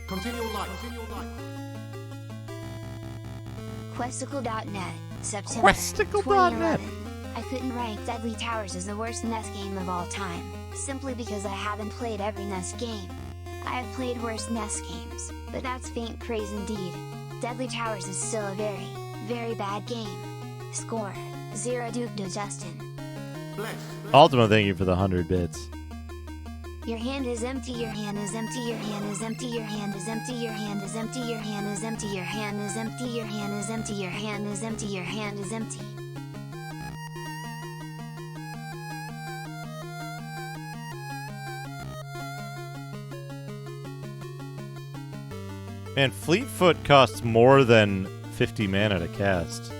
Continue life. Questicle.net, September Questicle.net. 2011. I couldn't rank Deadly Towers as the worst NES game of all time, simply because I haven't played every NES game. I have played worse NES games, but that's faint praise indeed. Deadly Towers is still a very, very bad game. Score, 0 Duke to Justin. Ultima, thank you for the 100 bits. Your hand is empty, your hand is empty, your hand is empty, your hand is empty, your hand is empty, your hand is empty, your hand is empty, your hand is empty, your hand is empty, your hand is empty. Man, Fleetfoot costs more than 50 mana to cast.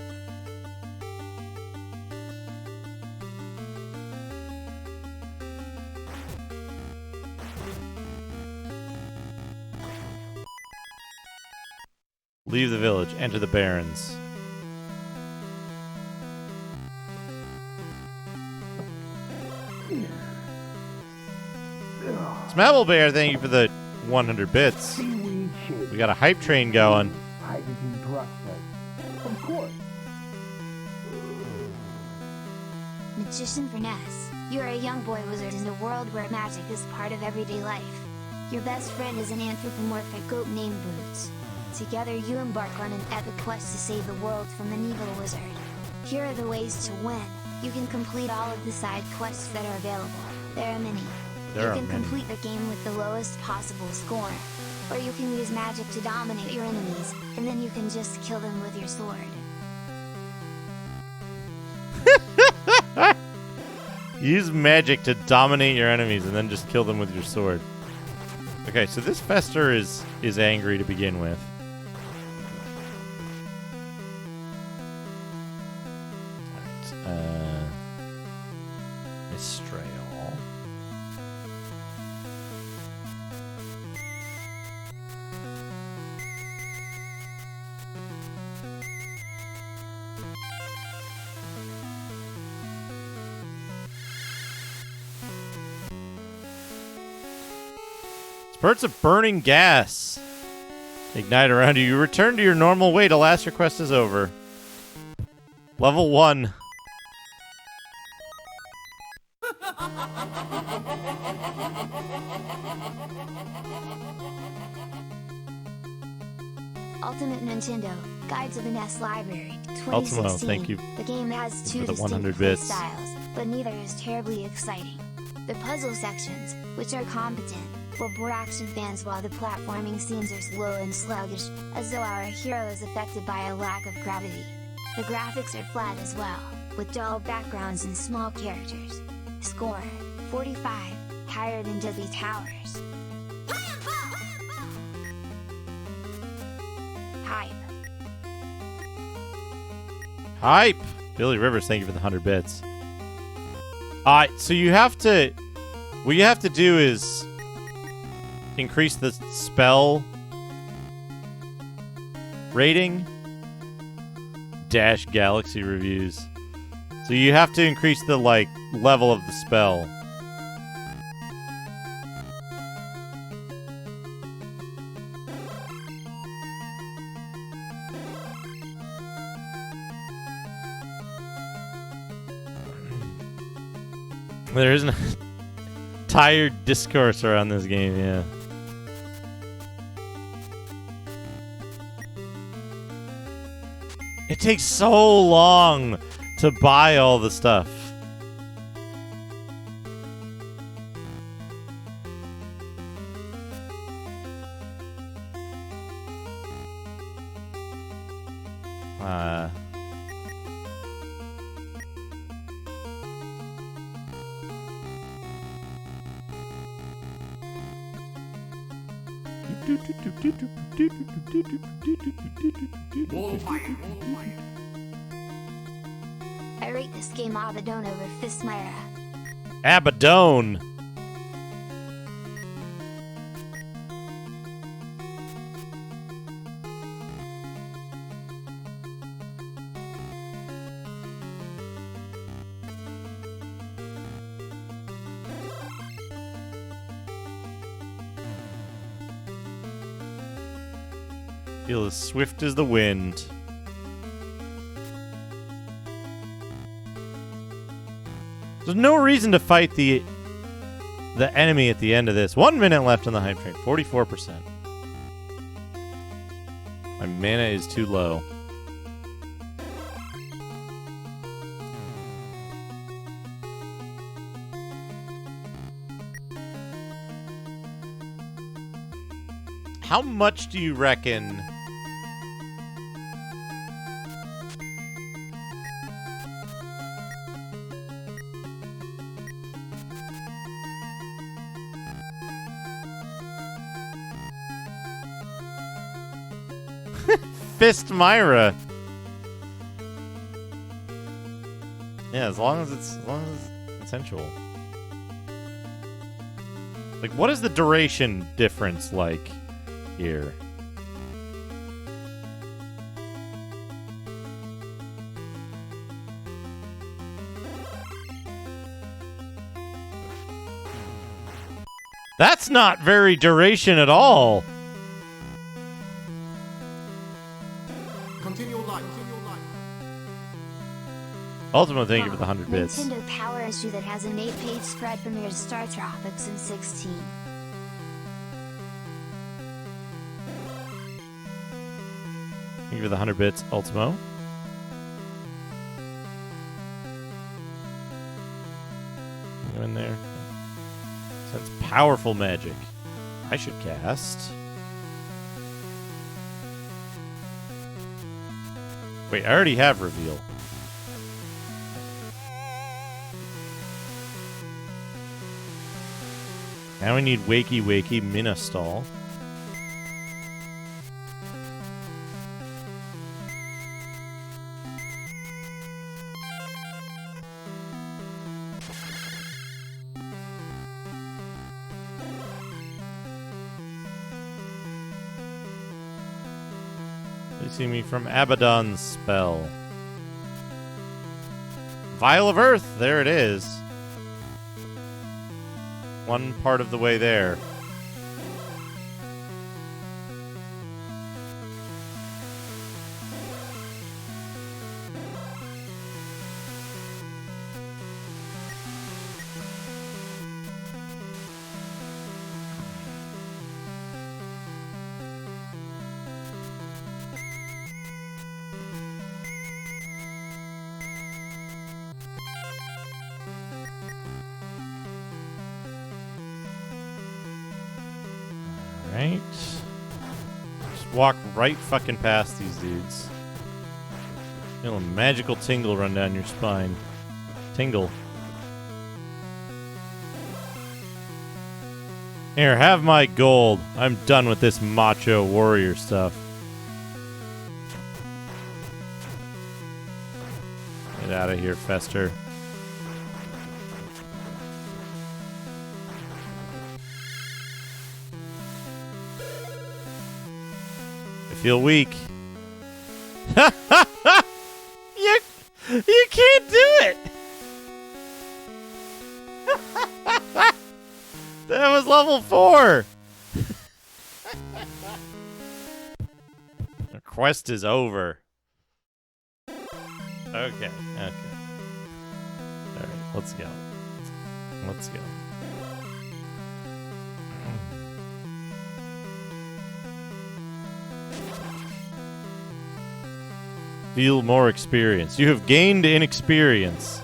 Leave the village. Enter the Barrens. Smabble Bear, thank you for the 100 bits. Seaweed shape. We got a hype train going. Hydrogen peroxide. Of course. Magician for NES. You are a young boy wizard in a world where magic is part of everyday life. Your best friend is an anthropomorphic goat named Boots. Together you embark on an epic quest to save the world from an evil wizard. Here are the ways to win. You can complete all of the side quests that are available. There are many. You can complete the game with the lowest possible score. Or you can use magic to dominate your enemies, and then you can just kill them with your sword. Use magic to dominate your enemies and then just kill them with your sword. Okay, so this Fester is angry to begin with. Alright, Mistrail. Spurts of burning gas ignite around you. You return to your normal weight. A last request is over. Level 1. Ultimate Nintendo Guide to the NES Library 2016. Ultimo, thank you. The game has two for the distinct 100 play bits. styles, but neither is terribly exciting. The puzzle sections, which are competent, will bore action fans, while the platforming scenes are slow and sluggish, as though our hero is affected by a lack of gravity. The graphics are flat as well, with dull backgrounds and small characters. Score 45, higher than Deadly Towers. Hype. Hype! Billy Rivers, thank you for the 100 bits. Alright, so you have to... What you have to do is increase the spell rating. Dash Galaxy reviews. So you have to increase the, like, level of the spell. There isn't a tired discourse around this game, yeah. It takes so long to buy all the stuff. I rate this game Abaddon over Fistmyra. Abaddon! Feel as swift as the wind. There's no reason to fight the enemy at the end of this. 1 minute left on the hype train. 44%. My mana is too low. How much do you reckon... Fist Myra. Yeah, as long as it's consensual. Like, what is the duration difference like here? That's not very duration at all. Continue life. Ultimate, thank you for the 100 bits. Nintendo Power issue that has an 8-page spread premiered Star Tropics in 16. Thank you for the 100 bits, Ultimo. Go in there. So that's powerful magic. I should cast. Wait, I already have reveal. Now we need Wakey Wakey Minastall. Releasing me from Abaddon's spell. Vial of Earth, there it is. One part of the way there. Right. Just walk right fucking past these dudes. Feel a magical tingle run down your spine. Tingle. Here, have my gold. I'm done with this macho warrior stuff. Get out of here, Fester. Feel weak. You can't do it. That was level 4. The quest is over. Okay. All right, let's go. Let's go. Feel more experience. You have gained in experience.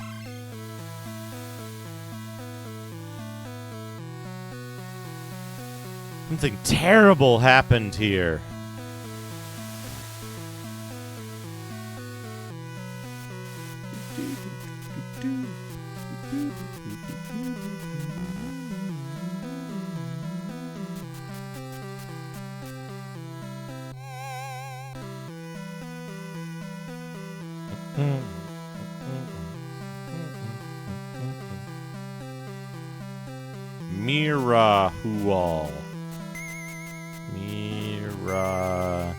Something terrible happened here. Mirahual. Mirahual.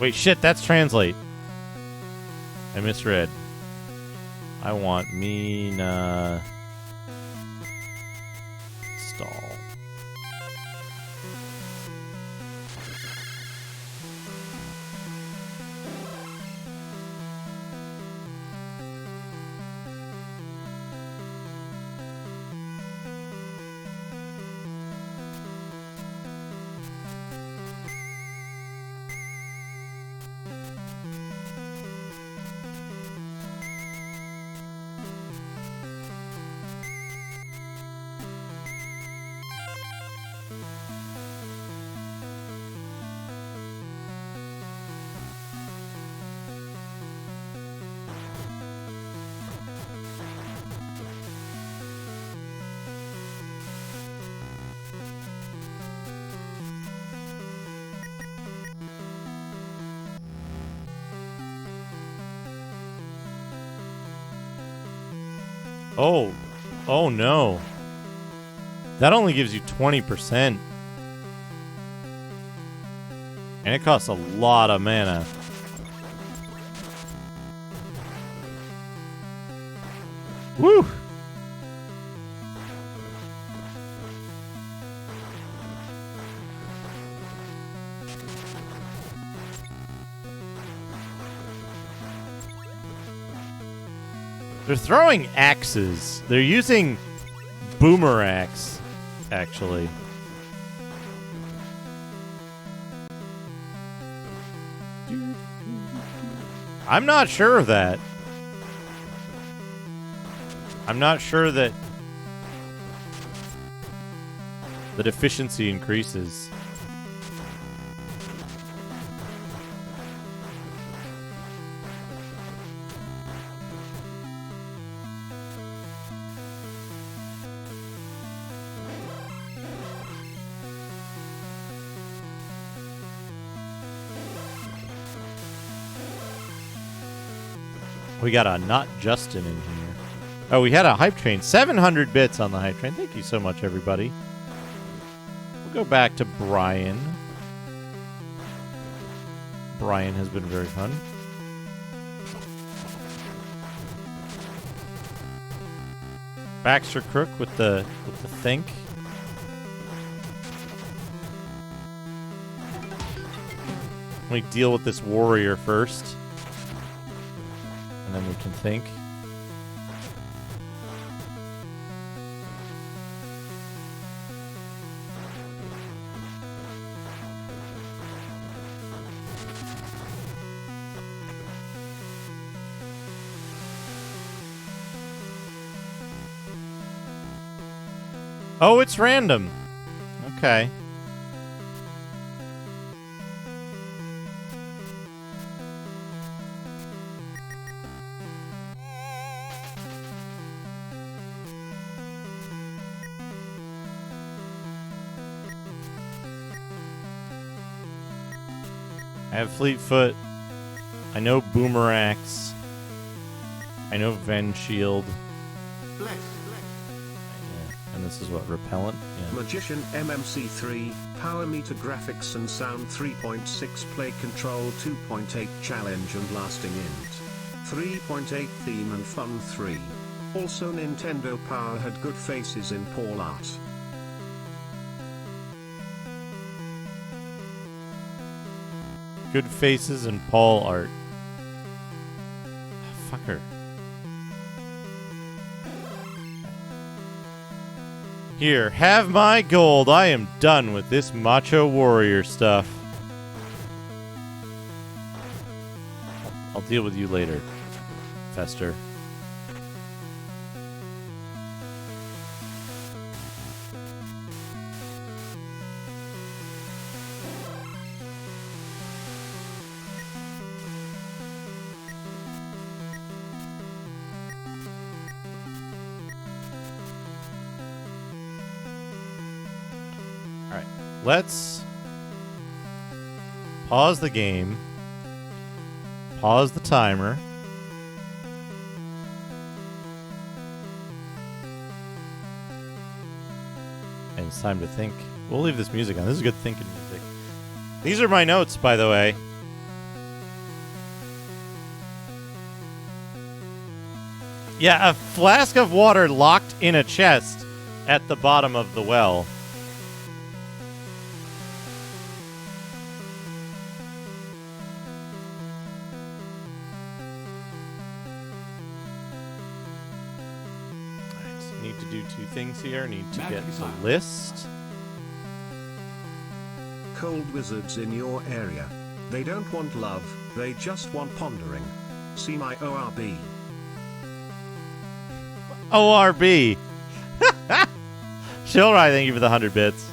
Wait, shit, that's translate. I misread. I want Mina stall. Oh no. That only gives you 20%. And it costs a lot of mana. Woo! They're throwing axes. They're using boomerangs, actually. I'm not sure of that. I'm not sure that efficiency increases. We got a not Justin in here. Oh, we had a hype train. 700 bits on the hype train. Thank you so much, everybody. We'll go back to Brian. Brian has been very fun. Baxter Crook with the think. We deal with this warrior first. And then we can think. Oh, it's random. Okay. I have Fleetfoot. I know Boomerangs. I know Ven Shield. Yeah. And this is what? Repellent? Yeah. Magician MMC3, Power Meter Graphics and Sound 3.6 Play Control 2.8 Challenge and Lasting Int 3.8 Theme and Fun 3. Also Nintendo Power had good faces in Paul Art. Good faces and Paul art. Fucker. Here, have my gold. I am done with this macho warrior stuff. I'll deal with you later, Fester. Let's pause the game, pause the timer, and it's time to think. We'll leave this music on. This is good thinking music. These are my notes, by the way. Yeah, a flask of water locked in a chest at the bottom of the well. Things here. Need to get the list. Cold wizards in your area. They don't want love, they just want pondering. See my ORB. ORB. Shilrai, thank you for the 100 bits.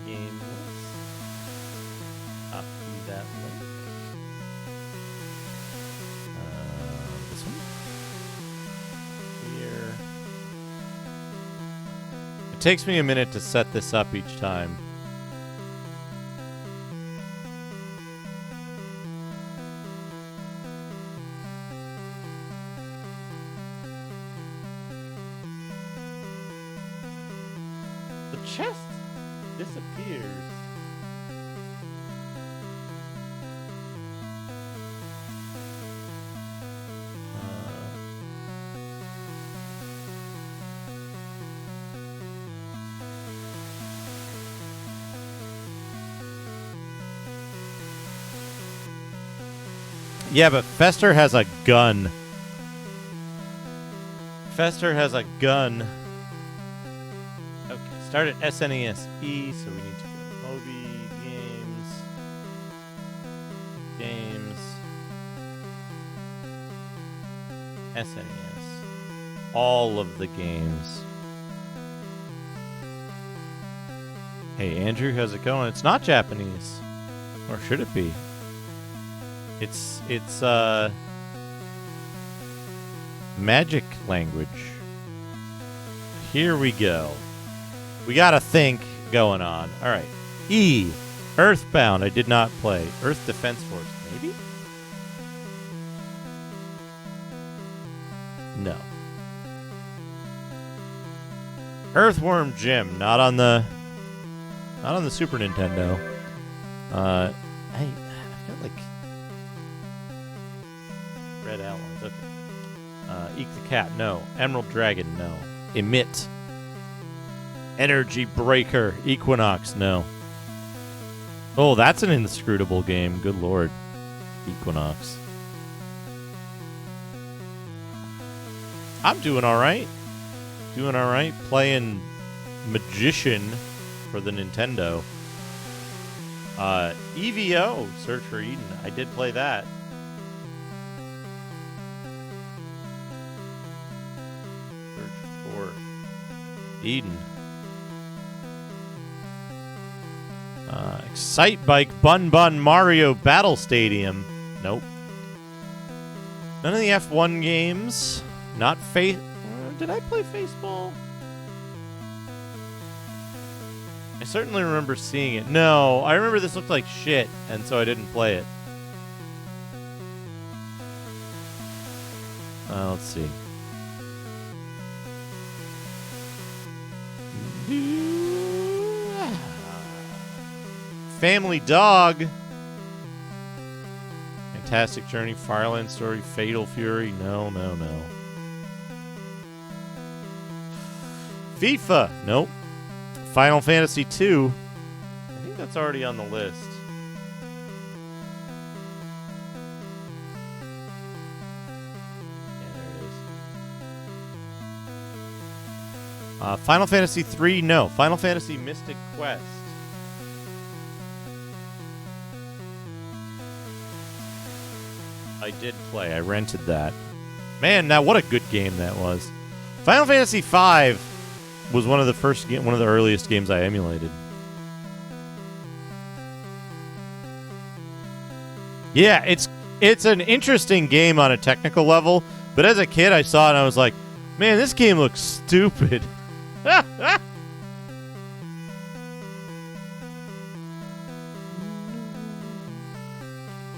Game list. Copy that link. This one. Here. It takes me a minute to set this up each time. The chest disappears. Yeah, but Fester has a gun. Fester has a gun. Okay, start at SNES E, so we need to go Moby, games, SNES. All of the games. Hey, Andrew, how's it going? It's not Japanese. Or should it be? It's magic language. Here we go. We got a think going on. All right. E. Earthbound. I did not play. Earth Defense Force. Maybe? No. Earthworm Jim. Not on the Super Nintendo. I've got like red outlines. Okay. Eek the Cat, no. Emerald Dragon, no. Emit. Energy Breaker. Equinox, no. Oh, that's an inscrutable game. Good lord. Equinox. I'm doing alright. Doing alright. Playing Magician for the Nintendo. EVO, Search for Eden. I did play that. Search for Eden. Excite Bike, Bun Bun, Mario Battle Stadium. Nope. None of the F1 games. Not Face. Did I play Faceball? I certainly remember seeing it. No, I remember this looked like shit, and so I didn't play it. Let's see. Family Dog. Fantastic Journey, Fireland Story, Fatal Fury. No. FIFA. Nope. Final Fantasy II. I think that's already on the list. Yeah, there it is. Final Fantasy III, no. Final Fantasy Mystic Quest. I did play. I rented that. Man, now what a good game that was. Final Fantasy V was one of the earliest games I emulated. Yeah, it's an interesting game on a technical level, but as a kid I saw it and I was like, man, this game looks stupid.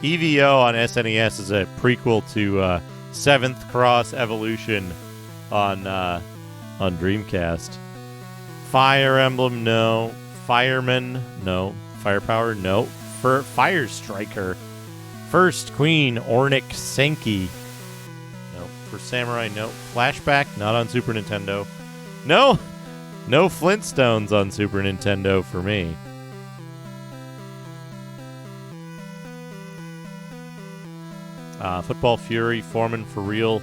EVO on SNES is a prequel to Seventh Cross Evolution on Dreamcast. Fire Emblem, no. Fireman, no. Firepower, no. Fire Striker. First Queen, Ornick Senki. No. For Samurai, no. Flashback, not on Super Nintendo. No Flintstones on Super Nintendo for me. Football Fury, Foreman for Real.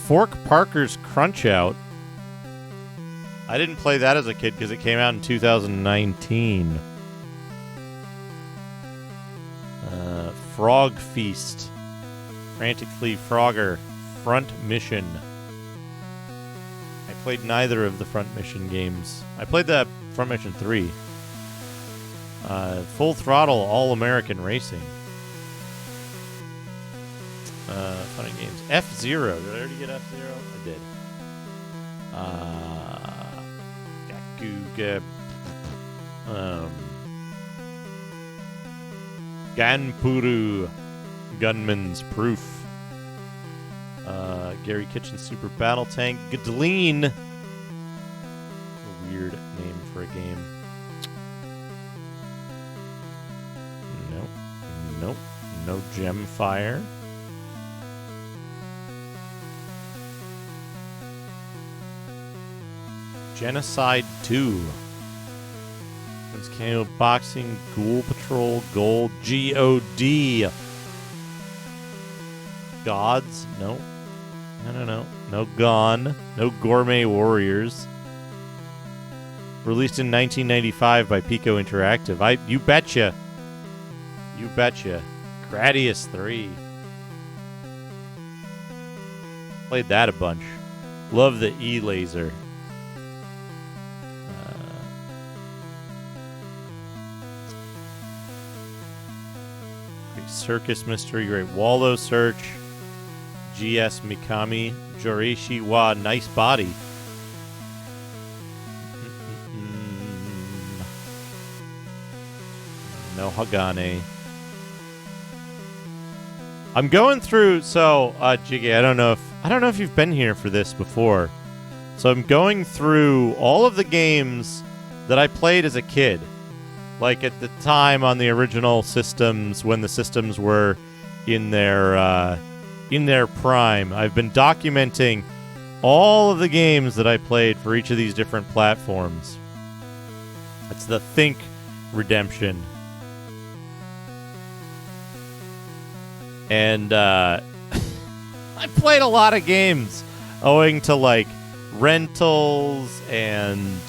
Fork Parker's Crunch Out. I didn't play that as a kid because it came out in 2019. Frog Feast. Frantically Frogger. Front Mission. I played neither of the Front Mission games. I played the Front Mission 3. Full Throttle All-American Racing. Funny games. F-Zero. Did I already get F-Zero? I did. Ganpuru. Gunman's Proof. Gary Kitchen Super Battle Tank. Gdleen. A weird name for a game. Nope. No Gemfire. Genocide 2. It's KO Boxing, Ghoul Patrol, Gold, G.O.D. Gods? No. No. No Gone. No Gourmet Warriors. Released in 1995 by Pico Interactive. You betcha. You betcha. Gradius 3. Played that a bunch. Love the E-Laser. Great Circus Mystery. Great Wallow Search. GS Mikami. Jorishi wa Nice Body. No Hagane. I'm going through, so Jiggy, I don't know if you've been here for this before. So I'm going through all of the games that I played as a kid. Like at the time on the original systems, when the systems were in their prime. I've been documenting all of the games that I played for each of these different platforms. It's the Think Redemption. And I played a lot of games owing to like rentals and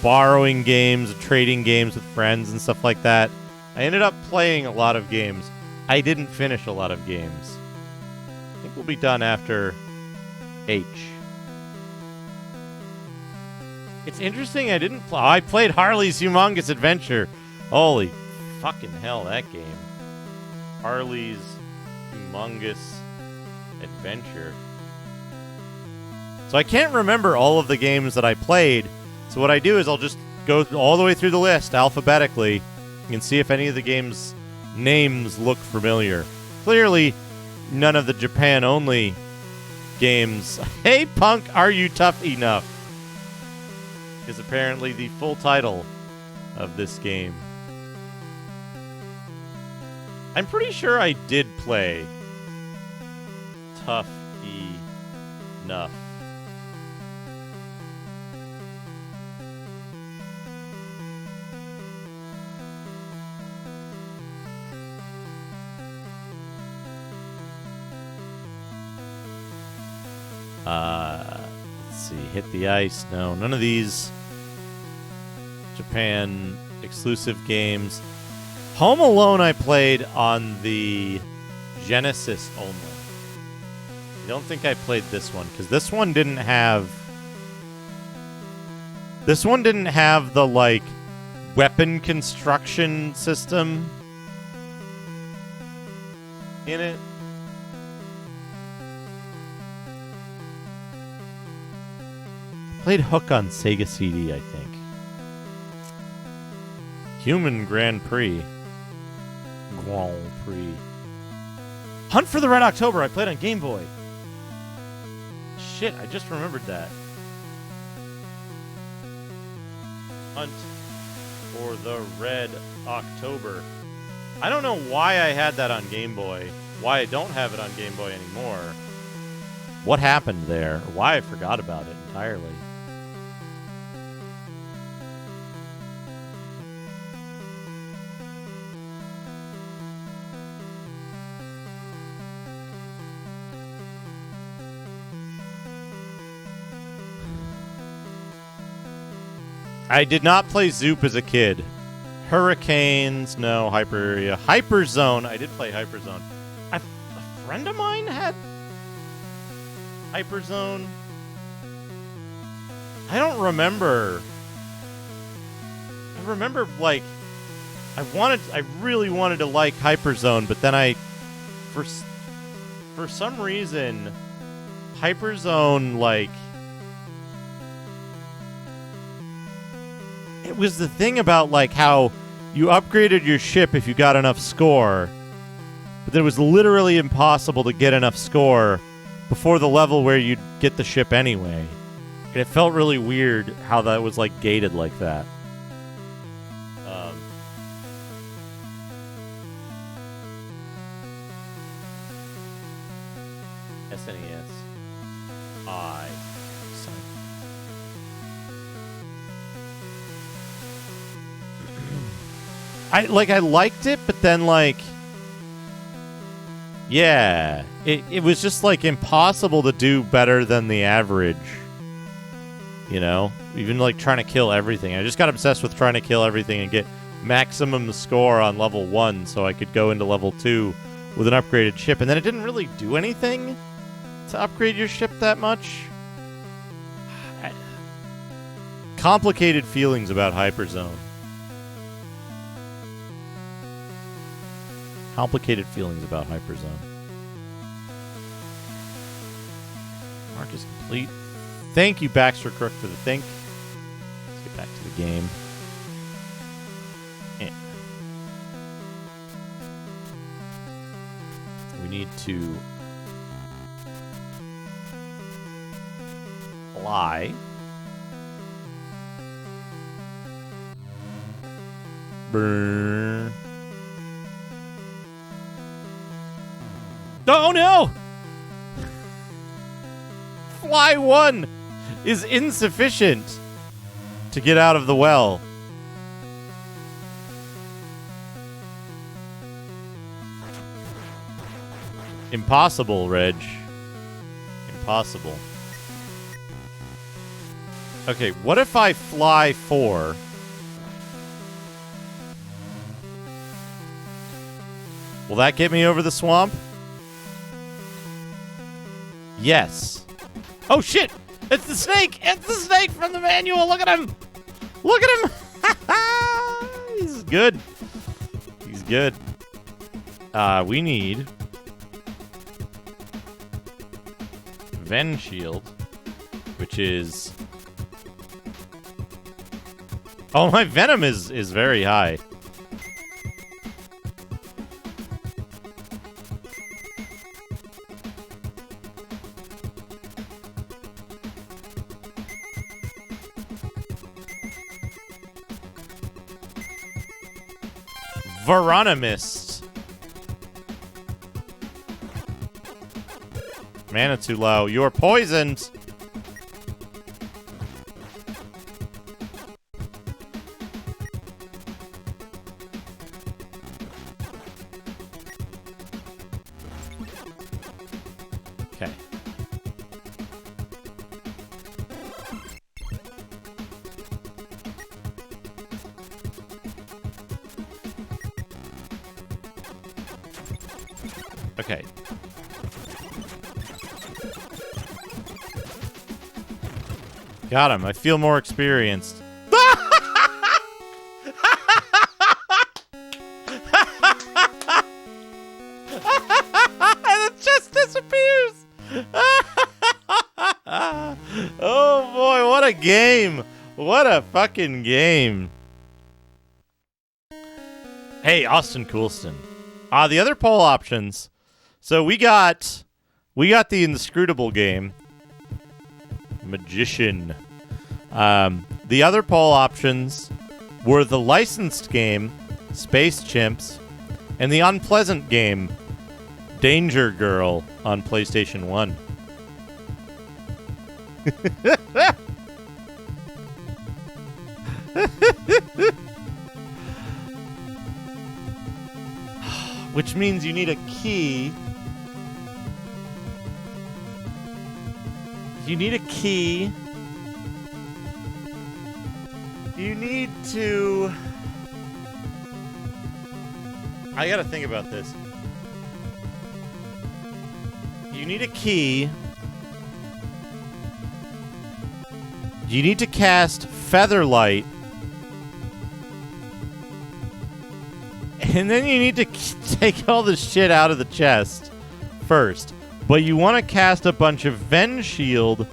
borrowing games, trading games with friends and stuff like that. I ended up playing a lot of games. I didn't finish a lot of games. I think we'll be done after H. It's interesting I played Harley's Humongous Adventure. Holy fucking hell, that game. Harley's Humongous Adventure. So I can't remember all of the games that I played. So what I do is I'll just go all the way through the list alphabetically and see if any of the games' names look familiar. Clearly, none of the Japan-only games. Hey, Punk, are you tough enough? Is apparently the full title of this game. I'm pretty sure I did play Tough Enough. Let's see. Hit the Ice. No, none of these Japan exclusive games. Home Alone I played on the Genesis only. I don't think I played this one because this one didn't have the like weapon construction system in it. Played Hook on Sega CD, I think. Human Grand Prix. Grand Prix. Hunt for the Red October, I played on Game Boy. Shit, I just remembered that. Hunt for the Red October. I don't know why I had that on Game Boy. Why I don't have it on Game Boy anymore. What happened there? Or why I forgot about it entirely. I did not play Zoop as a kid. Hurricanes, no. Hyperzone. I did play Hyperzone. A friend of mine had Hyperzone. I don't remember. I remember, like, I really wanted to like Hyperzone, but then for some reason, Hyperzone, like, it was the thing about, like, how you upgraded your ship if you got enough score, but it was literally impossible to get enough score before the level where you'd get the ship anyway. And it felt really weird how that was, like, gated like that. SNES. I liked it, but then, like, Yeah, it was just like impossible to do better than the average. You know, even like trying to kill everything. I just got obsessed with trying to kill everything and get maximum score on level 1 so I could go into level 2 with an upgraded ship. And then it didn't really do anything to upgrade your ship that much. Complicated feelings about Hyperzone. Complicated feelings about Hyperzone. Mark is complete. Thank you, Baxter Crook, for the think. Let's get back to the game. We need to fly. Brrr. Oh no! Fly 1 is insufficient to get out of the well. Impossible, Reg. Impossible. Okay, what if I fly 4? Will that get me over the swamp? Yes. Oh, shit! It's the snake! It's the snake from the manual! Look at him! Look at him! He's good. He's good. We need... Ven Shield, which is... Oh, my Venom is very high. Veronomist. Mana too low. You're poisoned. Okay. Okay. Got him. I feel more experienced. It just disappears. Oh boy, what a game. What a fucking game. Hey, Austin Coulston. The other poll options. So we got the inscrutable game, Magician. The other poll options were the licensed game, Space Chimps, and the unpleasant game, Danger Girl, on PlayStation 1. Which means you need a key. You need a key. You need to... I gotta think about this. You need a key. You need to cast Featherlight. And then you need to take all the shit out of the chest first. But you want to cast a bunch of Ven Shield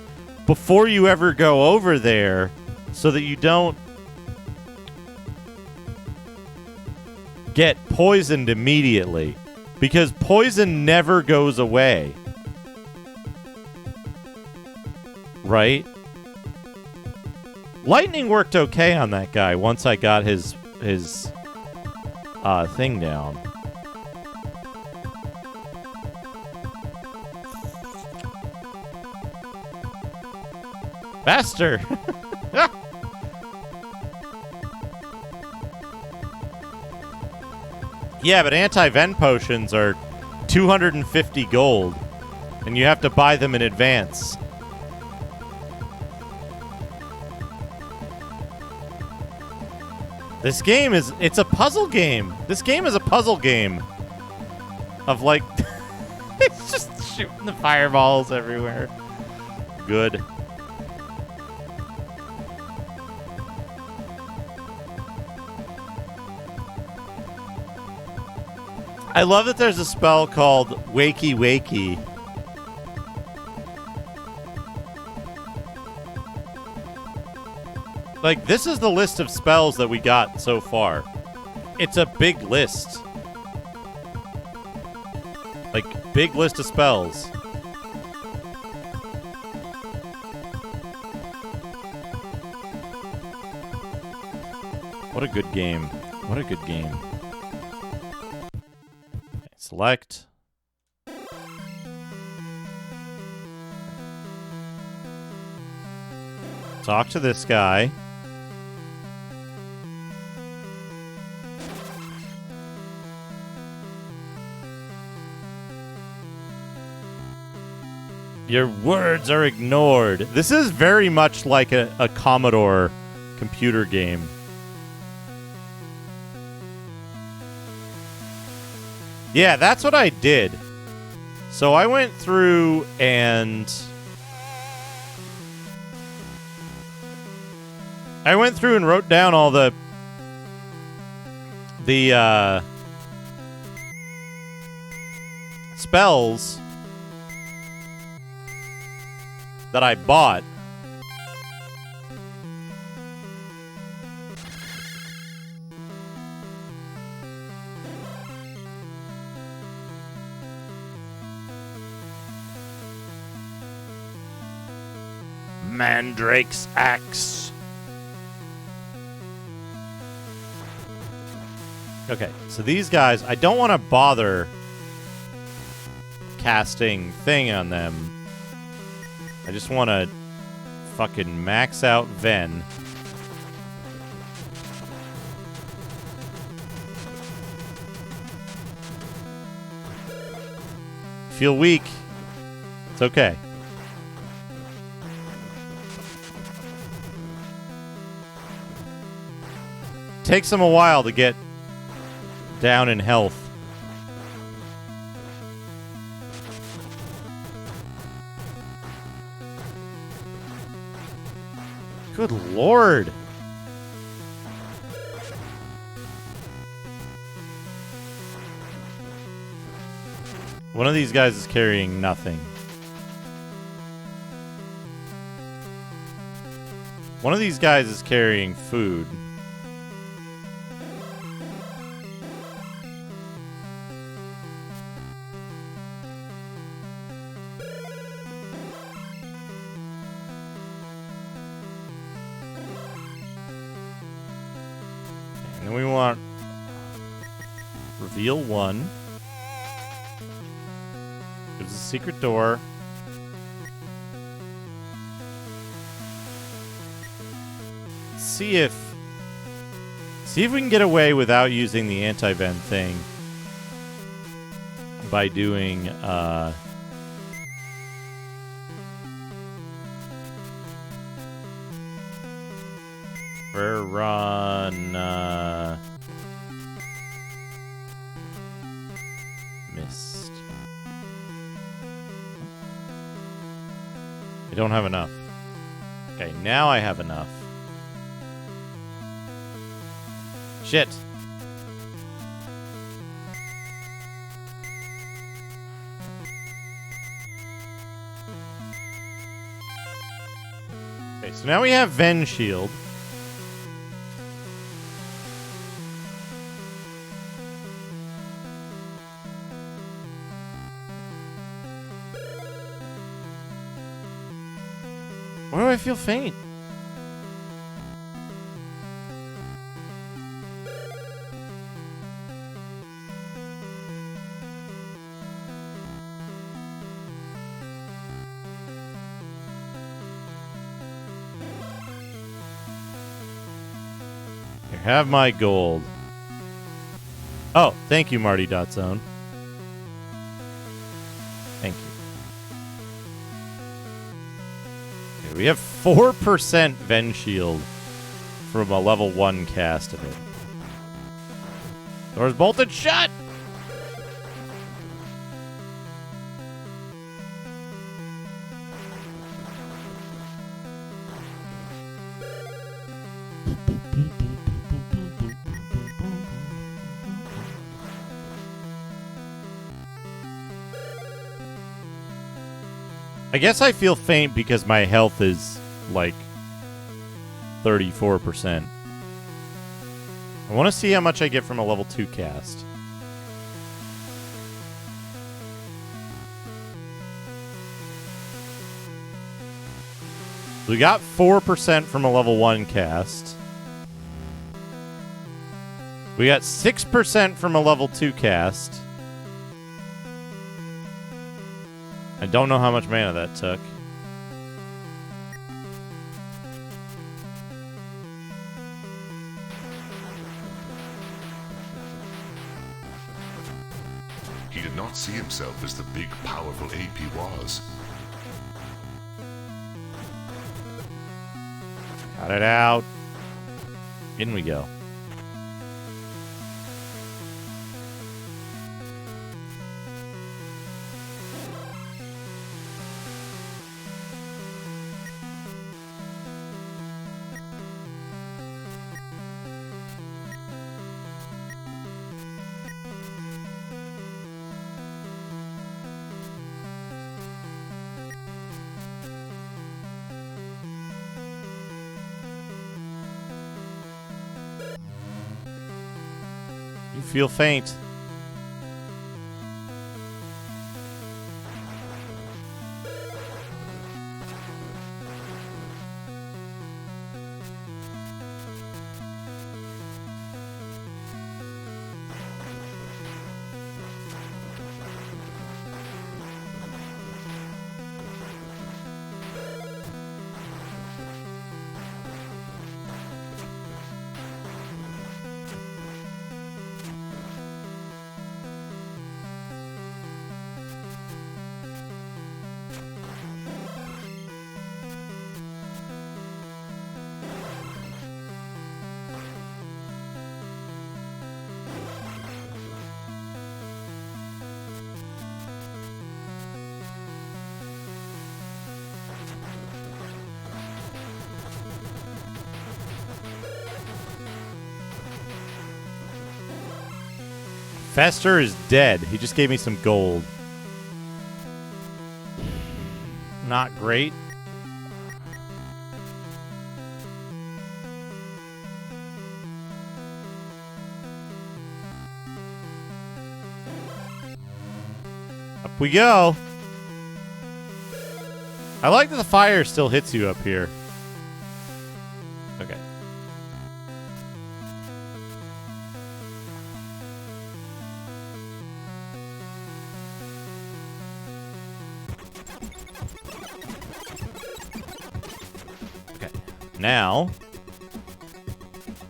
before you ever go over there so that you don't get poisoned immediately. Because poison never goes away. Right? Lightning worked okay on that guy once I got his thing down. Faster! Yeah, but anti-Ven potions are 250 gold, and you have to buy them in advance. This game is, it's a puzzle game. This game is a puzzle game of like, it's just shooting the fireballs everywhere. Good. I love that there's a spell called Wakey Wakey. Like, this is the list of spells that we got so far. It's a big list. Like, big list of spells. What a good game. What a good game. Select. Talk to this guy. Your words are ignored. This is very much like a Commodore computer game. Yeah, that's what I did. So I went through and wrote down all the spells that I bought. Mandrake's Axe. Okay, so these guys, I don't want to bother casting thing on them. I just want to fucking max out Ven. Feel weak. It's okay. Takes them a while to get down in health. Good lord. One of these guys is carrying nothing. One of these guys is carrying food. And then we want reveal one. There's a secret door. See if we can get away without using the anti-vent thing by doing run missed. I don't have enough. Okay, now I have enough. Shit. Okay, so now we have Ven Shield. Why do I feel faint? Here, have my gold. Oh, thank you, Marty.Zone. We have 4% Ven Shield from a level 1 cast of it. Door's bolted shut! I guess I feel faint because my health is, like, 34%. I want to see how much I get from a level 2 cast. We got 4% from a level 1 cast. We got 6% from a level 2 cast. I don't know how much mana that took. He did not see himself as the big, powerful ape he was. Got it out. In we go. You feel faint. Fester is dead. He just gave me some gold. Not great. Up we go. I like that the fire still hits you up here. Okay. Now,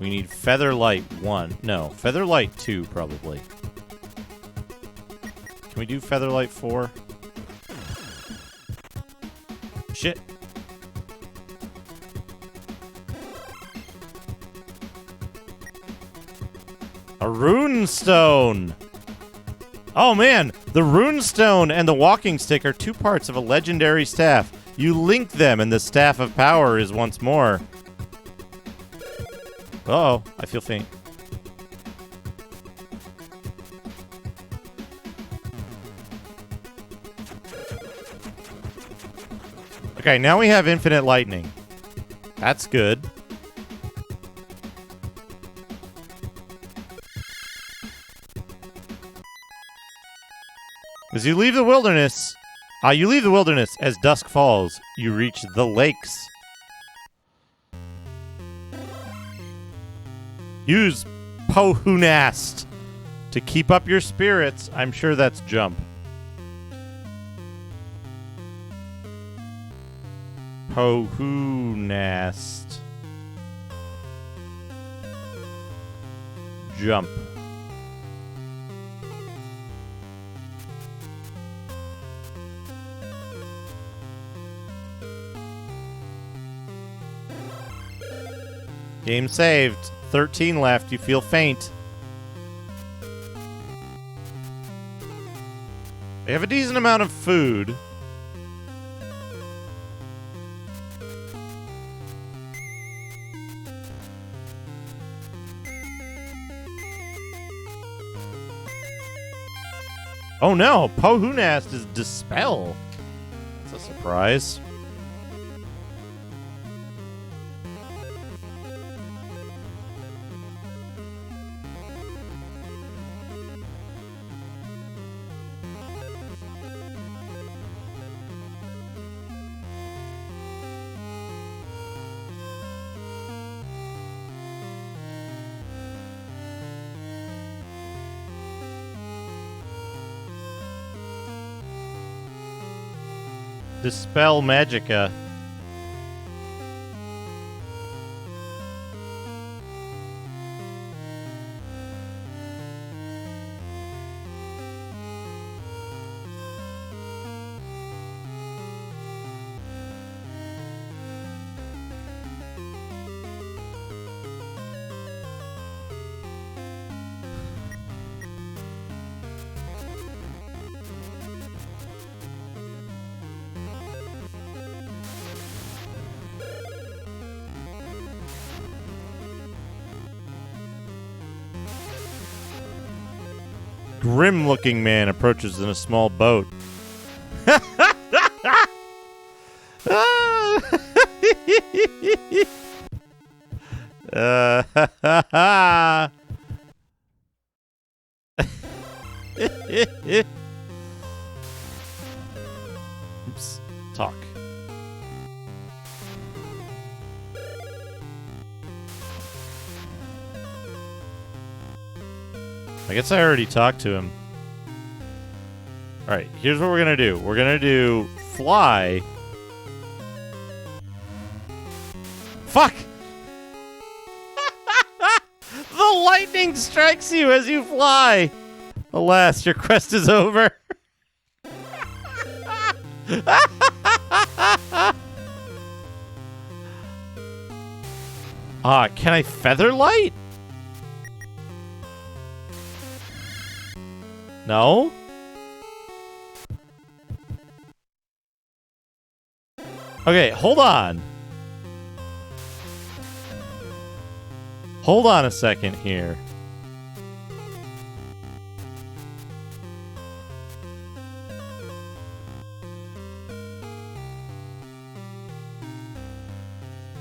we need Featherlight 1. No, Featherlight 2, probably. Can we do Featherlight 4? Shit. A runestone! Oh man, the runestone and the walking stick are two parts of a legendary staff. You link them and the Staff of Power is once more. Uh-oh, I feel faint. Okay, now we have infinite lightning. That's good. As you leave the wilderness, as dusk falls, you reach the lakes. Use Pohunast to keep up your spirits. I'm sure that's jump. Pohunast. Jump. Game saved. 13 left. You feel faint. They have a decent amount of food. Oh no, Pohunast is Dispel. That's a surprise. Dispel Magica. Grim-looking man approaches in a small boat. Oops. Talk. I guess I already talked to him. Alright, here's what we're gonna do. We're gonna do fly. Fuck! The lightning strikes you as you fly! Alas, your quest is over. Can I feather light? No? Okay, hold on. Hold on a second here.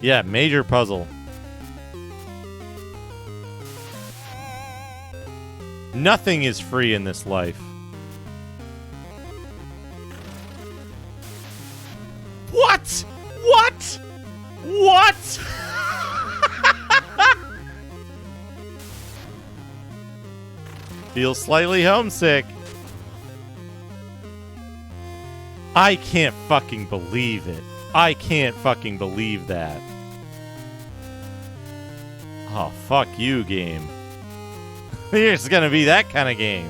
Yeah, major puzzle. Nothing is free in this life. What? What? What? Feel slightly homesick. I can't fucking believe it. I can't fucking believe that. Oh, fuck you, game. It's gonna be that kind of game.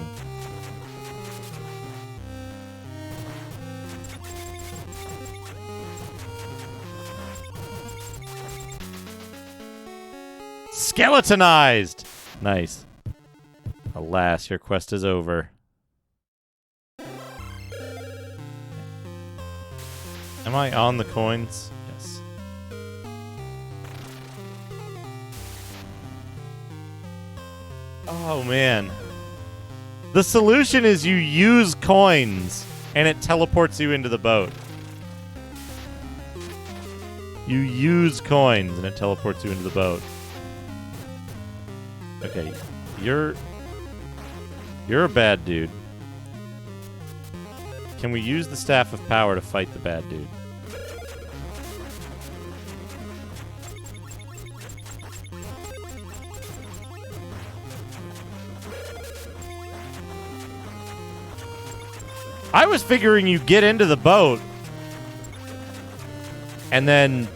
Skeletonized! Nice. Alas, your quest is over. Am I on the coins? Yes. Oh, man. The solution is you use coins, and it teleports you into the boat. You use coins, and it teleports you into the boat. Okay, you're a bad dude. Can we use the Staff of Power to fight the bad dude? I was figuring you get into the boat and then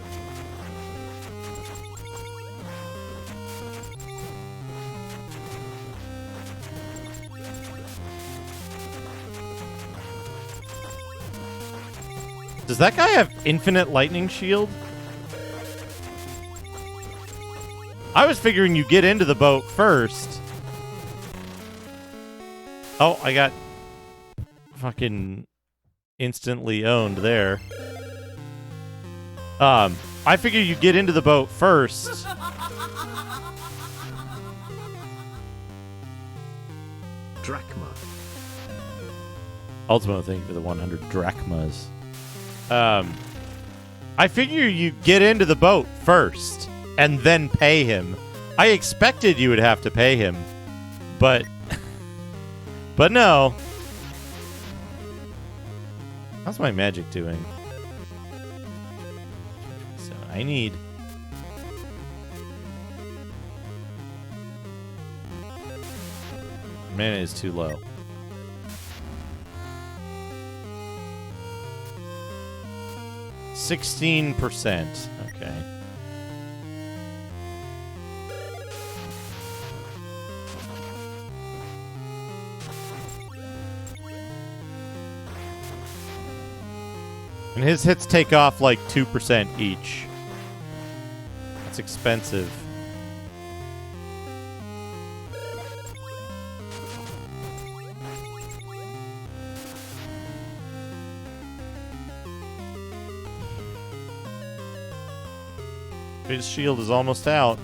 does that guy have infinite lightning shield? I was figuring you get into the boat first. Oh, I got fucking instantly owned there. I figure you get into the boat first. Drachma. Ultimo, thank you for the 100 drachmas. I figure you get into the boat first and then pay him. I expected you would have to pay him, but no. How's my magic doing? So I need... Mana is too low. 16%. Okay. And his hits take off like 2% each. That's expensive. His shield is almost out.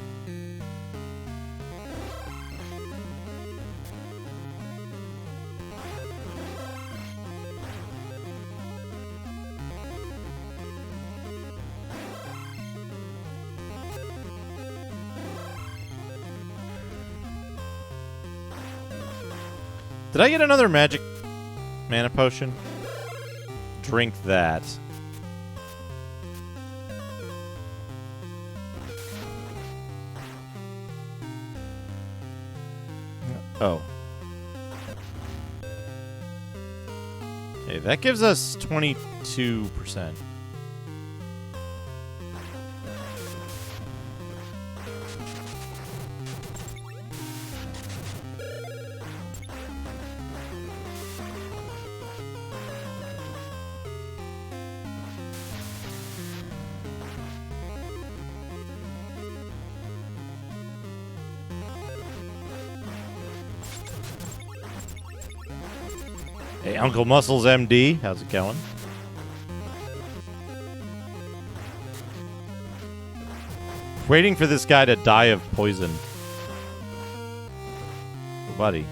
Did I get another magic mana potion? Drink that. Oh. Okay, that gives us 22%. Hey, Uncle Muscles MD, how's it going? Waiting for this guy to die of poison. Oh, buddy.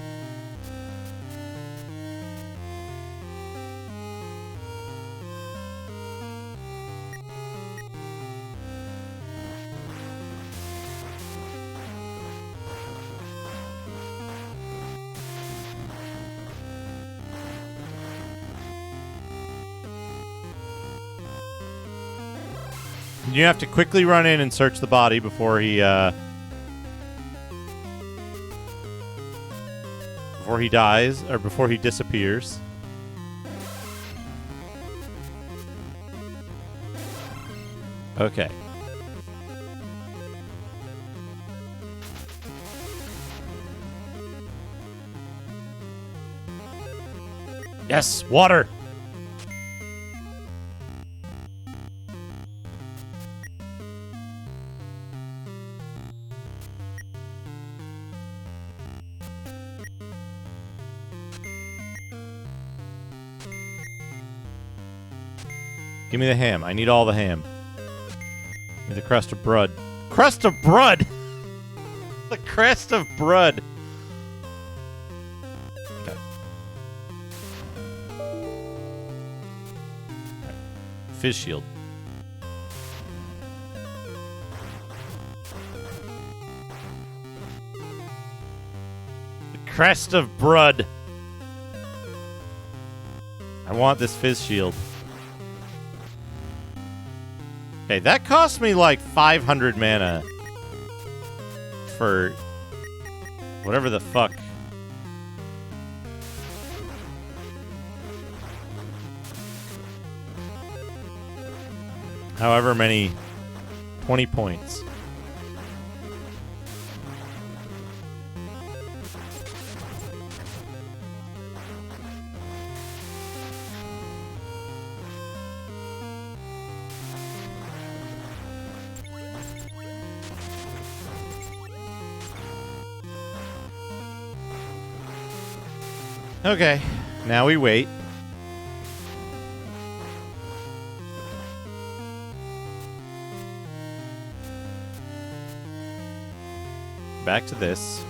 You have to quickly run in and search the body before he dies, or before he disappears. Okay. Yes, water! Give me the ham. I need all the ham. Give me the crust of bread. Crust of bread! The crest of bread. Okay. Right. Fizz shield. The crest of bread. I want this fizz shield. Okay, that cost me like 500 mana for whatever the fuck. However many 20 points. Okay, now we wait. Back to this.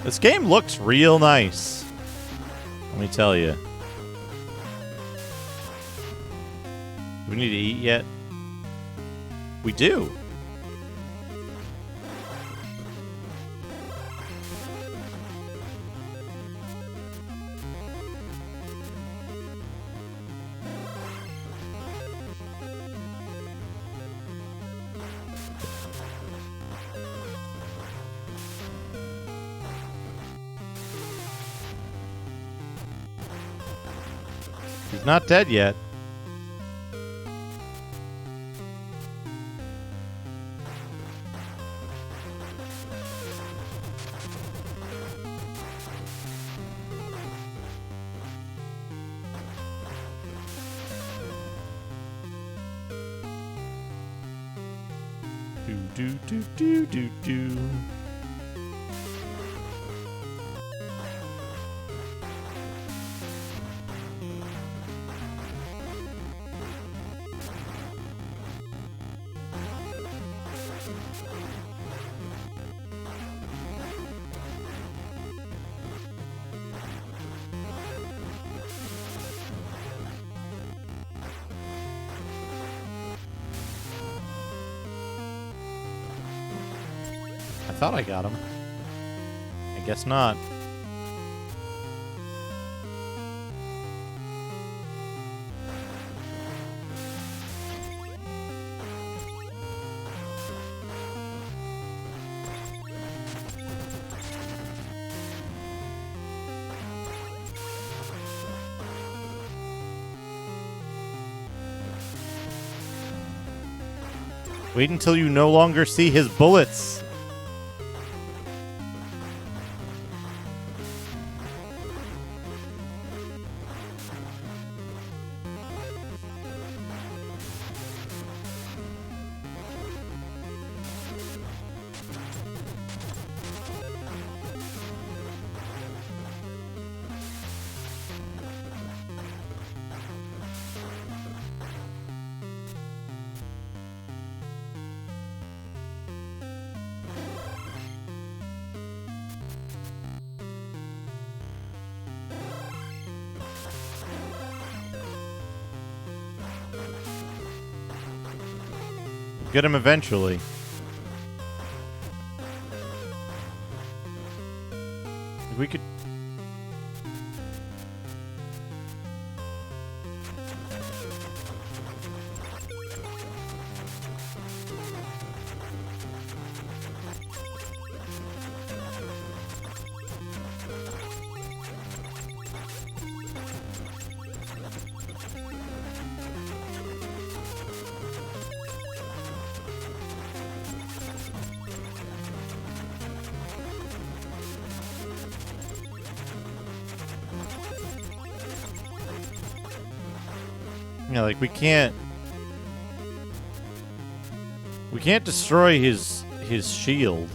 This game looks real nice. Let me tell you. Do we need to eat yet? We do. He's not dead yet. Do do do do do. I thought I got him. I guess not. Wait until you no longer see his bullets. Get him eventually. We could... Yeah, like we can't destroy his shield.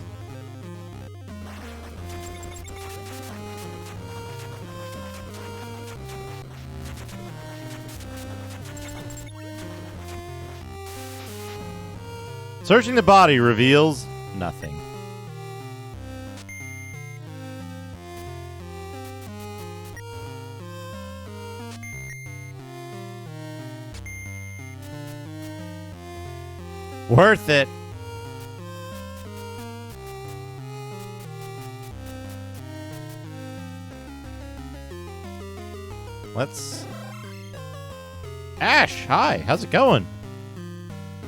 Searching the body reveals nothing. Worth it. Let's... Ash, hi. How's it going?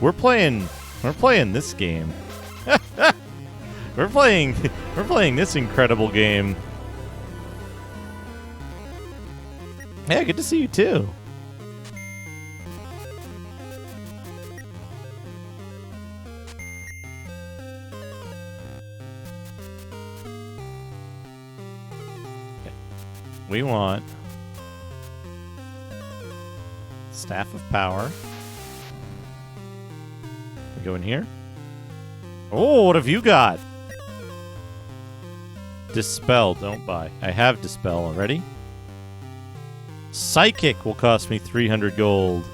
We're playing this game. we're playing this incredible game. Yeah, good to see you too. We want Staff of Power. We go in here. Oh, what have you got? Dispel, don't buy. I have Dispel already. Psychic will cost me 300 gold.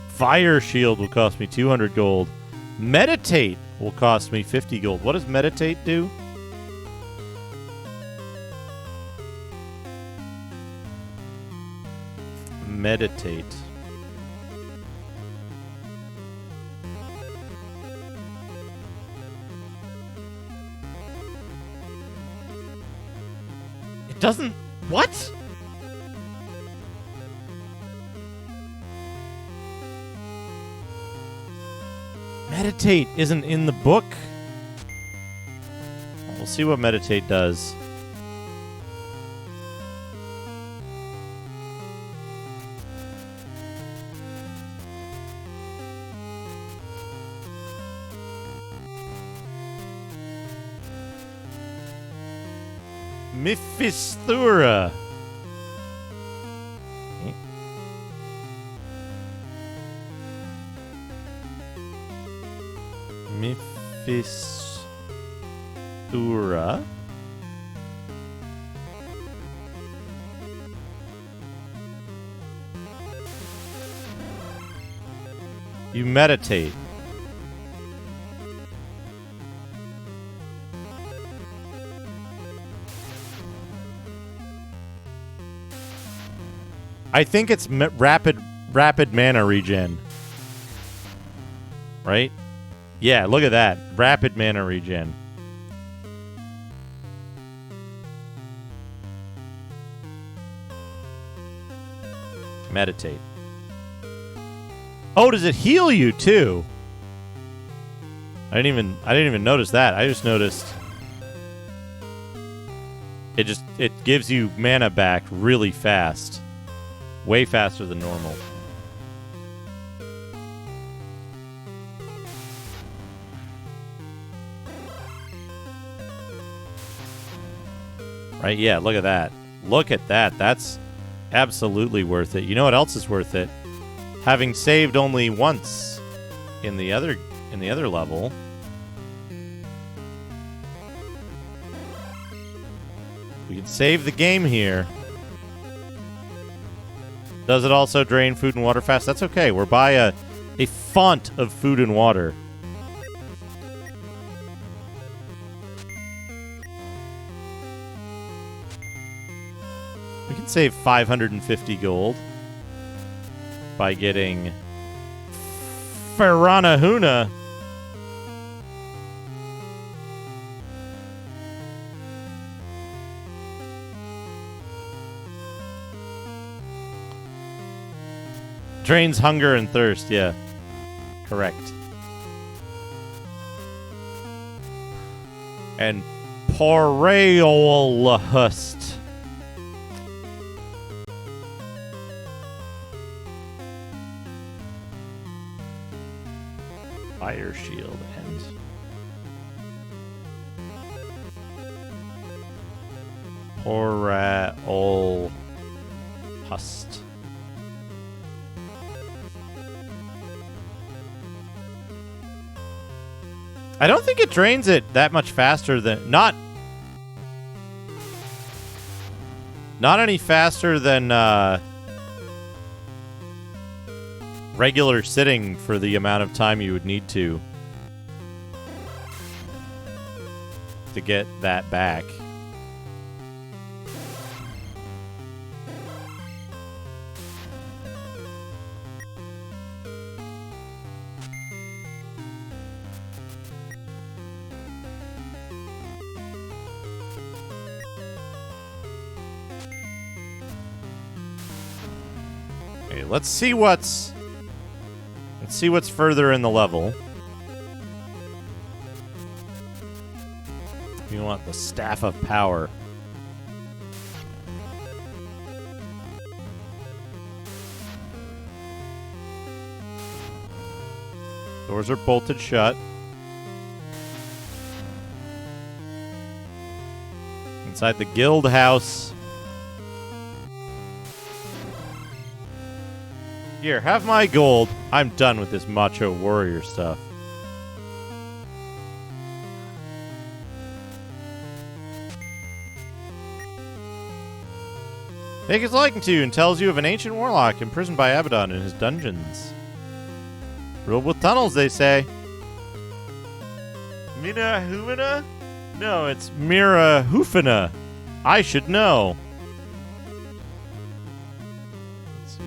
Fire Shield will cost me 200 gold. Meditate will cost me 50 gold. What does Meditate do? Meditate. It doesn't... What? Meditate isn't in the book. We'll see what Meditate does. Mephisthura. Mephisthura. You meditate. I think it's rapid mana regen. Right? Yeah, look at that. Rapid mana regen. Meditate. Oh, does it heal you too? I didn't even notice that. I just noticed it gives you mana back really fast. Way faster than normal. Right, yeah, look at that. Look at that. That's absolutely worth it. You know what else is worth it? Having saved only once in the other level. We can save the game here. Does it also drain food and water fast? That's okay. We're by a font of food and water. We can save 550 gold by getting Faranahuna. Drains hunger and thirst, yeah. Correct. And Poreolhust. Fire shield and Poreolhust. I don't think it drains it that much faster than... Not any faster than regular sitting for the amount of time you would need to get that back. Let's see what's further in the level. You want the Staff of Power. Doors are bolted shut. Inside the guild house. Here, have my gold. I'm done with this macho warrior stuff. Take his liking to you and tells you of an ancient warlock imprisoned by Abaddon in his dungeons. Ruled with tunnels, they say. Mina Hufina? No, it's Mira Hufina. I should know. Let's see.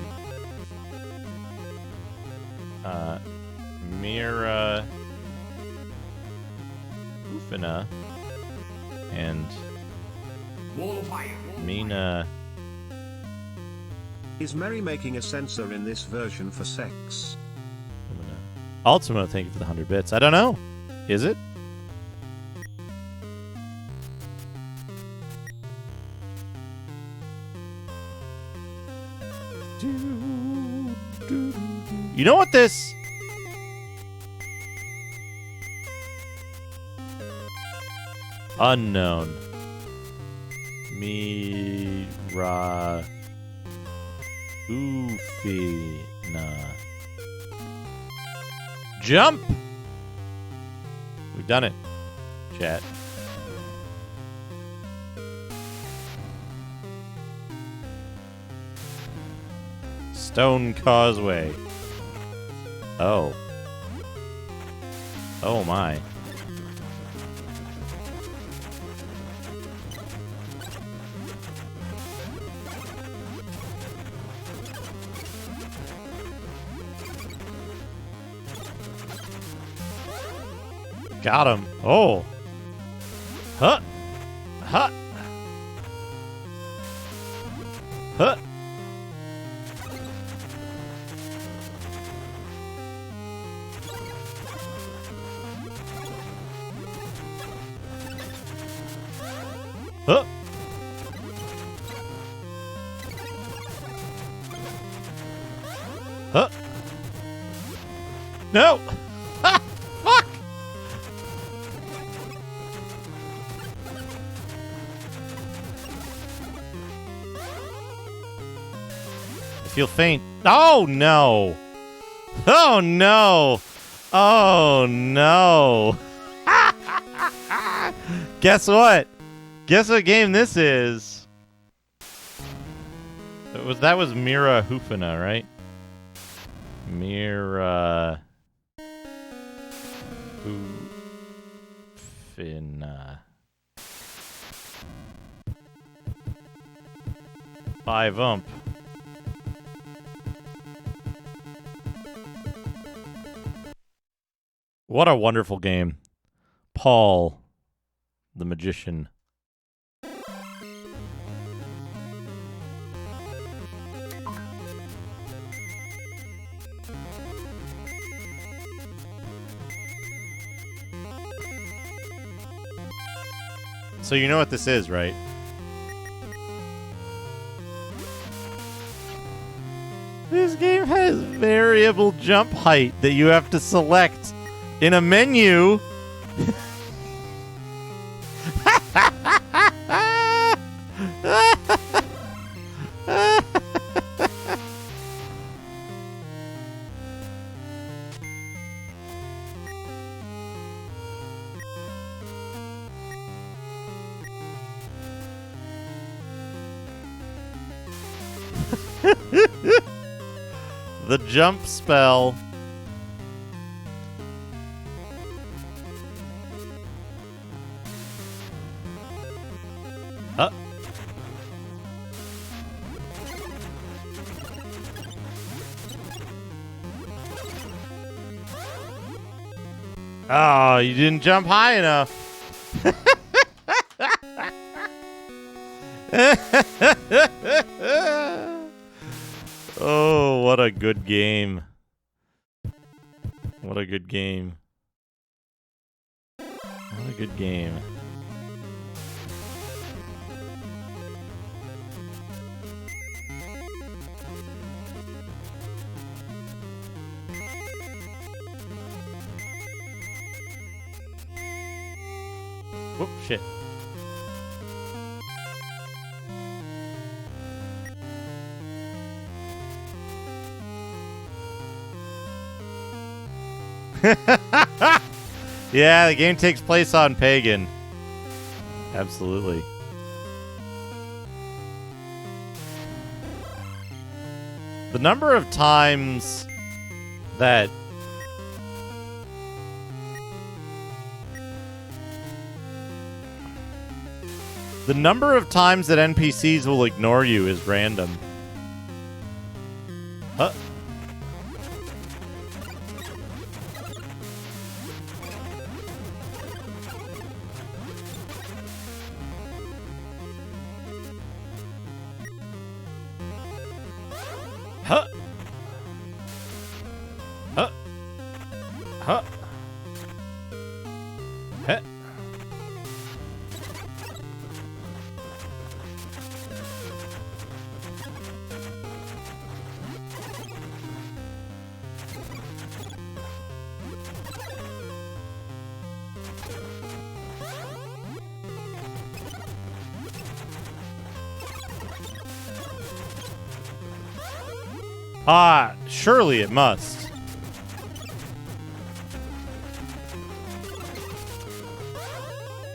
Mira Hufina and Mina. Is merrymaking a censor in this version for sex? Ultimo, thank you for the 100 bits. I don't know. Is it? You know what this... Unknown. Mira... Ufina. Jump! We've done it. Chat. Stone Causeway. Oh. Oh my. Got him. Oh. Huh. Huh. Huh. Huh. Huh. No. Ha! Fuck. I feel faint. Oh no. Oh no. Oh no. Guess what? Guess what game this is? That was Mira Hufina, right? Mira Hufina. 5 ump. What a wonderful game. Paul, the Magician. So you know what this is, right? This game has variable jump height that you have to select in a menu. The jump spell. Oh, you didn't jump high enough. Oh, what a good game. What a good game. What a good game. Whoop, shit. Yeah, the game takes place on Pagan. The number of times that NPCs will ignore you is random. Huh? Huh? Huh? Huh? Huh? Surely it must.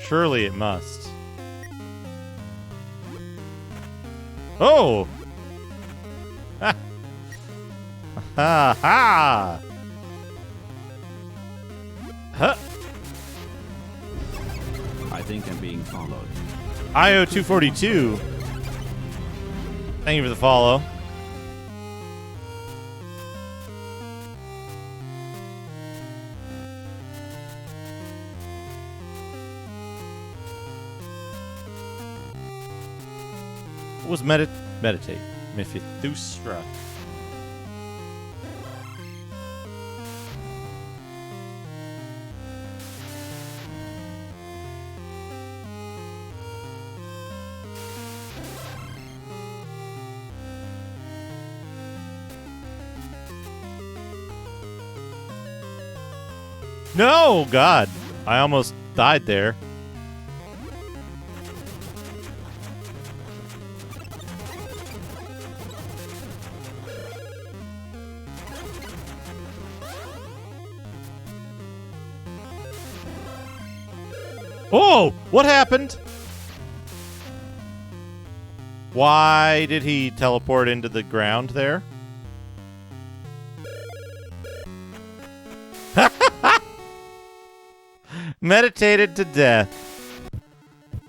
Surely it must. Oh! Ha! Ha ha! Huh? I think I'm being followed. IO242. Thank you for the follow. What was meditate? Mephistophra. No, God. I almost died there. Oh, what happened? Why did he teleport into the ground there? Meditated to death.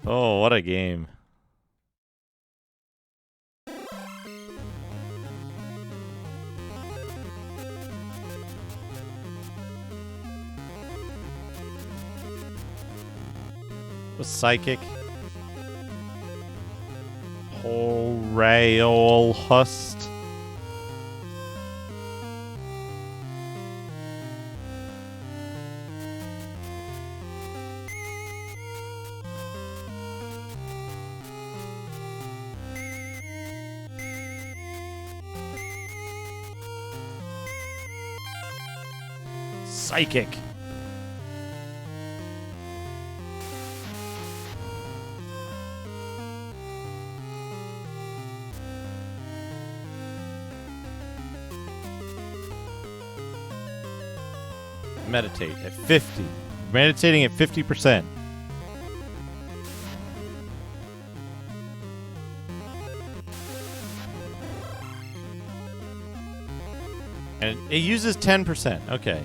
Oh, what a game. Was psychic. Rail Hust. Psychic. Meditate at 50. Meditating at 50%. And it uses 10%. Okay.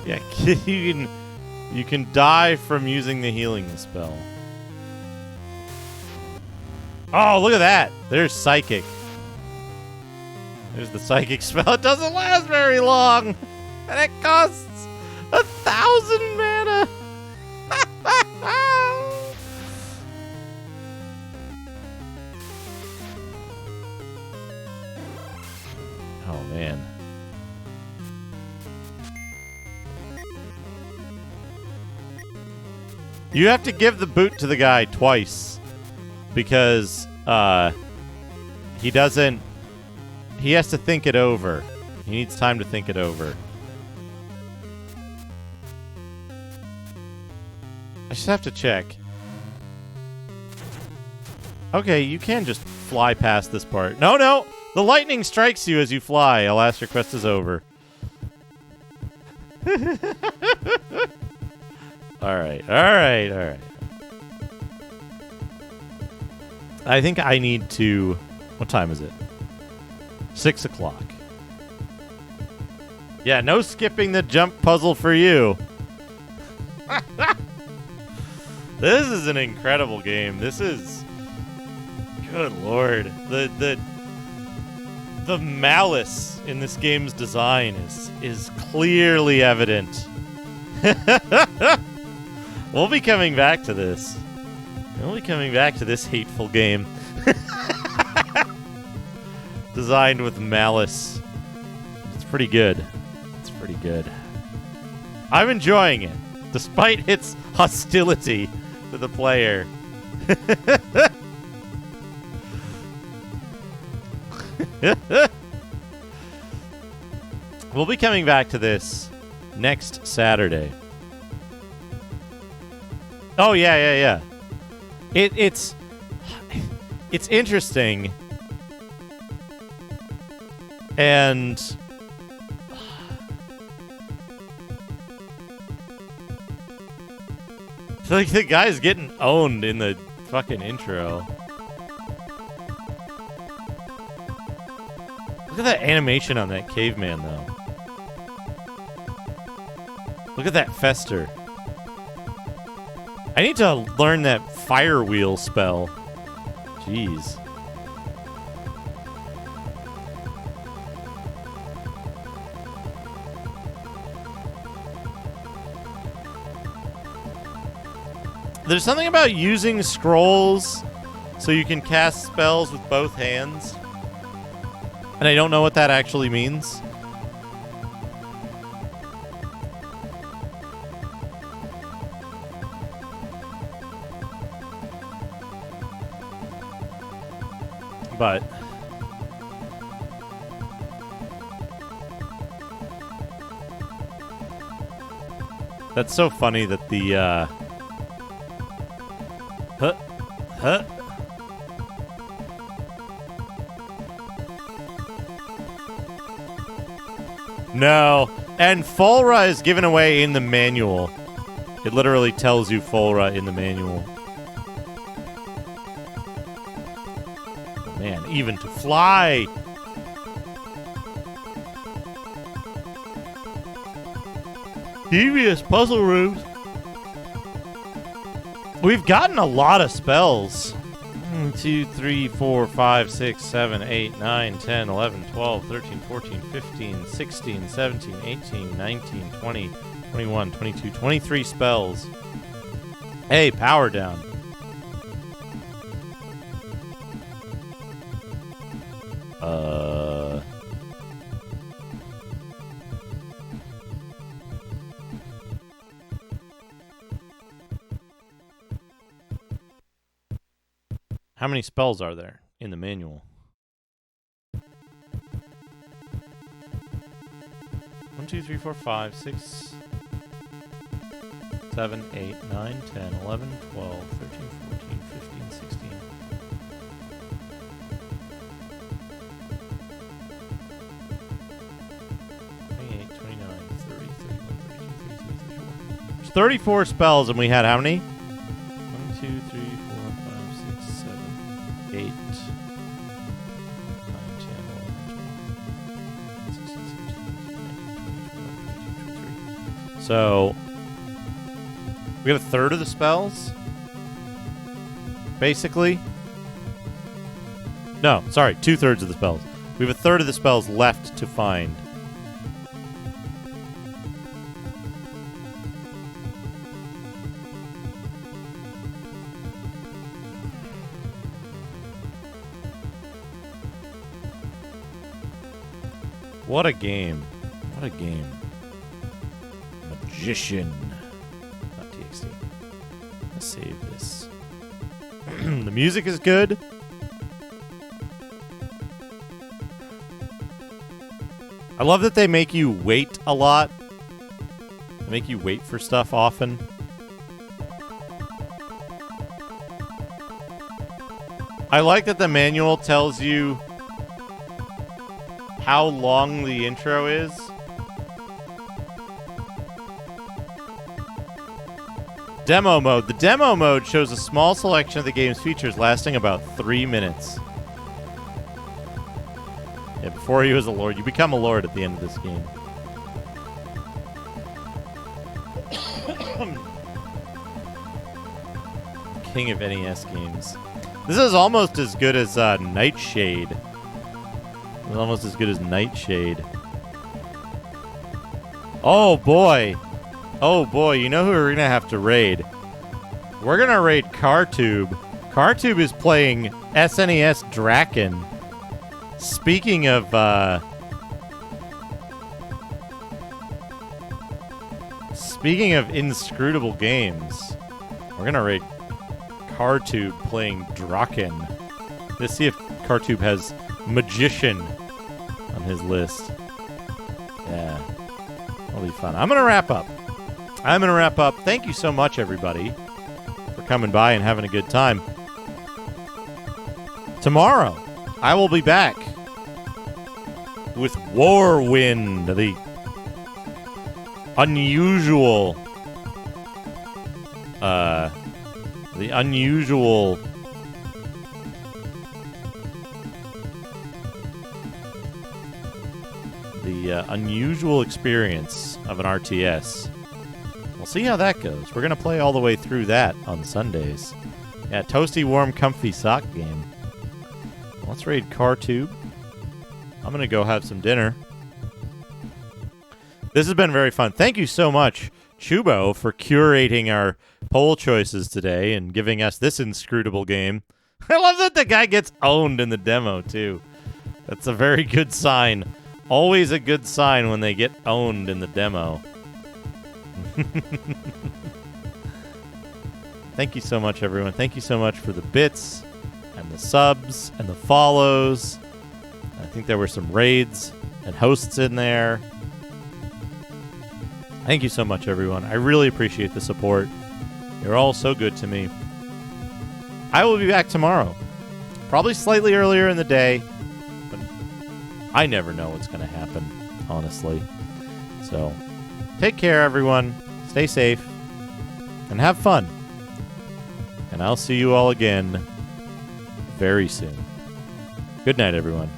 Yeah, you can die from using the healing spell. Oh, look at that! There's Psychic. There's the Psychic spell. It doesn't last very long! And it costs 1,000 mana! Oh, man. You have to give the boot to the guy twice. Because, he doesn't... He has to think it over. He needs time to think it over. I just have to check. Okay, you can just fly past this part. No, no! The lightning strikes you as you fly. A last request is over. Alright, alright, alright. I think I need to... What time is it? 6 o'clock. Yeah, no skipping the jump puzzle for you. This is an incredible game. This is... Good lord. The malice in this game's design is clearly evident. We'll be coming back to this. We'll be coming back to this hateful game. Designed with malice. It's pretty good. It's pretty good. I'm enjoying it, despite its hostility to the player. We'll be coming back to this next Saturday. Oh, yeah. It's interesting. And I feel like the guy's getting owned in the fucking intro. Look at that animation on that caveman, though. Look at that Fester. I need to learn that fire wheel spell. Jeez. There's something about using scrolls so you can cast spells with both hands. And I don't know what that actually means. But that's so funny that the No, and Folra is given away in the manual. It literally tells you Folra in the manual. Oh, man, even to fly. Devious puzzle rooms. We've gotten a lot of spells. 1, 2, 3, 4, 5, 6, 7, 8, 9, 10, 11, 12, 13, 14, 15, 16, 17, 18, 19, 20, 21, 22, 23 spells. Hey, power down. How many spells are there in the manual? 1, 2, 3, 4, 5, 6, 7, 8, 9, 10, 11, 12, 13, 14, 15, 16. There's 34 spells, and we had how many? 1, 2, 3, 4, 5, 6, 7, 8, 9, 10, 11, 12, 16, 17, 18, 19, 20, 21, 22, 23. So, we have a third of the spells? Basically? No, sorry, 2/3 of the spells. We have a third of the spells left to find. What a game. What a game. Magician. .txt. Let's save this. The music is good. I love that they make you wait a lot. They make you wait for stuff often. I like that the manual tells you how long the intro is. Demo mode. The demo mode shows a small selection of the game's features lasting about 3 minutes. Yeah, before he was a lord. You become a lord at the end of this game. King of NES games. This is almost as good as Nightshade. It's almost as good as Nightshade. Oh boy. Oh boy, you know who we're gonna have to raid? We're gonna raid CarTube. CarTube is playing SNES Draken. Speaking of inscrutable games, we're gonna raid CarTube playing Draken. Let's see if CarTube has Magician on his list. Yeah, that'll be fun. I'm gonna wrap up. Thank you so much, everybody, for coming by and having a good time. Tomorrow, I will be back with Warwind, the unusual unusual experience of an RTS. We'll see how that goes. We're going to play all the way through that on Sundays. Yeah, toasty, warm, comfy sock game. Let's raid CarTube. I'm going to go have some dinner. This has been very fun. Thank you so much, Chuboh, for curating our poll choices today and giving us this inscrutable game. I love that the guy gets owned in the demo, too. That's a very good sign. Always a good sign when they get owned in the demo. Thank you so much, everyone. Thank you so much for the bits and the subs and the follows. I think there were some raids and hosts in there. Thank you so much, everyone. I really appreciate the support. You're all so good to me. I will be back tomorrow. Probably slightly earlier in the day. But I never know what's going to happen, honestly. So, take care, everyone. Stay safe. And have fun. And I'll see you all again very soon. Good night, everyone.